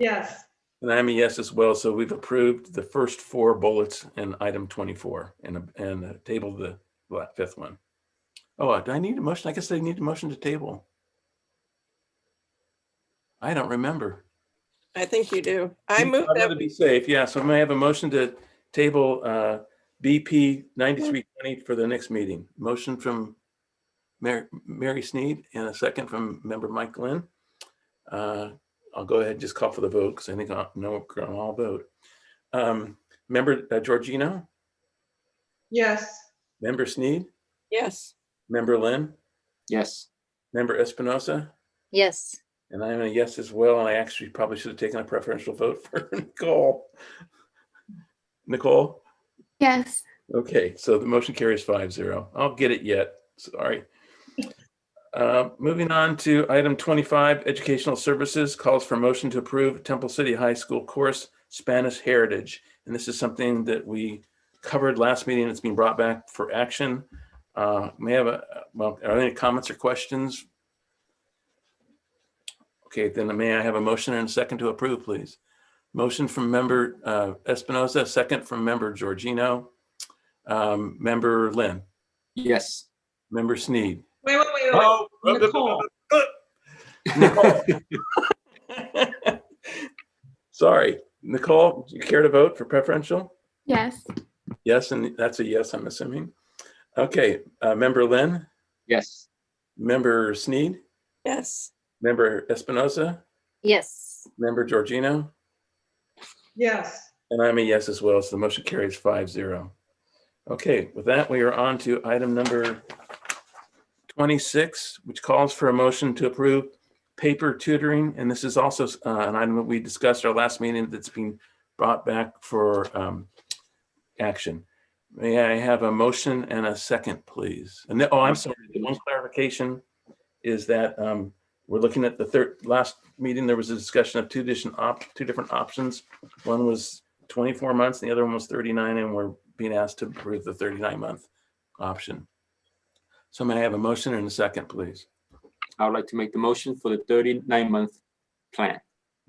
Yes. And I'm a yes as well. So we've approved the first 4 bullets in item 24 and tabled the 5th one. Oh, do I need a motion? I guess I need a motion to table. I don't remember. I think you do. I moved I'd that. rather be safe. Yeah, so may I have a motion to table BP 9320 for the next meeting? Motion from Mary Sneed and a second from member Mike Lynn. I'll go ahead and just call for the vote because I think I'll know we'll all vote. Member Georgino? Yes. Member Sneed? Yes. Member Lynn? Yes. Member Espinosa? Yes. And I'm a yes as well. And I actually probably should have taken a preferential vote for Nicole. Nicole? Yes. Okay, so the motion carries 5-0. I'll get it yet. Sorry. Moving on to item 25, educational services, calls for motion to approve Temple City High School course Spanish Heritage. And this is something that we covered last meeting. It's being brought back for action. May I have are there any comments or questions? Okay, then may I have a motion and a second to approve, please? Motion from member Espinosa, second from member Georgino. Member Lynn? Yes. Member Sneed? Wait. Oh, Nicole. Nicole. Sorry, Nicole, do you care to vote for preferential? Yes. Yes, and that's a yes, I'm assuming. Okay, member Lynn? Yes. Member Sneed? Yes. Member Espinosa? Yes. Member Georgino? Yes. And I'm a yes as well, so the motion carries 5-0. Okay, with that, we are on to item number 26, which calls for a motion to approve paper tutoring. And this is also an item that we discussed our last meeting that's being brought back for action. May I have a motion and a second, please? And I'm sorry, the one clarification is that we're looking at the last meeting, there was a discussion of two different options. One was 24 months, and the other one was 39, and we're being asked to approve the 39-month option. So may I have a motion and a second, please? I would like to make the motion for the 39-month plan.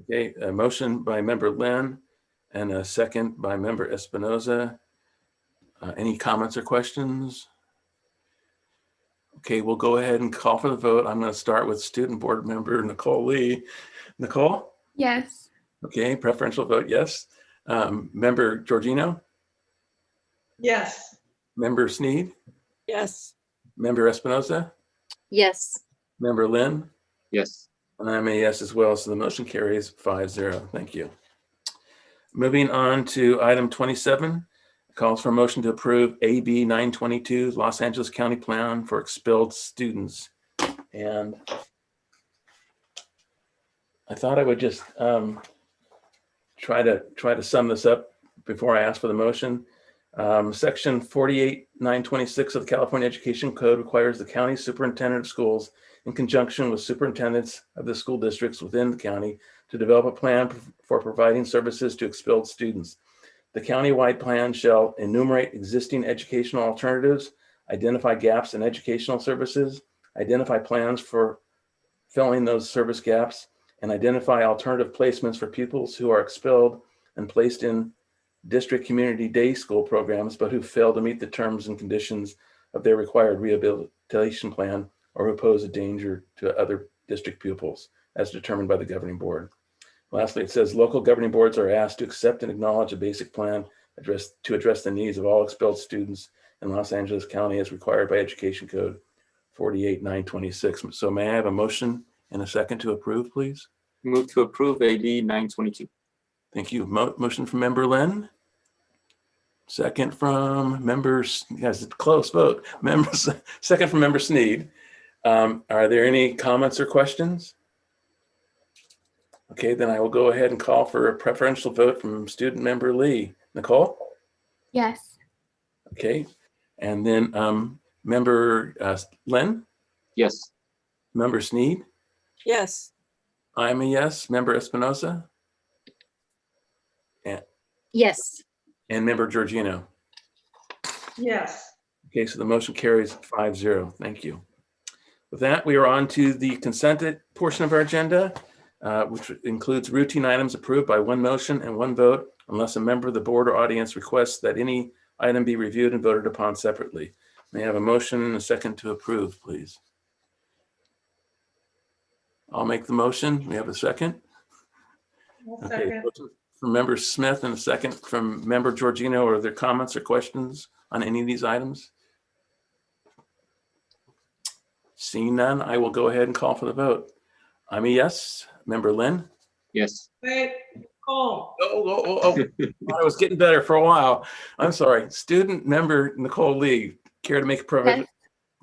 Okay, a motion by member Lynn and a second by member Espinosa. Any comments or questions? Okay, we'll go ahead and call for the vote. I'm going to start with student board member Nicole Lee. Nicole? Yes. Okay, preferential vote, yes. Member Georgino? Yes. Member Sneed? Yes. Member Espinosa? Yes. Member Lynn? Yes. And I'm a yes as well, so the motion carries 5-0. Thank you. Moving on to item 27, calls for a motion to approve AB 922 Los Angeles County Plan for Expelled Students. And I thought I would just try to sum this up before I ask for the motion. Section 48.926 of the California Education Code requires the county superintendent of schools, in conjunction with superintendents of the school districts within the county, to develop a plan for providing services to expelled students. The county-wide plan shall enumerate existing educational alternatives, identify gaps in educational services, identify plans for filling those service gaps, and identify alternative placements for pupils who are expelled and placed in district community day school programs, but who fail to meet the terms and conditions of their required rehabilitation plan or who pose a danger to other district pupils as determined by the governing board. Lastly, it says local governing boards are asked to accept and acknowledge a basic plan to address the needs of all expelled students in Los Angeles County as required by Education Code 48.926. So may I have a motion and a second to approve, please? Move to approve AB 922. Thank you. Motion from member Lynn. Second from members, guys, it's a close vote. Second from member Sneed. Are there any comments or questions? Okay, then I will go ahead and call for a preferential vote from student member Lee. Nicole? Yes. Okay, and then member Lynn? Yes. Member Sneed? Yes. I'm a yes. Member Espinosa? Yes. And member Georgino? Yes. Okay, so the motion carries 5-0. Thank you. With that, we are on to the consented portion of our agenda. which includes routine items approved by one motion and one vote, unless a member of the board or audience requests that any item be reviewed and voted upon separately. May I have a motion and a second to approve, please? I'll make the motion. We have a second. Okay, motion from member Smith and a second from member Georgino. Are there comments or questions on any of these items? Seeing none, I will go ahead and call for the vote. I'm a yes. Member Lynn? Yes. Wait, Nicole. Oh. I was getting better for a while. I'm sorry. Student member Nicole Lee, care to make a provision?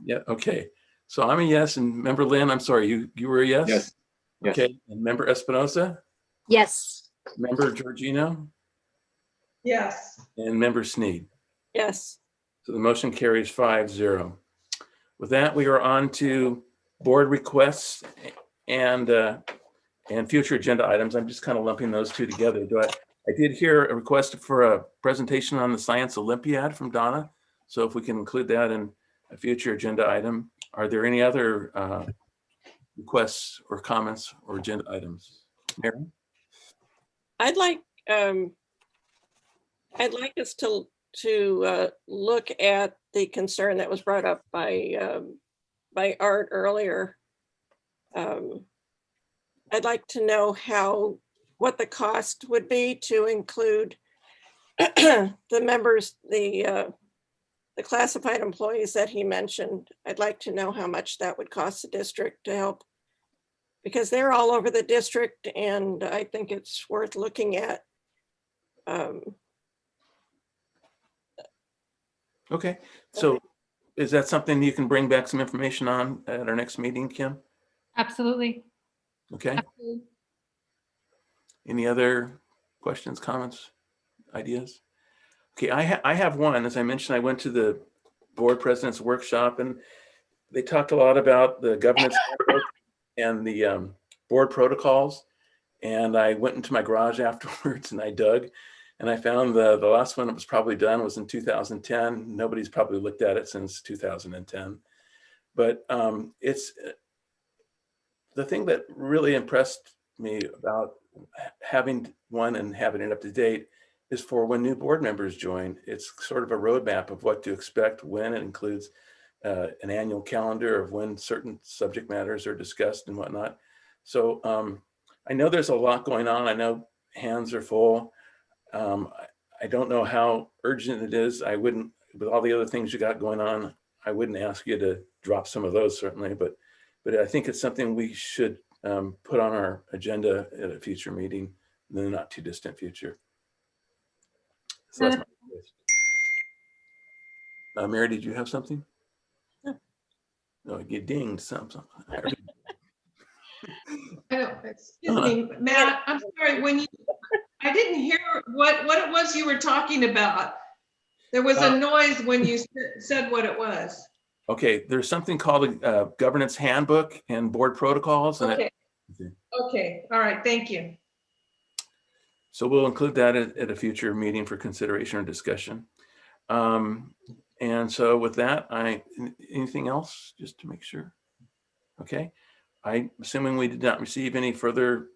Yes. Yeah, okay. So I'm a yes, and member Lynn, I'm sorry, you were a yes? Yes. Yes. Okay, and member Espinosa? Yes. Member Georgino? Yes. And member Sneed? Yes. So the motion carries 5-0. With that, we are on to board requests and future agenda items. I'm just kind of lumping those two together. I did hear a request for a presentation on the Science Olympiad from Donna. So if we can include that in a future agenda item. Are there any other requests or comments or agenda items? Mary? I'd like us to look at the concern that was brought up by Art earlier. I'd like to know what the cost would be to include the members, the classified employees that he mentioned. I'd like to know how much that would cost the district to help, because they're all over the district, and I think it's worth looking at. Okay, so is that something you can bring back some information on at our next meeting, Kim? Absolutely. Okay. Absolutely. Any other questions, comments, ideas? Okay, I have one. As I mentioned, I went to the board president's workshop, and they talked a lot about the governance handbook and the board protocols. And I went into my garage afterwards and I dug, and I found the last one that was probably done was in 2010. Nobody's probably looked at it since 2010. But it's the thing that really impressed me about having one and having it up to date is for when new board members join. It's sort of a roadmap of what to expect when. It includes an annual calendar of when certain subject matters are discussed and whatnot. So I know there's a lot going on. I know hands are full. I don't know how urgent it is. I wouldn't, with all the other things you got going on, I wouldn't ask you to drop some of those certainly, but I think it's something we should put on our agenda at a future meeting in the not too distant future. So that's my list. Mary, did you have something? No. No, you dinged something. Excuse me, Matt, I'm sorry, I didn't hear what it was you were talking about. There was a noise when you said what it was. Okay, there's something called a governance handbook and board protocols. And Okay, all right, thank you. So we'll include that at a future meeting for consideration or discussion. And so with that, anything else, just to make sure? Okay, I'm assuming we did not receive any further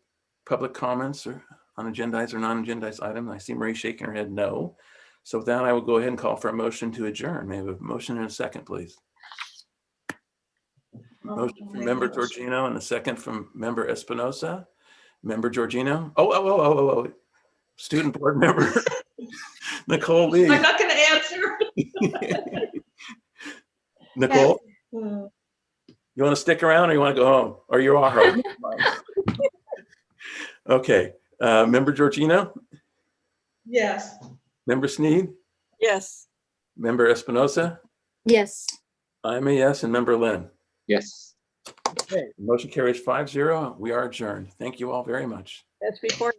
public comments or on agendized or non-agendized items. I see Marie shaking her head no. So with that, I will go ahead and call for a motion to adjourn. May I have a motion and a second, please? Motion from member Georgino and a second from member Espinosa. Member Georgino. Oh. Student board member Nicole Lee. I'm not going to answer. Nicole, Yes. you want to stick around or you want to go home? Or you are home? Okay. Member Georgino? Yes. Member Sneed? Yes. Member Espinosa? Yes. I'm a yes, and member Lynn? Yes. Okay, motion carries 5-0. We are adjourned. Thank you all very much. That's before